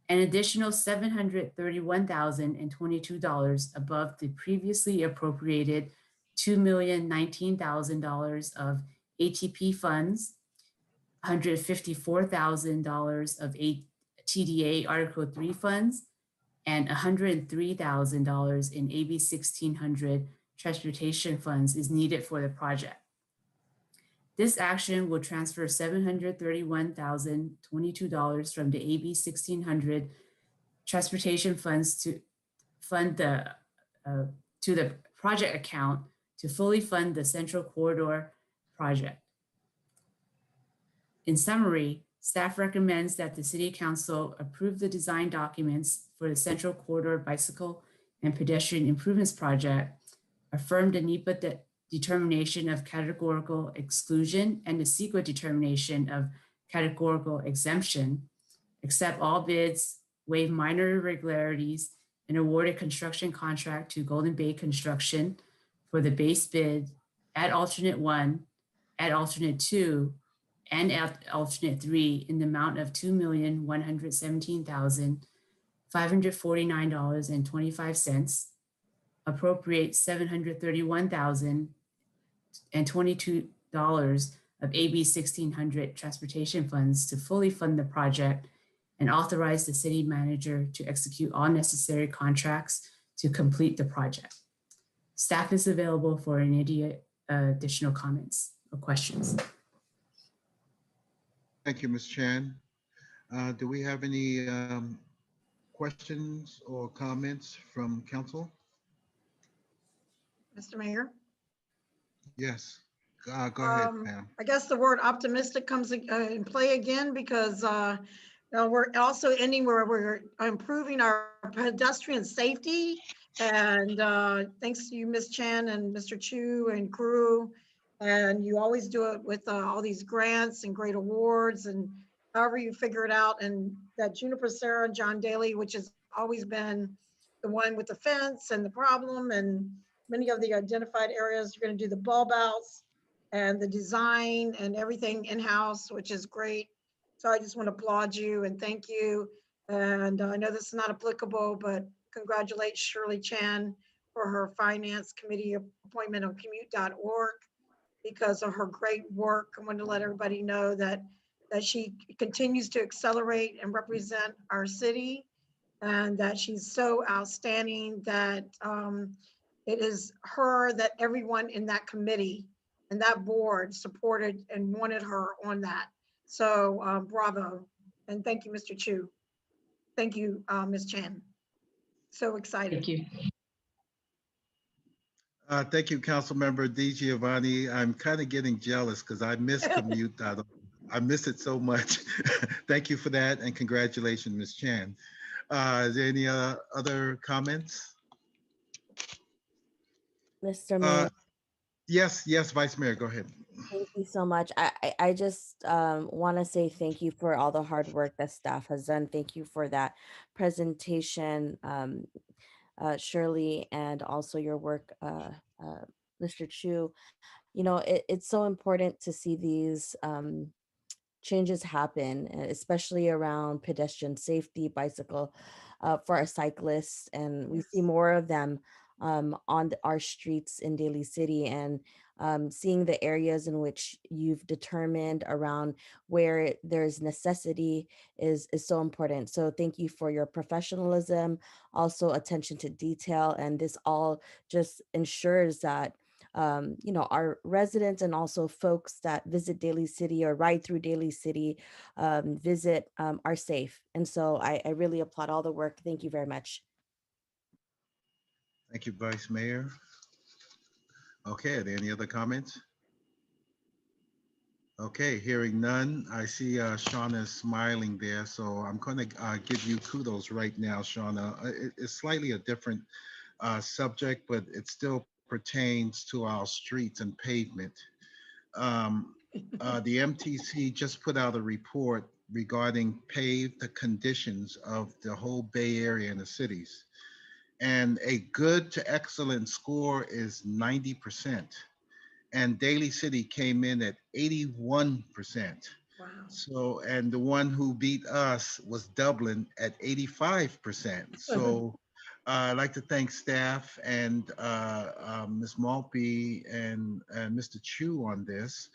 An additional $731,022 above the previously appropriated $2,019,000 of ATP funds, $154,000 of TDA Article 3 funds, and $103,000 in AB 1600 transportation funds is needed for the project. This action will transfer $731,022 from the AB 1600 transportation funds to fund the project account to fully fund the Central Corridor project. In summary, staff recommends that the City Council approve the design documents for the Central Corridor Bicycle and Pedestrian Improvements Project, affirm the NEPA determination of categorical exclusion and the CEQA determination of categorical exemption, accept all bids, waive minor irregularities, and award a construction contract to Golden Bay Construction for the base bid at alternate 1, at alternate 2, and at alternate 3 in the amount of $2,117,549.25, appropriate $731,022 of AB 1600 transportation funds to fully fund the project, and authorize the city manager to execute all necessary contracts to complete the project. Staff is available for any additional comments or questions. Thank you, Ms. Chan. Do we have any questions or comments from council? Mr. Mayor? Yes, go ahead, ma'am. I guess the word optimistic comes in play again because we're also ending where we're improving our pedestrian safety And thanks to you, Ms. Chen and Mr. Chu and crew. And you always do it with all these grants and great awards and however you figure it out. And that Juniper Sarah and John Daly, which has always been the one with the fence and the problem and many of the identified areas, you're going to do the bulb outs and the design and everything in-house, which is great. So I just want to applaud you and thank you. And I know this is not applicable, but congratulate Shirley Chan for her finance committee appointment on commute.org because of her great work. I want to let everybody know that she continues to accelerate and represent our city and that she's so outstanding that it is her that everyone in that committee and that board supported and wanted her on that. So bravo. And thank you, Mr. Chu. Thank you, Ms. Chan. So excited. Thank you. Thank you, Councilmember DiGiovanni. I'm kind of getting jealous because I miss commute. I miss it so much. Thank you for that, and congratulations, Ms. Chan. Is there any other comments? Mr. Mayor. Yes, Vice Mayor, go ahead. Thank you so much. I just want to say thank you for all the hard work that staff has done. Thank you for that presentation, Shirley, and also your work, Mr. Chu. You know, it's so important to see these changes happen, especially around pedestrian safety, bicycle for our cyclists, and we see more of them on our streets in Daly City, and seeing the areas in which you've determined around where there's necessity is so important. So thank you for your professionalism, also attention to detail, and this all just ensures that you know, our residents and also folks that visit Daly City or ride through Daly City are safe. And so I really applaud all the work. Thank you very much. Thank you, Vice Mayor. Okay, are there any other comments? Okay, hearing none. I see Shauna is smiling there, so I'm going to give you kudos right now, Shauna. It's slightly a different subject, but it still pertains to our streets and pavement. The MTC just put out a report regarding paved conditions of the whole Bay Area and the cities. And a good to excellent score is 90%. And Daly City came in at 81%. Wow. So, and the one who beat us was Dublin at 85%. So I'd like to thank staff and Ms. Maltby and Mr. Chu on this.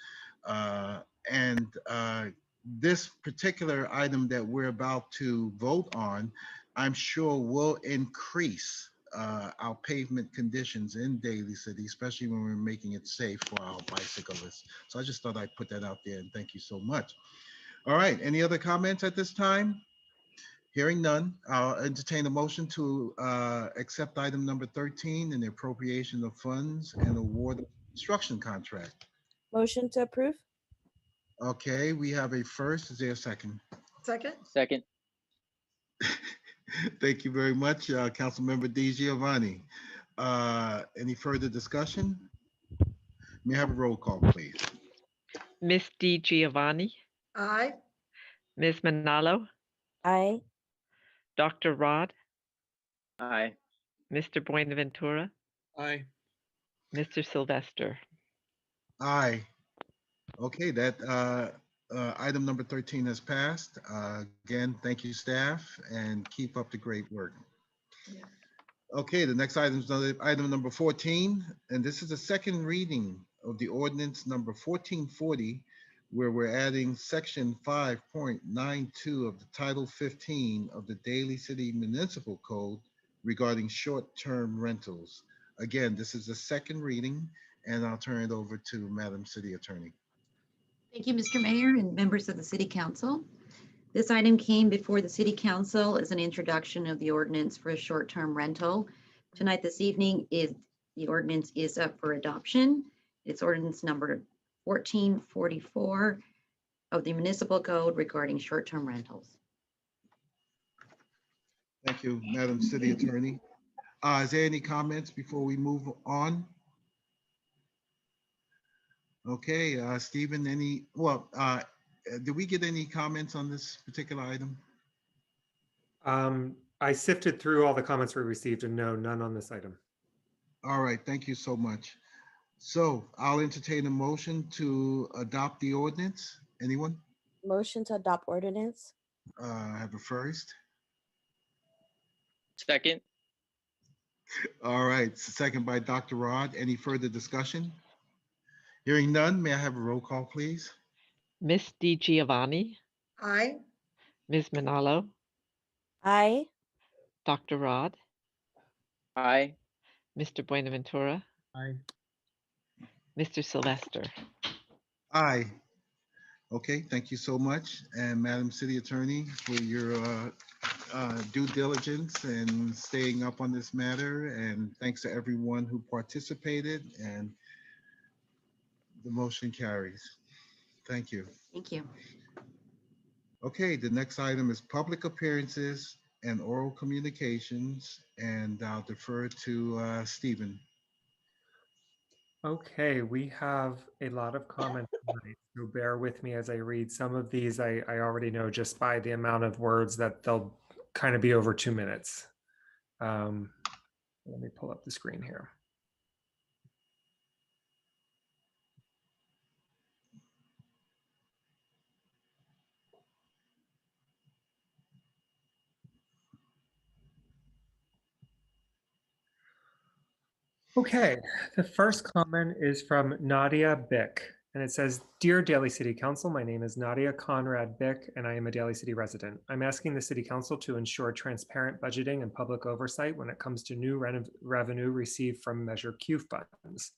This particular item that we're about to vote on, I'm sure will increase our pavement conditions in Daly City, especially when we're making it safe for our bicyclists. So I just thought I'd put that out there, and thank you so much. All right, any other comments at this time? Hearing none, I'll entertain a motion to accept item number 13 and the appropriation of funds and award of construction contract. Motion to approve. Okay, we have a first. Is there a second? Second. Second. Thank you very much, Councilmember DiGiovanni. Any further discussion? May I have a roll call, please? Ms. DiGiovanni, Aye. Ms. Manalo, Aye. Dr. Rod, Aye. Mr. Buenaventura, Aye. Mr. Sylvester. Aye. Okay, that item number 13 has passed. Again, thank you, staff, and keep up the great work. Okay, the next item is item number 14, and this is the second reading of the ordinance number 1440, where we're adding section 5.92 of the Title 15 of the Daly City Municipal Code regarding short-term rentals. Again, this is the second reading, and I'll turn it over to Madam City Attorney. Thank you, Mr. Mayor and members of the City Council. This item came before the City Council as an introduction of the ordinance for a short-term rental. Tonight, this evening, the ordinance is up for adoption. It's ordinance number 1444 of the Municipal Code regarding short-term rentals. Thank you, Madam City Attorney. Is there any comments before we move on? Okay, Stephen, did we get any comments on this particular item? I sifted through all the comments we received and no, none on this item. All right, thank you so much. So I'll entertain a motion to adopt the ordinance. Anyone? Motion to adopt ordinance. I have a first. Second. All right, second by Dr. Rod. Any further discussion? Hearing none, may I have a roll call, please? Miss Di Giovanni, Aye. Ms. Manalo, Aye. Dr. Rod, Aye. Mr. Buenaventura, Aye. Mr. Sylvester. Aye. Okay, thank you so much. And Madam City Attorney, for your due diligence and staying up on this matter. And thanks to everyone who participated, and the motion carries. Thank you. Thank you. Okay, the next item is public appearances and oral communications, and I'll defer to Stephen. Okay, we have a lot of comments tonight, so bear with me as I read. Some of these I already know just by the amount of words that they'll kind of be over 2 minutes. Let me pull up the screen here. Okay, the first comment is from Nadia Bick, and it says, "Dear Daly City Council, my name is Nadia Conrad Bick, and I am a Daly City resident. I'm asking the City Council to ensure transparent budgeting and public oversight when it comes to new revenue received from Measure Q funds.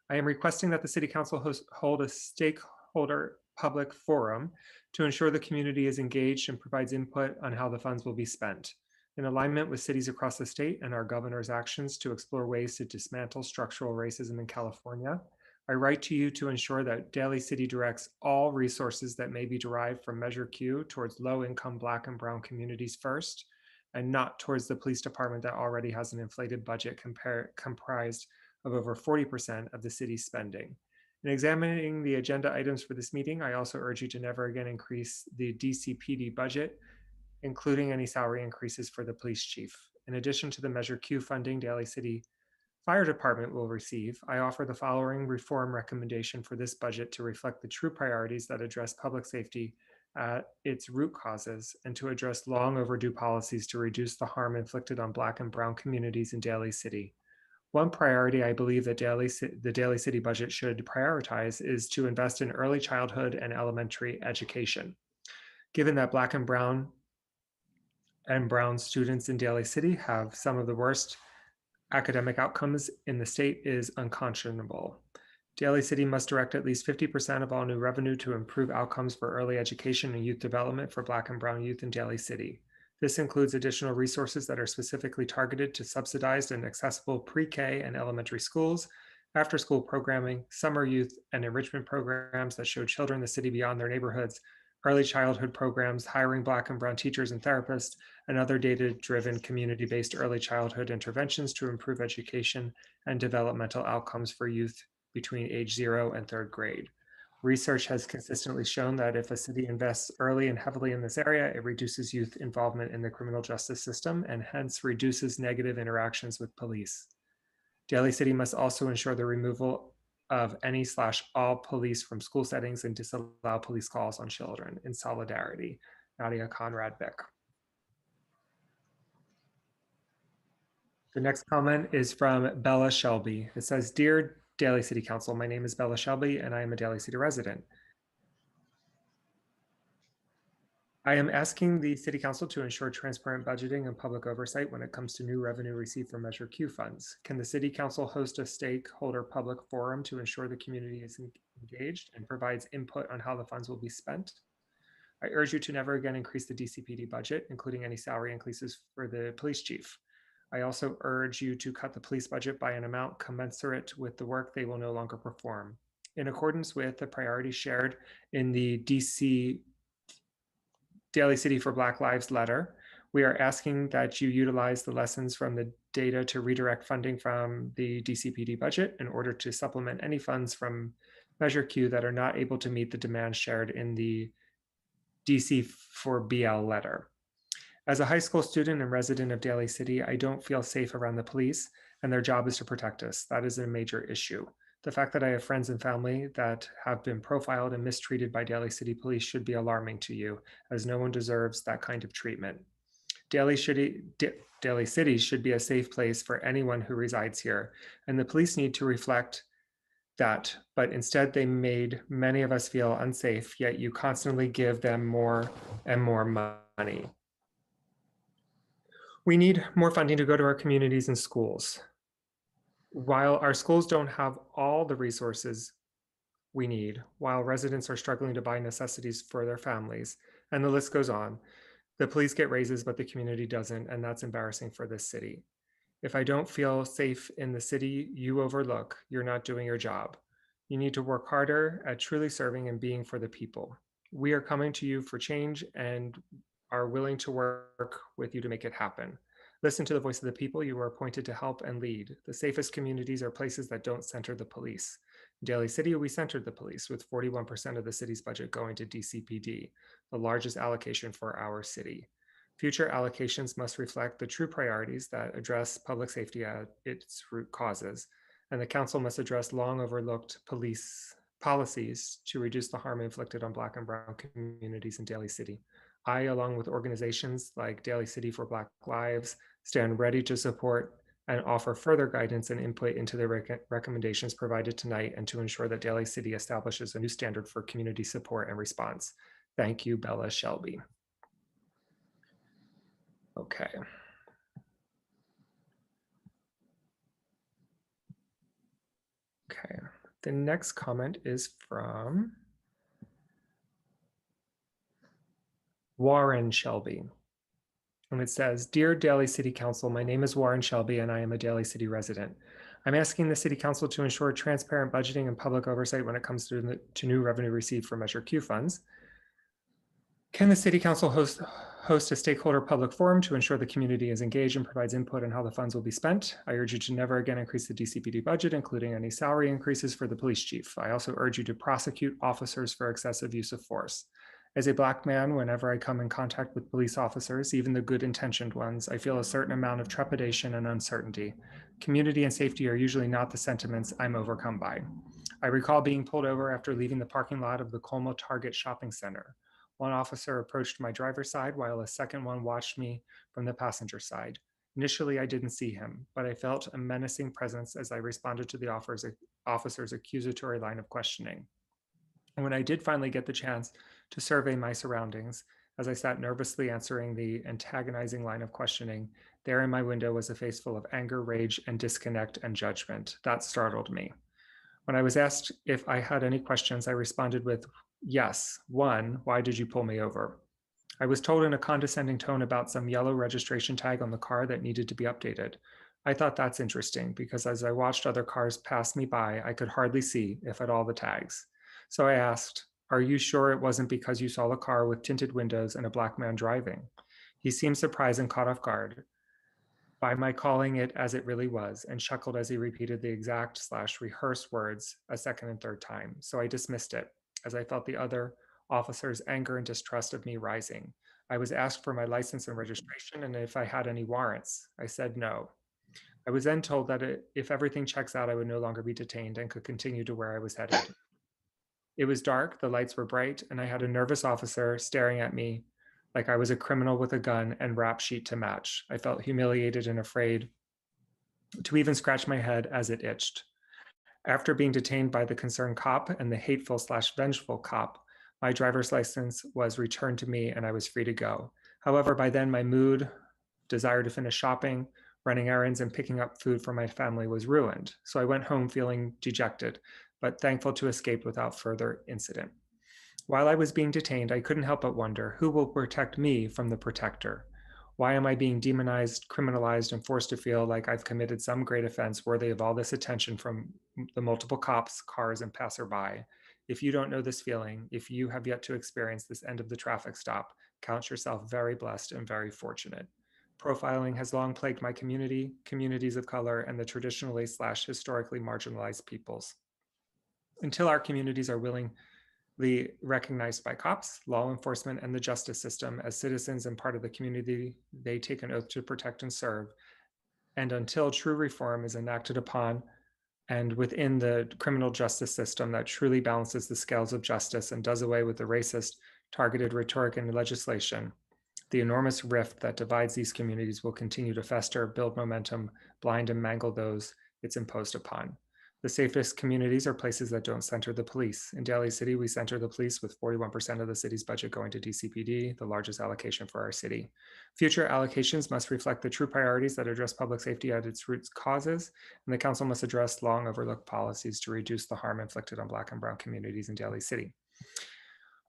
I am requesting that the City Council hold a stakeholder public forum to ensure the community is engaged and provides input on how the funds will be spent. In alignment with cities across the state and our governor's actions to explore ways to dismantle structural racism in California, I write to you to ensure that Daly City directs all resources that may be derived from Measure Q towards low-income Black and Brown communities first, and not towards the police department that already has an inflated budget comprised of over 40% of the city's spending. In examining the agenda items for this meeting, I also urge you to never again increase the DCPD budget, including any salary increases for the police chief. In addition to the Measure Q funding Daly City Fire Department will receive, I offer the following reform recommendation for this budget to reflect the true priorities that address public safety at its root causes and to address long overdue policies to reduce the harm inflicted on Black and Brown communities in Daly City. One priority I believe that the Daly City budget should prioritize is to invest in early childhood and elementary education. Given that Black and Brown students in Daly City have some of the worst academic outcomes in the state is unconscionable. Daly City must direct at least 50% of all new revenue to improve outcomes for early education and youth development for Black and Brown youth in Daly City. This includes additional resources that are specifically targeted to subsidized and accessible pre-K and elementary schools, after-school programming, summer youth and enrichment programs that show children the city beyond their neighborhoods, early childhood programs, hiring Black and Brown teachers and therapists, and other data-driven community-based early childhood interventions to improve education and developmental outcomes for youth between age 0 and 3rd grade. Research has consistently shown that if a city invests early and heavily in this area, it reduces youth involvement in the criminal justice system and hence reduces negative interactions with police. Daly City must also ensure the removal of any/all police from school settings and disallow police calls on children. In solidarity, Nadia Conrad Bick. The next comment is from Bella Shelby. It says, "Dear Daly City Council, my name is Bella Shelby and I am a Daly City resident. I am asking the City Council to ensure transparent budgeting and public oversight when it comes to new revenue received from Measure Q funds. Can the City Council host a stakeholder public forum to ensure the community is engaged and provides input on how the funds will be spent? I urge you to never again increase the DCPD budget, including any salary increases for the police chief. I also urge you to cut the police budget by an amount commensurate with the work they will no longer perform. In accordance with the priorities shared in the Daly City for Black Lives letter, we are asking that you utilize the lessons from the data to redirect funding from the DCPD budget in order to supplement any funds from Measure Q that are not able to meet the demand shared in the DC4BL letter. As a high school student and resident of Daly City, I don't feel safe around the police, and their job is to protect us. That is a major issue. The fact that I have friends and family that have been profiled and mistreated by Daly City Police should be alarming to you, as no one deserves that kind of treatment. Daly City should be a safe place for anyone who resides here, and the police need to reflect that, but instead they made many of us feel unsafe, yet you constantly give them more and more money. We need more funding to go to our communities and schools. While our schools don't have all the resources we need, while residents are struggling to buy necessities for their families, and the list goes on, the police get raises, but the community doesn't, and that's embarrassing for this city. If I don't feel safe in the city you overlook, you're not doing your job. You need to work harder at truly serving and being for the people. We are coming to you for change and are willing to work with you to make it happen. Listen to the voice of the people. You are appointed to help and lead. The safest communities are places that don't center the police. In Daly City, we centered the police with 41% of the city's budget going to DCPD, the largest allocation for our city. Future allocations must reflect the true priorities that address public safety at its root causes, and the council must address long overlooked police policies to reduce the harm inflicted on Black and Brown communities in Daly City. I, along with organizations like Daly City for Black Lives, stand ready to support and offer further guidance and input into the recommendations provided tonight and to ensure that Daly City establishes a new standard for community support and response. Thank you, Bella Shelby. Okay. Okay, the next comment is from Warren Shelby. And it says, Dear Daly City Council, my name is Warren Shelby and I am a Daly City resident. I'm asking the City Council to ensure transparent budgeting and public oversight when it comes to new revenue received from Measure Q funds. Can the City Council host a stakeholder public forum to ensure the community is engaged and provides input on how the funds will be spent? I urge you to never again increase the DCPD budget, including any salary increases for the police chief. I also urge you to prosecute officers for excessive use of force. As a Black man, whenever I come in contact with police officers, even the good-intentioned ones, I feel a certain amount of trepidation and uncertainty. Community and safety are usually not the sentiments I'm overcome by. I recall being pulled over after leaving the parking lot of the Colma Target shopping center. One officer approached my driver's side while a second one watched me from the passenger side. Initially, I didn't see him, but I felt a menacing presence as I responded to the officer's accusatory line of questioning. And when I did finally get the chance to survey my surroundings, as I sat nervously answering the antagonizing line of questioning, there in my window was a face full of anger, rage, and disconnect and judgment. That startled me. When I was asked if I had any questions, I responded with, yes. One, why did you pull me over? I was told in a condescending tone about some yellow registration tag on the car that needed to be updated. I thought that's interesting because as I watched other cars pass me by, I could hardly see, if at all, the tags. So I asked, are you sure it wasn't because you saw a car with tinted windows and a Black man driving? He seemed surprised and caught off guard by my calling it as it really was, and chuckled as he repeated the exact/rehearsed words a second and third time. So I dismissed it, as I felt the other officer's anger and distrust of me rising. I was asked for my license and registration and if I had any warrants. I said no. I was then told that if everything checks out, I would no longer be detained and could continue to where I was headed. It was dark, the lights were bright, and I had a nervous officer staring at me like I was a criminal with a gun and rap sheet to match. I felt humiliated and afraid to even scratch my head as it itched. After being detained by the concerned cop and the hateful/vengeful cop, my driver's license was returned to me and I was free to go. However, by then my mood, desire to finish shopping, running errands, and picking up food for my family was ruined. So I went home feeling dejected, but thankful to escape without further incident. While I was being detained, I couldn't help but wonder, who will protect me from the protector? Why am I being demonized, criminalized, and forced to feel like I've committed some great offense worthy of all this attention from the multiple cops, cars, and passerby? If you don't know this feeling, if you have yet to experience this end of the traffic stop, count yourself very blessed and very fortunate. Profiling has long plagued my community, communities of color, and the traditionally/historically marginalized peoples. Until our communities are willingly recognized by cops, law enforcement, and the justice system as citizens and part of the community they take an oath to protect and serve, and until true reform is enacted upon and within the criminal justice system that truly balances the scales of justice and does away with the racist, targeted rhetoric and legislation, the enormous rift that divides these communities will continue to fester, build momentum, blind and mangle those it's imposed upon. The safest communities are places that don't center the police. In Daly City, we center the police with 41% of the city's budget going to DCPD, the largest allocation for our city. Future allocations must reflect the true priorities that address public safety at its root causes, and the council must address long overlooked policies to reduce the harm inflicted on Black and Brown communities in Daly City.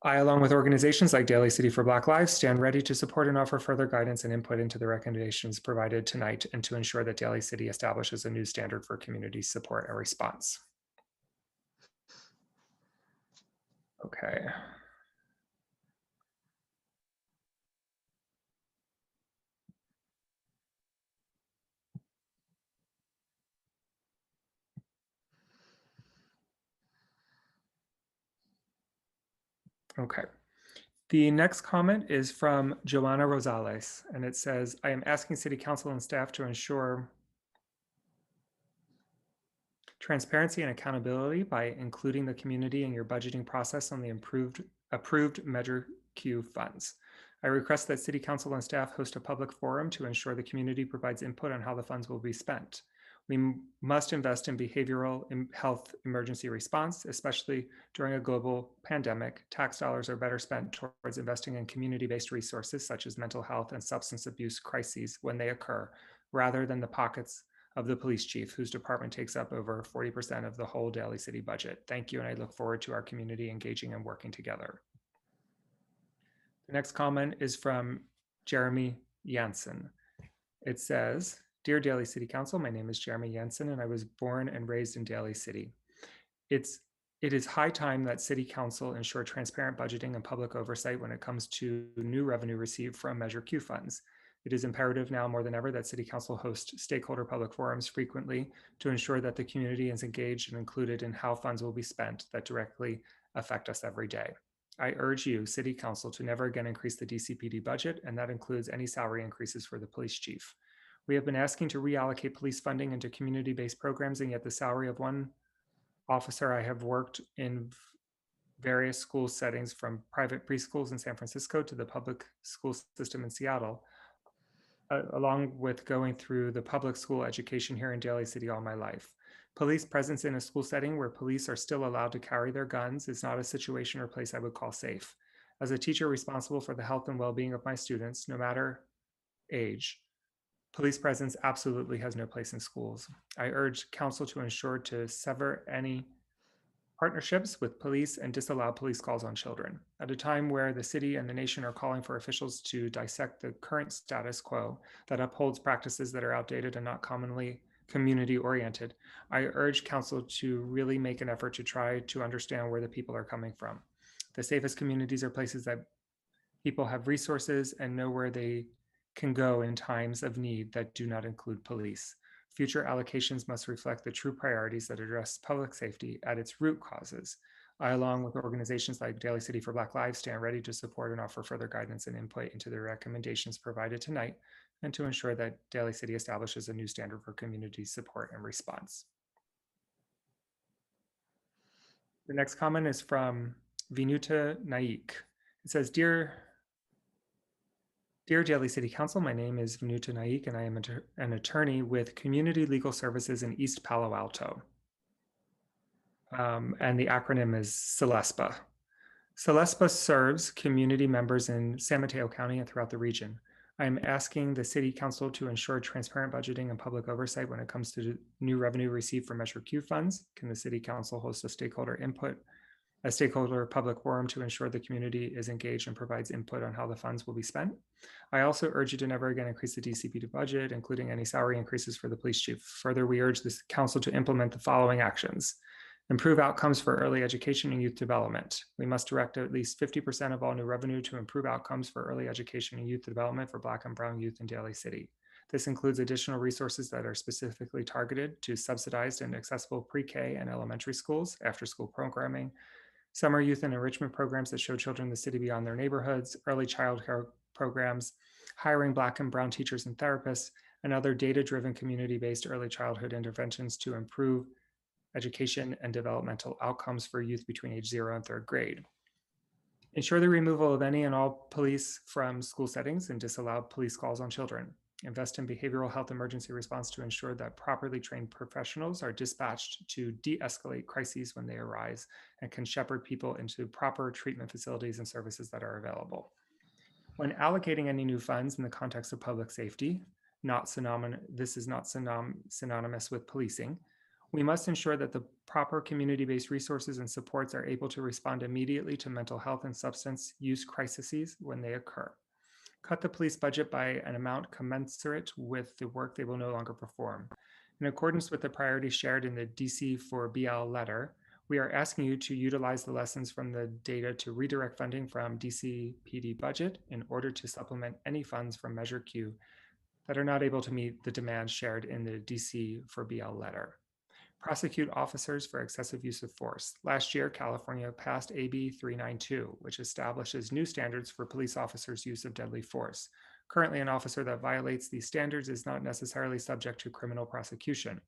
I, along with organizations like Daly City for Black Lives, stand ready to support and offer further guidance and input into the recommendations provided tonight and to ensure that Daly City establishes a new standard for community support and response. Okay. Okay. The next comment is from Joanna Rosales, and it says, I am asking City Council and staff to ensure transparency and accountability by including the community in your budgeting process on the approved Measure Q funds. I request that City Council and staff host a public forum to ensure the community provides input on how the funds will be spent. We must invest in behavioral health emergency response, especially during a global pandemic. Tax dollars are better spent towards investing in community-based resources such as mental health and substance abuse crises when they occur, rather than the pockets of the police chief, whose department takes up over 40% of the whole Daly City budget. Thank you, and I look forward to our community engaging and working together. The next comment is from Jeremy Jansen. It says, Dear Daly City Council, my name is Jeremy Jansen, and I was born and raised in Daly City. It is high time that City Council ensure transparent budgeting and public oversight when it comes to new revenue received from Measure Q funds. It is imperative now more than ever that City Council host stakeholder public forums frequently to ensure that the community is engaged and included in how funds will be spent that directly affect us every day. I urge you, City Council, to never again increase the DCPD budget, and that includes any salary increases for the police chief. We have been asking to reallocate police funding into community-based programs, and yet the salary of one officer I have worked in various school settings, from private preschools in San Francisco to the public school system in Seattle, along with going through the public school education here in Daly City all my life. Police presence in a school setting where police are still allowed to carry their guns is not a situation or place I would call safe. As a teacher responsible for the health and well-being of my students, no matter age, police presence absolutely has no place in schools. I urge council to ensure to sever any partnerships with police and disallow police calls on children. At a time where the city and the nation are calling for officials to dissect the current status quo that upholds practices that are outdated and not commonly community-oriented, I urge council to really make an effort to try to understand where the people are coming from. The safest communities are places that people have resources and know where they can go in times of need that do not include police. Future allocations must reflect the true priorities that address public safety at its root causes. I, along with organizations like Daly City for Black Lives, stand ready to support and offer further guidance and input into the recommendations provided tonight, and to ensure that Daly City establishes a new standard for community support and response. The next comment is from Vinuta Naik. It says, Dear Daly City Council, my name is Vinuta Naik, and I am an attorney with Community Legal Services in East Palo Alto. And the acronym is CELESPA. CELESPA serves community members in San Mateo County and throughout the region. I am asking the City Council to ensure transparent budgeting and public oversight when it comes to new revenue received from Measure Q funds. Can the City Council host a stakeholder public forum to ensure the community is engaged and provides input on how the funds will be spent? I also urge you to never again increase the DCPD budget, including any salary increases for the police chief. Further, we urge this council to implement the following actions. Improve outcomes for early education and youth development. We must direct at least 50% of all new revenue to improve outcomes for early education and youth development for Black and Brown youth in Daly City. This includes additional resources that are specifically targeted to subsidized and accessible pre-K and elementary schools, after-school programming, summer youth and enrichment programs that show children the city beyond their neighborhoods, early childcare programs, hiring Black and Brown teachers and therapists, and other data-driven community-based early childhood interventions to improve education and developmental outcomes for youth between age 0 and 3rd grade. Ensure the removal of any and all police from school settings and disallow police calls on children. Invest in behavioral health emergency response to ensure that properly trained professionals are dispatched to de-escalate crises when they arise and can shepherd people into proper treatment facilities and services that are available. When allocating any new funds in the context of public safety, this is not synonymous with policing, we must ensure that the proper community-based resources and supports are able to respond immediately to mental health and substance use crises when they occur. Cut the police budget by an amount commensurate with the work they will no longer perform. In accordance with the priorities shared in the DC for BL letter, we are asking you to utilize the lessons from the data to redirect funding from DC PD budget in order to supplement any funds from Measure Q that are not able to meet the demands shared in the DC for BL letter. Prosecute officers for excessive use of force. Last year, California passed AB 392, which establishes new standards for police officers' use of deadly force. Currently, an officer that violates these standards is not necessarily subject to criminal prosecution.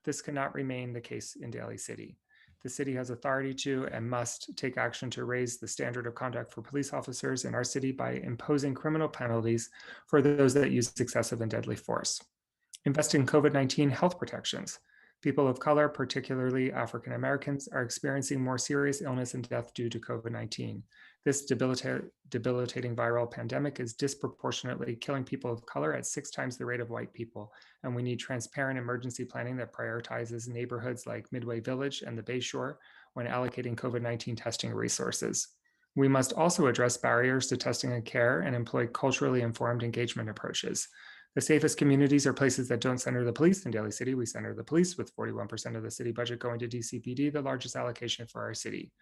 This cannot remain the case in Daly City. The city has authority to and must take action to raise the standard of conduct for police officers in our city by imposing criminal penalties for those that use excessive and deadly force. Invest in COVID-19 health protections. People of color, particularly African Americans, are experiencing more serious illness and death due to COVID-19. This debilitating viral pandemic is disproportionately killing people of color at 6 times the rate of white people, and we need transparent emergency planning that prioritizes neighborhoods like Midway Village and the Bayshore when allocating COVID-19 testing resources. We must also address barriers to testing and care and employ culturally informed engagement approaches. The safest communities are places that don't center the police. In Daly City, we center the police with 41% of the city budget going to DCPD, the largest allocation for our city.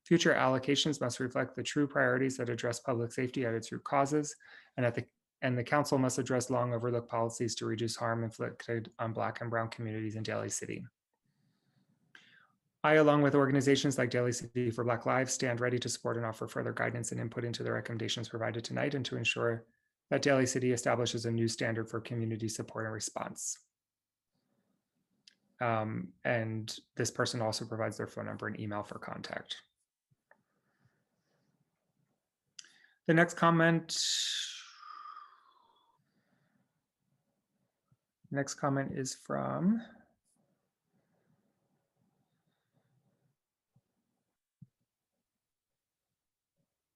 Future allocations must reflect the true priorities that address public safety at its root causes, and the council must address long overlooked policies to reduce harm inflicted on Black and Brown communities in Daly City. I, along with organizations like Daly City for Black Lives, stand ready to support and offer further guidance and input into the recommendations provided tonight and to ensure that Daly City establishes a new standard for community support and response. And this person also provides their phone number and email for contact. The next comment is from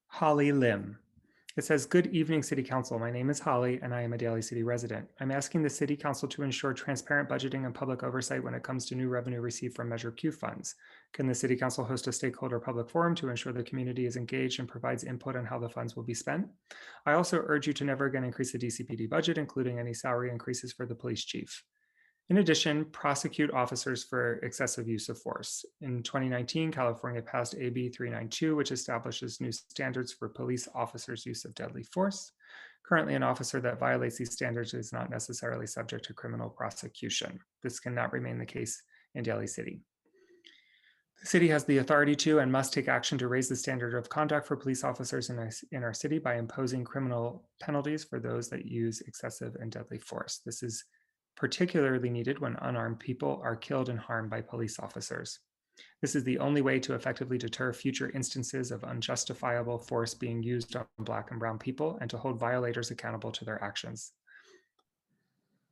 Holly Lim. It says, "Good evening, City Council. My name is Holly, and I am a Daly City resident. I'm asking the City Council to ensure transparent budgeting and public oversight when it comes to new revenue received from Measure Q funds. Can the City Council host a stakeholder public forum to ensure the community is engaged and provides input on how the funds will be spent? I also urge you to never again increase the DCPD budget, including any salary increases for the police chief. In addition, prosecute officers for excessive use of force. In 2019, California passed AB 392, which establishes new standards for police officers' use of deadly force. Currently, an officer that violates these standards is not necessarily subject to criminal prosecution. This cannot remain the case in Daly City. The city has the authority to and must take action to raise the standard of conduct for police officers in our city by imposing criminal penalties for those that use excessive and deadly force. This is particularly needed when unarmed people are killed and harmed by police officers. This is the only way to effectively deter future instances of unjustifiable force being used on Black and Brown people and to hold violators accountable to their actions.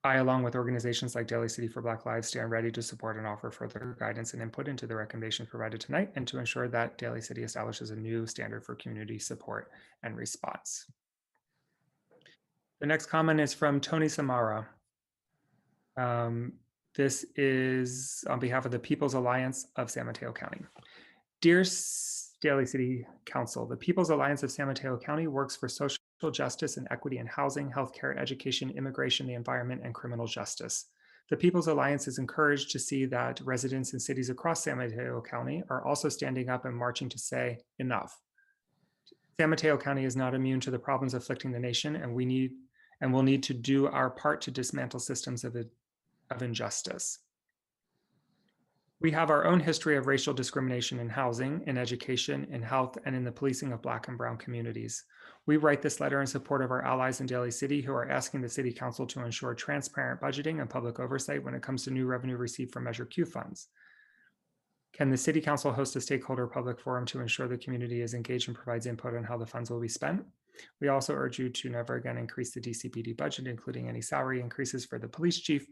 I, along with organizations like Daly City for Black Lives, stand ready to support and offer further guidance and input into the recommendations provided tonight and to ensure that Daly City establishes a new standard for community support and response. The next comment is from Tony Samara. This is on behalf of the People's Alliance of San Mateo County. Dear Daly City Council, the People's Alliance of San Mateo County works for social justice and equity in housing, healthcare, education, immigration, the environment, and criminal justice. The People's Alliance is encouraged to see that residents in cities across San Mateo County are also standing up and marching to say enough. San Mateo County is not immune to the problems afflicting the nation, and will need to do our part to dismantle systems of injustice. We have our own history of racial discrimination in housing, in education, in health, and in the policing of Black and Brown communities. We write this letter in support of our allies in Daly City who are asking the City Council to ensure transparent budgeting and public oversight when it comes to new revenue received from Measure Q funds. Can the City Council host a stakeholder public forum to ensure the community is engaged and provides input on how the funds will be spent? We also urge you to never again increase the DCPD budget, including any salary increases for the police chief.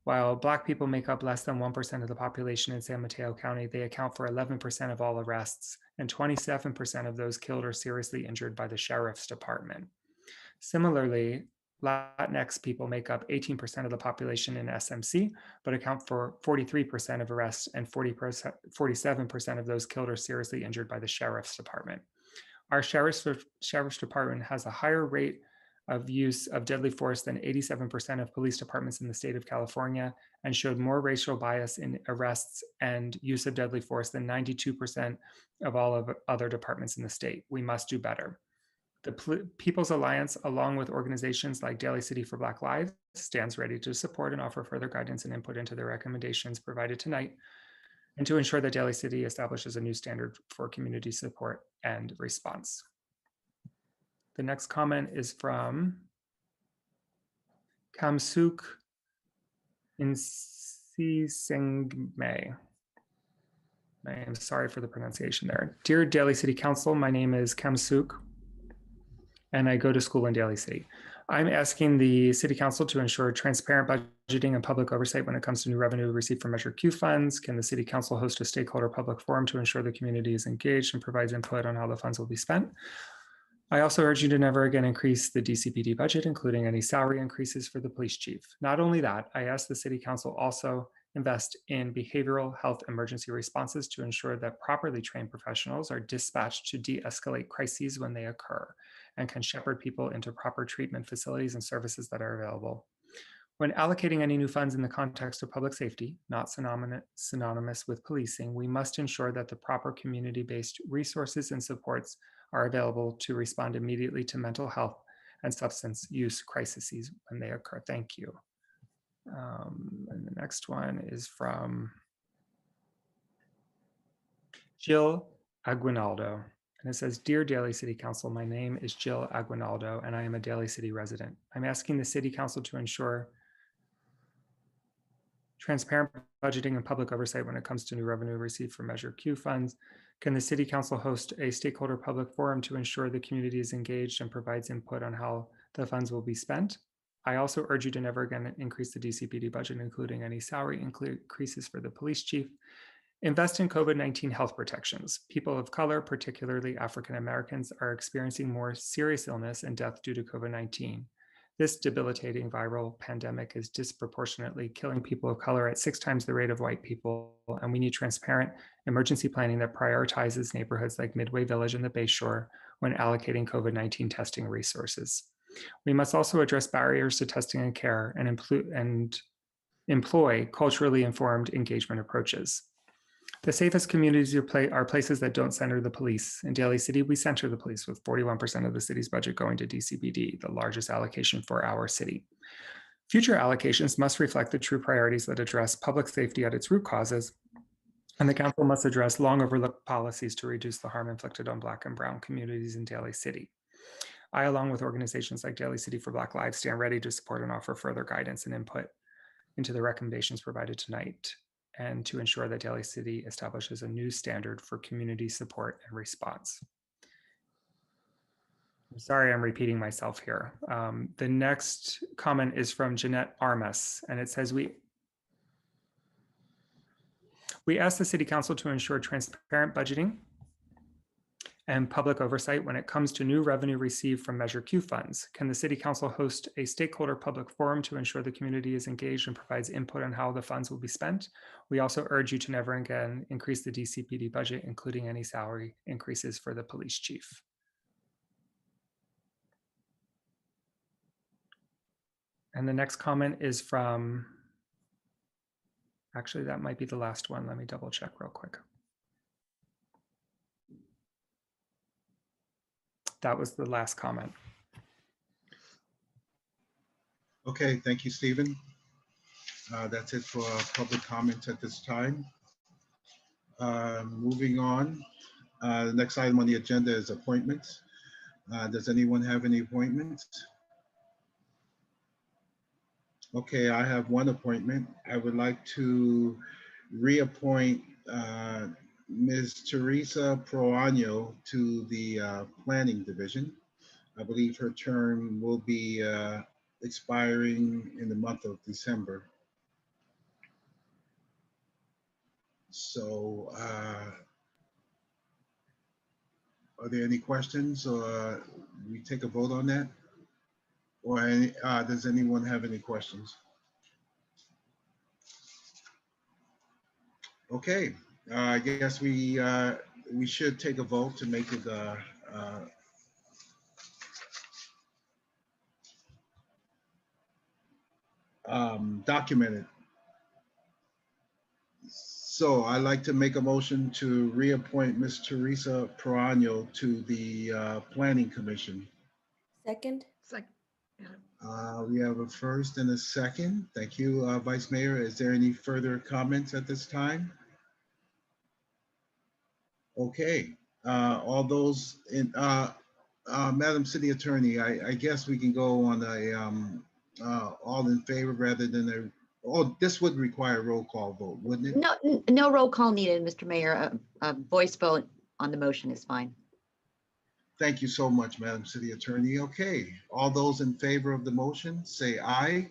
While Black people make up less than 1% of the population in San Mateo County, they account for 11% of all arrests and 27% of those killed or seriously injured by the Sheriff's Department. Similarly, Latinx people make up 18% of the population in SMC, but account for 43% of arrests and 47% of those killed or seriously injured by the Sheriff's Department. Our Sheriff's Department has a higher rate of use of deadly force than 87% of police departments in the state of California, and showed more racial bias in arrests and use of deadly force than 92% of all of other departments in the state. We must do better. The People's Alliance, along with organizations like Daly City for Black Lives, stands ready to support and offer further guidance and input into the recommendations provided tonight, and to ensure that Daly City establishes a new standard for community support and response. The next comment is from Kamsuk Insisengme. I am sorry for the pronunciation there. Dear Daly City Council, my name is Kamsuk, and I go to school in Daly City. I'm asking the City Council to ensure transparent budgeting and public oversight when it comes to new revenue received from Measure Q funds. Can the City Council host a stakeholder public forum to ensure the community is engaged and provides input on how the funds will be spent? I also urge you to never again increase the DCPD budget, including any salary increases for the police chief. Not only that, I ask the City Council also invest in behavioral health emergency responses to ensure that properly trained professionals are dispatched to de-escalate crises when they occur and can shepherd people into proper treatment facilities and services that are available. When allocating any new funds in the context of public safety, not synonymous with policing, we must ensure that the proper community-based resources and supports are available to respond immediately to mental health and substance use crises when they occur. Thank you. And the next one is from Jill Aguinaldo. And it says, Dear Daly City Council, my name is Jill Aguinaldo, and I am a Daly City resident. I'm asking the City Council to ensure transparent budgeting and public oversight when it comes to new revenue received from Measure Q funds. Can the City Council host a stakeholder public forum to ensure the community is engaged and provides input on how the funds will be spent? I also urge you to never again increase the DCPD budget, including any salary increases for the police chief. Invest in COVID-19 health protections. People of color, particularly African Americans, are experiencing more serious illness and death due to COVID-19. This debilitating viral pandemic is disproportionately killing people of color at 6 times the rate of white people, and we need transparent emergency planning that prioritizes neighborhoods like Midway Village and the Bayshore when allocating COVID-19 testing resources. We must also address barriers to testing and care and employ culturally informed engagement approaches. The safest communities are places that don't center the police. In Daly City, we center the police with 41% of the city's budget going to DCPD, the largest allocation for our city. Future allocations must reflect the true priorities that address public safety at its root causes, and the council must address long overlooked policies to reduce the harm inflicted on Black and Brown communities in Daly City. I, along with organizations like Daly City for Black Lives, stand ready to support and offer further guidance and input into the recommendations provided tonight, and to ensure that Daly City establishes a new standard for community support and response. I'm sorry I'm repeating myself here. The next comment is from Jeanette Armas, and it says, we ask the City Council to ensure transparent budgeting and public oversight when it comes to new revenue received from Measure Q funds. Can the City Council host a stakeholder public forum to ensure the community is engaged and provides input on how the funds will be spent? We also urge you to never again increase the DCPD budget, including any salary increases for the police chief. And the next comment is from Actually, that might be the last one. Let me double check real quick. That was the last comment. Okay, thank you, Stephen. That's it for public comments at this time. Moving on, the next item on the agenda is appointments. Does anyone have any appointments? Okay, I have one appointment. I would like to reappoint Ms. Teresa Proaño to the Planning Division. I believe her term will be expiring in the month of December. So are there any questions, or we take a vote on that? Or any, does anyone have any questions? Okay, I guess we should take a vote to make it documented. So I'd like to make a motion to reappoint Ms. Teresa Proaño to the Planning Commission. Second. Second. We have a first and a second. Thank you, Vice Mayor. Is there any further comments at this time? Okay, all those in, Madam City Attorney, I guess we can go on a all in favor rather than a, oh, this would require a roll call vote, wouldn't it? No, no roll call needed, Mr. Mayor. A voice vote on the motion is fine. Thank you so much, Madam City Attorney. Okay, all those in favor of the motion, say aye.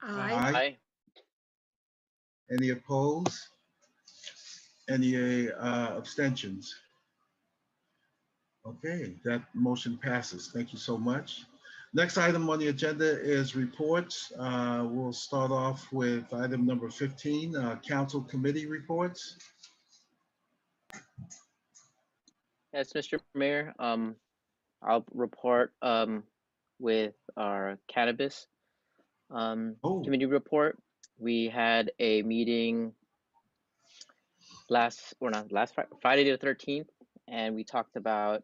Aye. Aye. Any opposed? Any abstentions? Okay, that motion passes. Thank you so much. Next item on the agenda is reports. We'll start off with item number 15, council committee reports. Yes, Mr. Mayor, I'll report with our cannabis committee report. We had a meeting Friday the 13th, and we talked about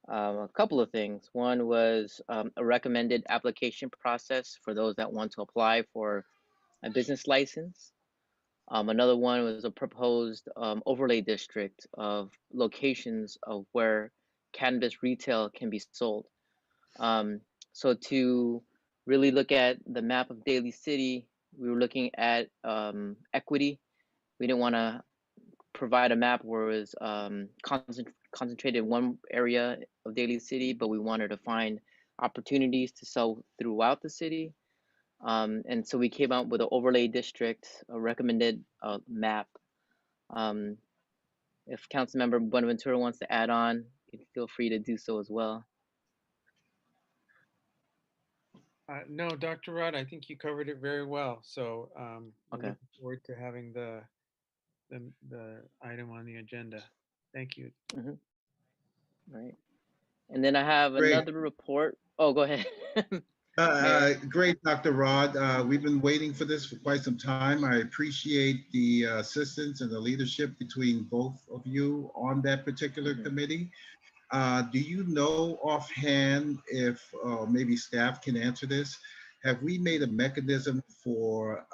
a couple of things. One was a recommended application process for those that want to apply for a business license. Another one was a proposed overlay district of locations of where cannabis retail can be sold. So to really look at the map of Daly City, we were looking at equity. We didn't want to provide a map where it was concentrated in one area of Daly City, but we wanted to find opportunities to sell throughout the city. And so we came out with an overlay district, a recommended map. If Councilmember Buenaventura wants to add on, you can feel free to do so as well. No, Dr. Rod, I think you covered it very well. So I'm Okay. looking forward to having the item on the agenda. Thank you. Mm-hmm. Right. And then I have Great. another report. Oh, go ahead. Great, Dr. Rod. We've been waiting for this for quite some time. I appreciate the assistance and the leadership between both of you on that particular committee. Do you know offhand if maybe staff can answer this? Have we made a mechanism for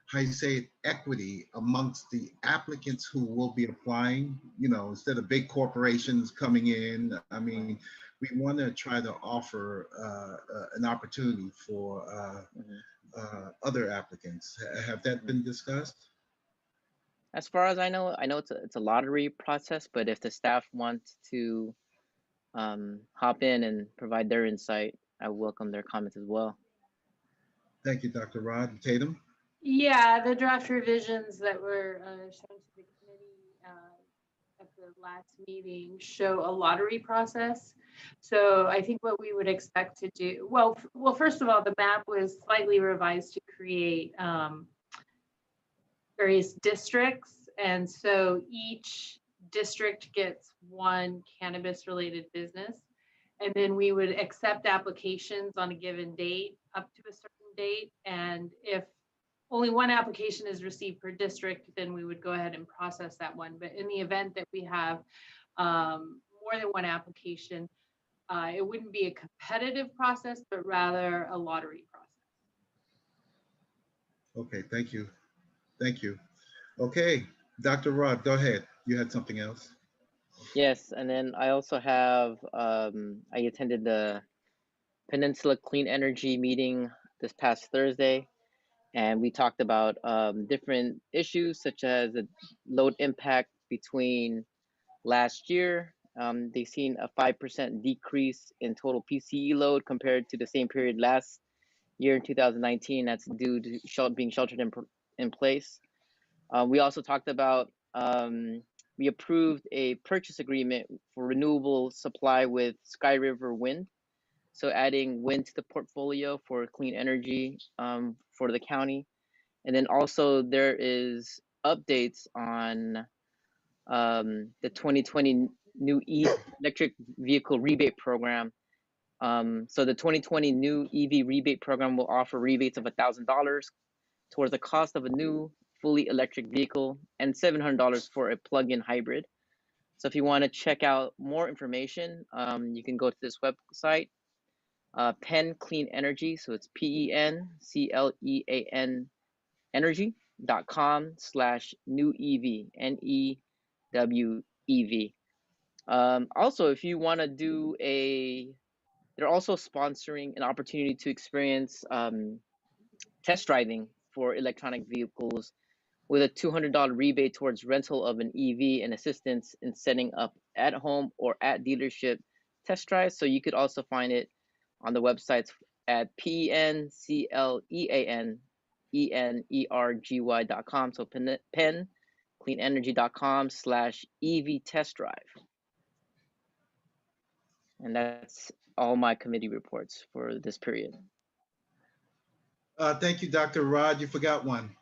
how you say equity amongst the applicants who will be applying, you know, instead of big corporations coming in? I mean, we want to try to offer an opportunity for other applicants. Have that been discussed? As far as I know it's a lottery process, but if the staff wants to hop in and provide their insight, I welcome their comments as well. Thank you, Dr. Rod. Tatum? Yeah, the draft revisions that were shown to the committee at the last meeting show a lottery process. So I think what we would expect to do, well, first of all, the map was slightly revised to create various districts. And so each district gets one cannabis related business. And then we would accept applications on a given date up to a certain date. And if only one application is received per district, then we would go ahead and process that one. But in the event that we have more than one application, it wouldn't be a competitive process, but rather a lottery process. Okay, thank you. Thank you. Okay, Dr. Rod, go ahead. You had something else? Yes, and then I also have, I attended the Peninsula Clean Energy meeting this past Thursday, and we talked about different issues such as the load impact between last year. They've seen a 5% decrease in total PCE load compared to the same period last year in 2019. That's due to being sheltered in place. We also talked about, we approved a purchase agreement for renewable supply with Sky River Wind. So adding wind to the portfolio for clean energy for the county. And then also there is updates on the 2020 new electric vehicle rebate program. So the 2020 new EV rebate program will offer rebates of $1,000 towards the cost of a new fully electric vehicle and $700 for a plug-in hybrid. So if you want to check out more information, you can go to this website, Penn Clean Energy. So it's PENCLEAN energy.com/new EV, NEWEV. Also, if you want to do they're also sponsoring an opportunity to experience test driving for electronic vehicles with a $200 rebate towards rental of an EV and assistance in setting up at home or at dealership test drives. So you could also find it on the websites at PENCLEANENERGY.com. So PennCleanEnergy.com/EV test drive. And that's all my committee reports for this period. Thank you, Dr. Rod. You forgot one.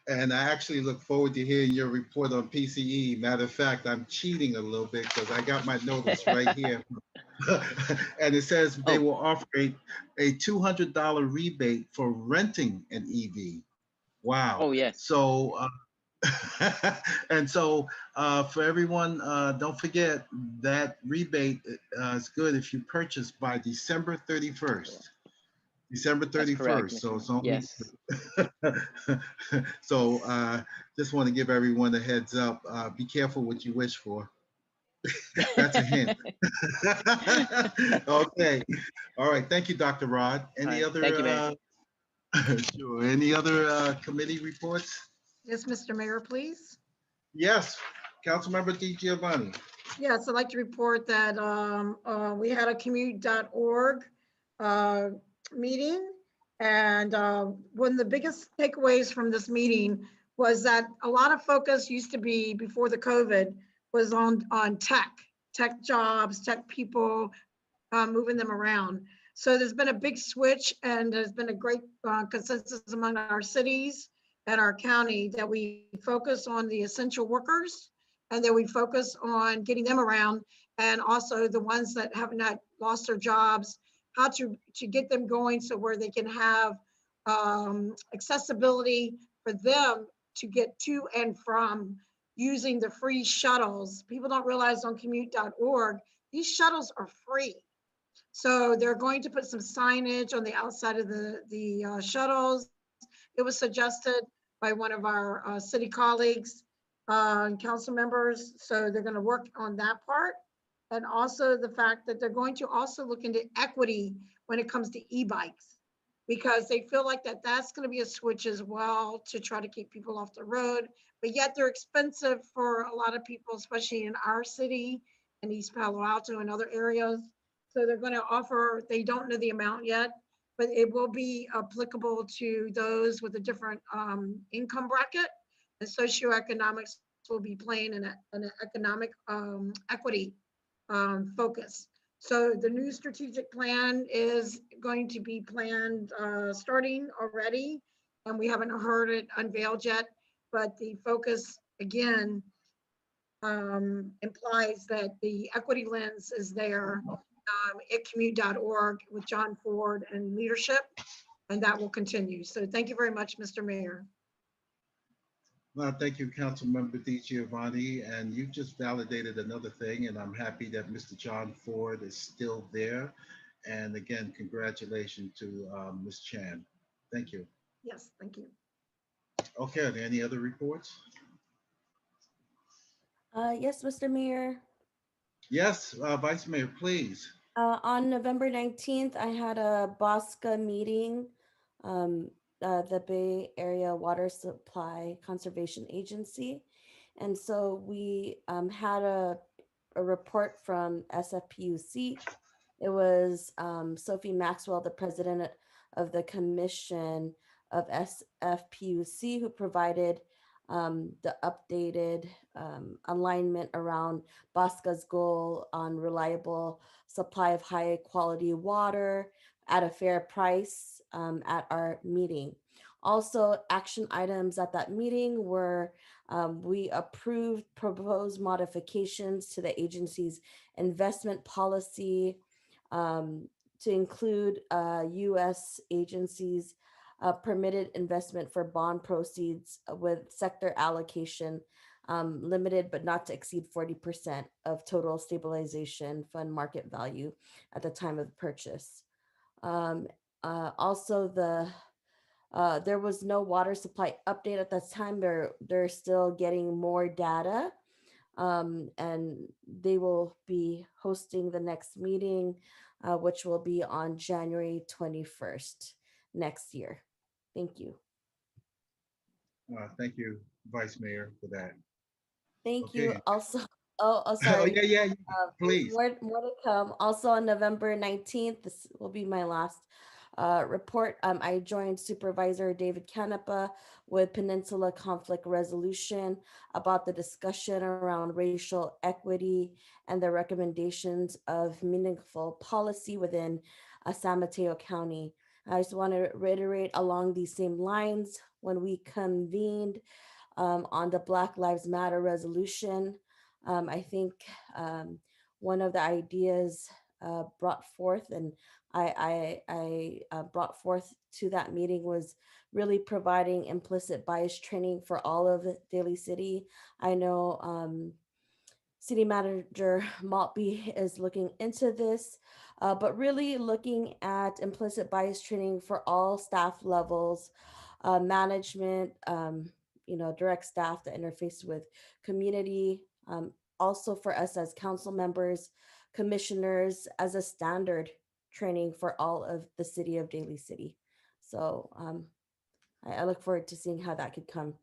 And I actually look forward to hearing your report on PCE. Matter of fact, I'm cheating a little bit because I got my notice right here. And it says they will offer a $200 rebate for renting an EV. Wow. Oh, yes. So, and so for everyone, don't forget that rebate is good if you purchase by December 31st. December 31st. Correct, so it's only, yes. So just want to give everyone a heads up. Be careful what you wish for. That's a hint. Okay. All right. Thank you, Dr. Rod. Any other? Thank you, Mayor. Sure. Any other committee reports? Yes, Mr. Mayor, please. Yes. Councilmember DiGiovanni. Yes, I'd like to report that we had a commute.org meeting. And one of the biggest takeaways from this meeting was that a lot of focus used to be before the COVID was on tech jobs, tech people, moving them around. So there's been a big switch and there's been a great consensus among our cities and our county that we focus on the essential workers and that we focus on getting them around, and also the ones that have not lost their jobs, how to get them going so where they can have accessibility for them to get to and from using the free shuttles. People don't realize on commute.org, these shuttles are free. So they're going to put some signage on the outside of the shuttles. It was suggested by one of our city colleagues and council members. So they're going to work on that part. And also the fact that they're going to also look into equity when it comes to e-bikes, because they feel like that's going to be a switch as well to try to keep people off the road. But yet they're expensive for a lot of people, especially in our city and East Palo Alto and other areas. So they're going to offer, they don't know the amount yet, but it will be applicable to those with a different income bracket. And socioeconomics will be playing an economic equity focus. So the new strategic plan is going to be planned starting already, and we haven't heard it unveiled yet, but the focus again implies that the equity lens is there at commute.org with John Ford and leadership, and that will continue. So thank you very much, Mr. Mayor. Thank you, Councilmember DiGiovanni, and you just validated another thing, and I'm happy that Mr. John Ford is still there. And again, congratulations to Ms. Chan. Thank you. Yes, thank you. Okay, are there any other reports? Yes, Mr. Mayor. Yes, Vice Mayor, please. On November 19th, I had a BOSCA meeting, the Bay Area Water Supply Conservation Agency. And so we had a report from SFPUC. It was Sophie Maxwell, the president of the commission of SFPUC, who provided the updated alignment around BOSCA's goal on reliable supply of high quality water at a fair price at our meeting. Also, action items at that meeting were we approved proposed modifications to the agency's investment policy to include U.S. agencies permitted investment for bond proceeds with sector allocation limited but not to exceed 40% of total stabilization fund market value at the time of purchase. Also, there was no water supply update at that time. They're still getting more data, and they will be hosting the next meeting, which will be on January 21st next year. Thank you. Thank you, Vice Mayor, for that. Thank you. Okay. Also, Oh, sorry. yeah, There's please. more to come. Also on November 19th, this will be my last report. I joined Supervisor David Canepa with Peninsula Conflict Resolution about the discussion around racial equity and the recommendations of meaningful policy within San Mateo County. I just want to reiterate along these same lines when we convened on the Black Lives Matter resolution. I think one of the ideas brought forth, and I brought forth to that meeting, was really providing implicit bias training for all of Daly City. I know City Manager Maltby is looking into this, but really looking at implicit bias training for all staff levels, management, direct staff that interface with community, also for us as council members, commissioners, as a standard training for all of the city of Daly City. So I look forward to seeing how that could come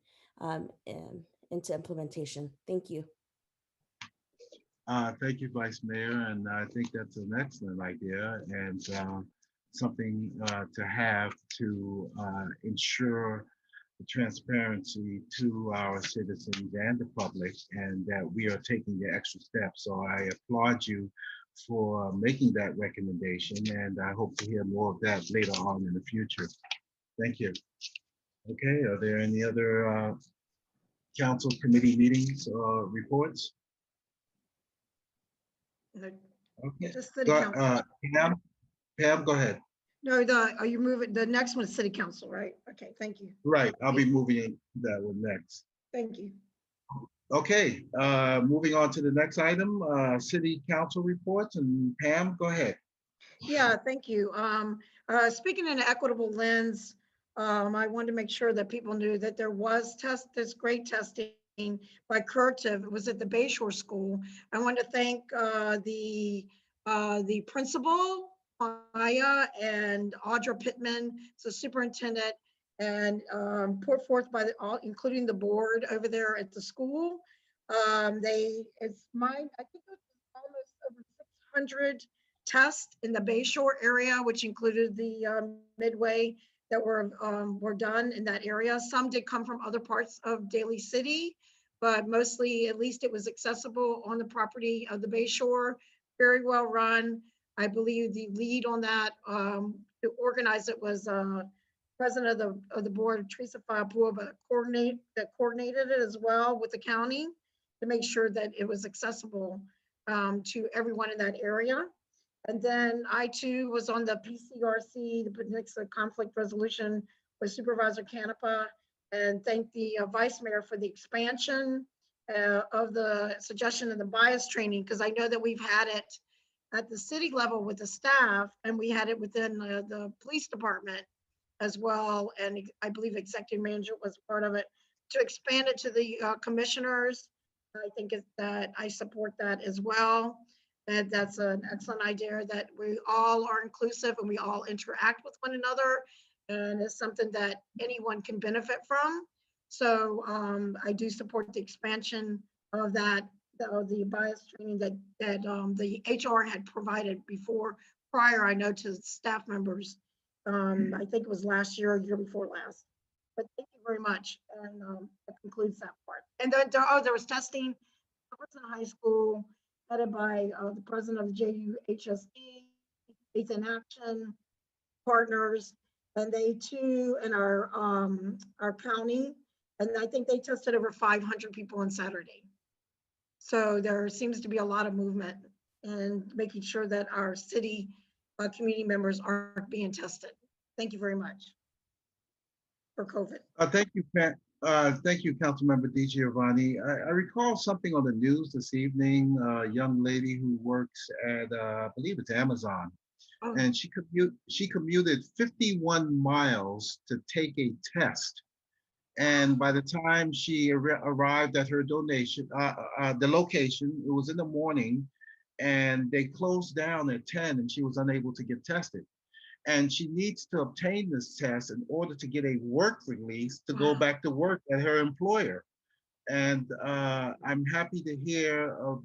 into implementation. Thank you. Thank you, Vice Mayor, and I think that's an excellent idea and something to have to ensure the transparency to our citizens and the public, and that we are taking the extra steps. So I applaud you for making that recommendation, and I hope to hear more of that later on in the future. Thank you. Okay, are there any other council committee meetings or reports? Okay. Just city council. Pam, go ahead. No, are you moving? The next one is city council, right? Okay, thank you. Right, I'll be moving into that one next. Thank you. Okay, moving on to the next item, city council reports, and Pam, go ahead. Yeah, thank you. Speaking in an equitable lens, I wanted to make sure that people knew that there was this great testing by Curtive. It was at the Bayshore School. I want to thank the principal, Maya, and Audra Pittman, the superintendent, and put forth by including the board over there at the school. I think it was almost over 600 tests in the Bayshore area, which included the Midway, that were done in that area. Some did come from other parts of Daly City, but mostly, at least, it was accessible on the property of the Bayshore. Very well run. I believe the lead on that to organize it was president of the board, Teresa Fabua, but coordinated it as well with the county to make sure that it was accessible to everyone in that area. And then I too was on the PCRC, the Peninsula Conflict Resolution, with Supervisor Canepa and thank the Vice Mayor for the expansion of the suggestion of the bias training, because I know that we've had it at the city level with the staff, and we had it within the police department as well. And I believe executive manager was part of it, to expand it to the commissioners. I think that I support that as well. And that's an excellent idea, that we all are inclusive and we all interact with one another. And it's something that anyone can benefit from. So I do support the expansion of that, the bias training that the HR had provided before, prior, I know, to staff members. I think it was last year or year before last. But thank you very much. And that concludes that part. And then there was testing. Jefferson High School, headed by the president of the JUHSE, Faith in Action Partners, and they too, in our county, and I think they tested over 500 people on Saturday. So there seems to be a lot of movement and making sure that our city community members aren't being tested. Thank you very much for COVID. Thank you, Pat. Thank you, Councilmember DiGiovanni. I recall something on the news this evening, a young lady who works at, I believe it's Amazon, and she commuted 51 miles to take a test. And by the time she arrived at her the location, it was in the morning, and they closed down at 10, and she was unable to get tested. And she needs to obtain this test in order to get a work release to go back to work at her employer. And I'm happy to hear of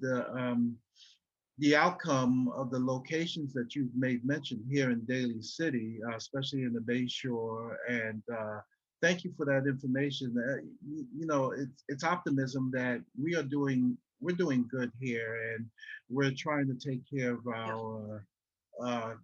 the outcome of the locations that you've made mention here in Daly City, especially in the Bay Shore. And thank you for that information. You know, it's optimism that we're doing good here, and we're trying to take care of our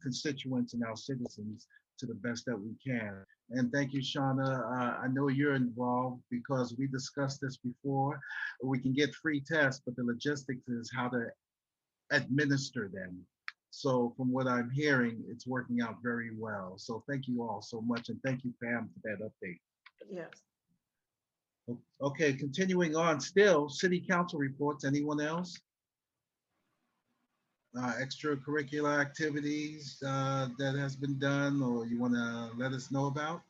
constituents and our citizens to the best that we can. And thank you, Shauna. I know you're involved because we discussed this before. We can get free tests, but the logistics is how to administer them. So from what I'm hearing, it's working out very well. So thank you all so much. And thank you, Pam, for that update. Yes. Okay, continuing on still, city council reports. Anyone else? Extracurricular activities that has been done or you want to let us know about?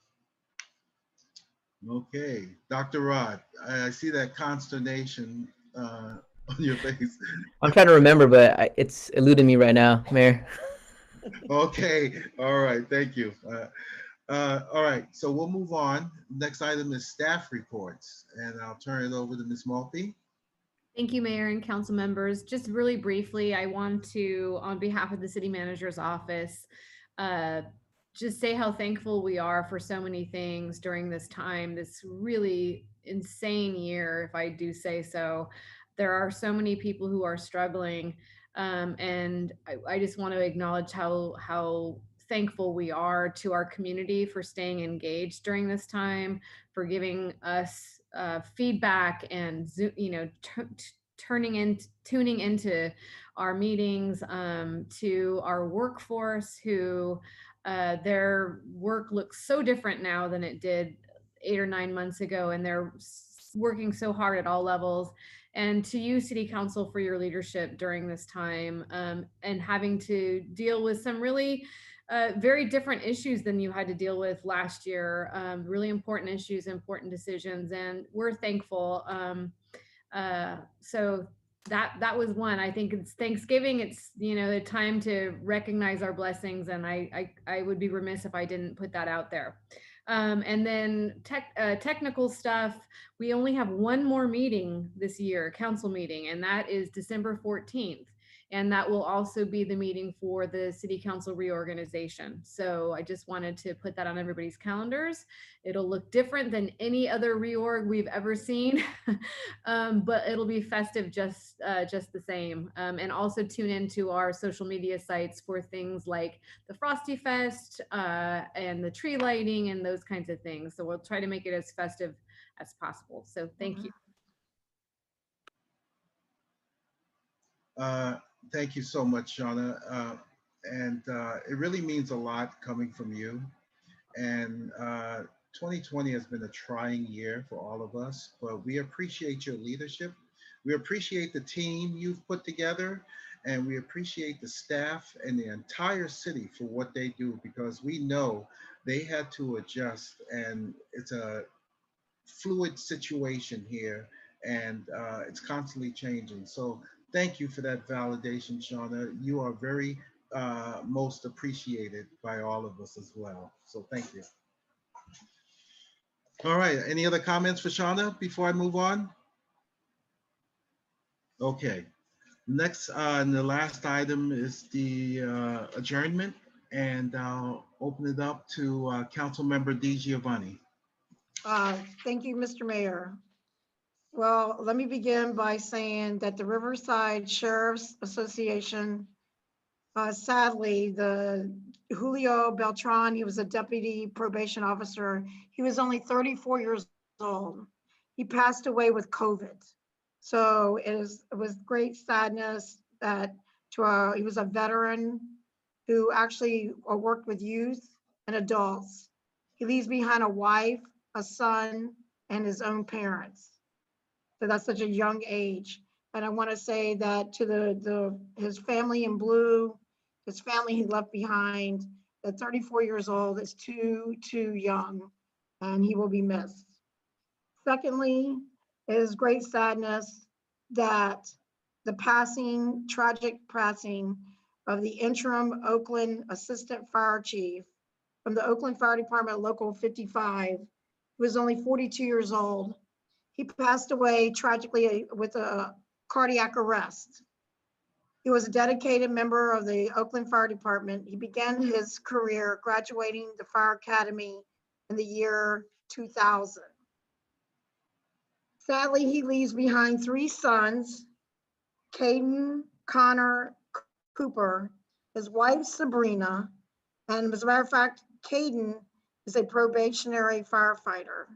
Okay, Dr. Rod, I see that consternation on your face. I'm trying to remember, but it's eluding me right now, Mayor. Okay, all right, thank you. All right, so we'll move on. Next item is staff reports, and I'll turn it over to Ms. Maltby. Thank you, Mayor and council members. Just really briefly, I want to, on behalf of the city manager's office, just say how thankful we are for so many things during this time, this really insane year, if I do say so. There are so many people who are struggling, and I just want to acknowledge how thankful we are to our community for staying engaged during this time, for giving us feedback and tuning into our meetings, to our workforce who their work looks so different now than it did 8 or 9 months ago, and they're working so hard at all levels. And to you, City Council, for your leadership during this time, and having to deal with some really very different issues than you had to deal with last year. Really important issues, important decisions, and we're thankful. So that was one. I think it's Thanksgiving. It's the time to recognize our blessings, and I would be remiss if I didn't put that out there. And then technical stuff. We only have one more meeting this year, council meeting, and that is December 14th. And that will also be the meeting for the city council reorganization. So I just wanted to put that on everybody's calendars. It'll look different than any other reorg we've ever seen, but it'll be festive just the same. And also tune into our social media sites for things like the Frosty Fest and the tree lighting and those kinds of things. So we'll try to make it as festive as possible. So thank you. Thank you so much, Shauna. And it really means a lot coming from you. And 2020 has been a trying year for all of us, but we appreciate your leadership. We appreciate the team you've put together, and we appreciate the staff and the entire city for what they do, because we know they had to adjust, and it's a fluid situation here, and it's constantly changing. So thank you for that validation, Shauna. You are very most appreciated by all of us as well. So thank you. All right, any other comments for Shauna before I move on? Okay, next, and the last item is the adjournment, and I'll open it up to Councilmember Di Giovanni. Thank you, Mr. Mayor. Well, let me begin by saying that the Riverside Sheriff's Association, sadly, the Julio Beltran, he was a deputy probation officer. He was only 34 years old. He passed away with COVID. So it was great sadness that he was a veteran who actually worked with youth and adults. He leaves behind a wife, a son, and his own parents. So that's such a young age. And I want to say that to his family in blue, his family he left behind, at 34 years old is too young, and he will be missed. Secondly, it is great sadness that the tragic passing of the interim Oakland Assistant Fire Chief from the Oakland Fire Department Local 55, who was only 42 years old. He passed away tragically with a cardiac arrest. He was a dedicated member of the Oakland Fire Department. He began his career graduating the Fire Academy in the year 2000. Sadly, he leaves behind 3 sons, Caden, Connor, Cooper, his wife, Sabrina, and as a matter of fact, Caden is a probationary firefighter.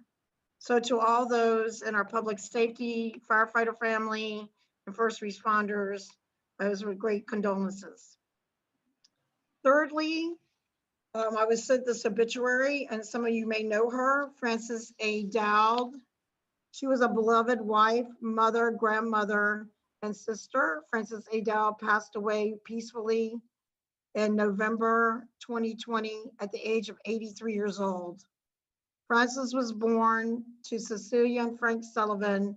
So to all those in our public safety, firefighter family, and first responders, those were great condolences. Thirdly, I was sent this obituary, and some of you may know her, Frances A. Dowd. She was a beloved wife, mother, grandmother, and sister. Frances A. Dowd passed away peacefully in November 2020 at the age of 83 years old. Frances was born to Cecilia and Frank Sullivan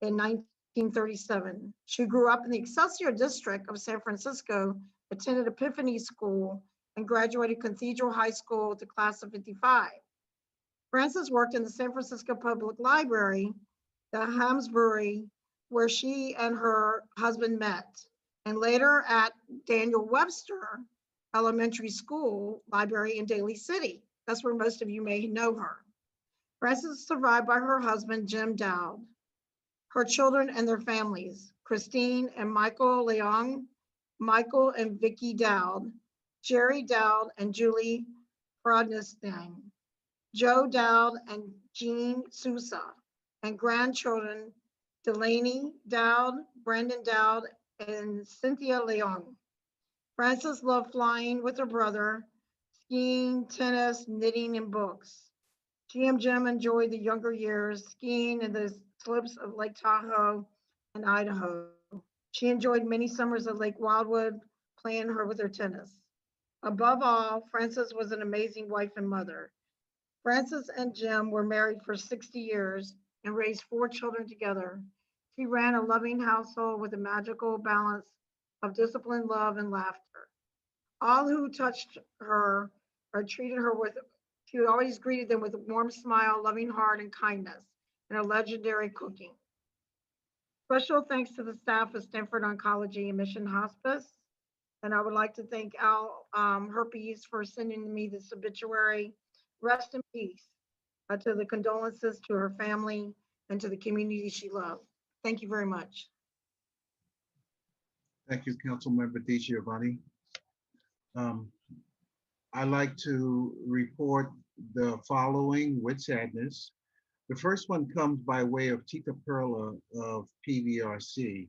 in 1937. She grew up in the Excelsior district of San Francisco, attended Epiphany School, and graduated Cathedral High School with the class of 55. Frances worked in the San Francisco Public Library, the Hamsbury, where she and her husband met, and later at Daniel Webster Elementary School Library in Daly City. That's where most of you may know her. Frances is survived by her husband, Jim Dowd, her children and their families, Christine and Michael Leong, Michael and Vicki Dowd, Jerry Dowd and Julie Prodnestein, Joe Dowd and Jean Sousa, and grandchildren Delaney Dowd, Brandon Dowd, and Cynthia Leong. Frances loved flying with her brother, skiing, tennis, knitting, and books. She and Jim enjoyed the younger years, skiing in the slopes of Lake Tahoe and Idaho. She enjoyed many summers at Lake Wildwood, playing her with her tennis. Above all, Frances was an amazing wife and mother. Frances and Jim were married for 60 years and raised 4 children together. She ran a loving household with a magical balance of discipline, love, and laughter. All who touched her or treated her with, she always greeted them with a warm smile, loving heart, and kindness, and her legendary cooking. Special thanks to the staff of Stanford Oncology and Mission Hospice. And I would like to thank Al Herpes for sending me this obituary. Rest in peace to the condolences to her family and to the community she loved. Thank you very much. Thank you, Councilmember Di Giovanni. I'd like to report the following with sadness. The first one comes by way of Tika Perla of PVRC.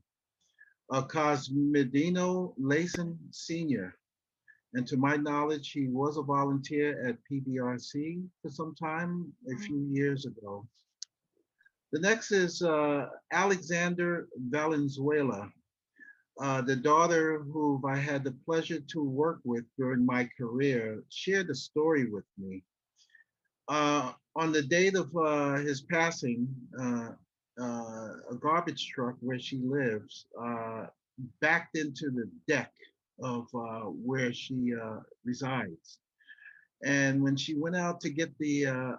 Cosmedino Layson Sr. And to my knowledge, he was a volunteer at PBRC for some time a few years ago. The next is Alexander Valenzuela, the daughter who I had the pleasure to work with during my career, shared a story with me. On the date of his passing, a garbage truck where she lives backed into the deck of where she resides. And when she went out to get the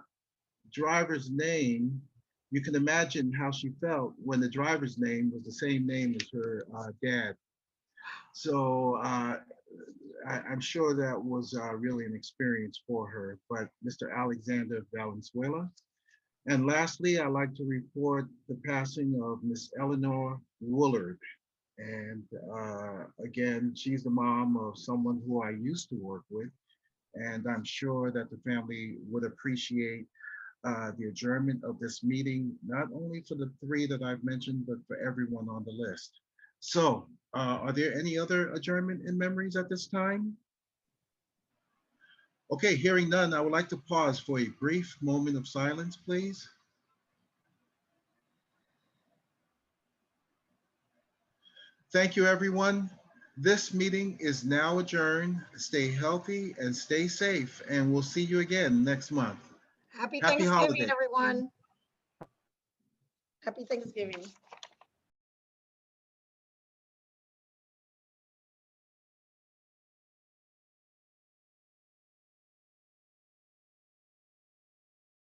driver's name, you can imagine how she felt when the driver's name was the same name as her dad. So I'm sure that was really an experience for her. But Mr. Alexander Valenzuela. And lastly, I'd like to report the passing of Miss Eleanor Woolard. And again, she's the mom of someone who I used to work with. And I'm sure that the family would appreciate the adjournment of this meeting, not only for the three that I've mentioned, but for everyone on the list. So are there any other adjournment in memories at this time? Okay, hearing none, I would like to pause for a brief moment of silence, please. Thank you, everyone. This meeting is now adjourned. Stay healthy and stay safe, and we'll see you again next month. Happy Happy Thanksgiving, holidays. everyone. Happy Thanksgiving.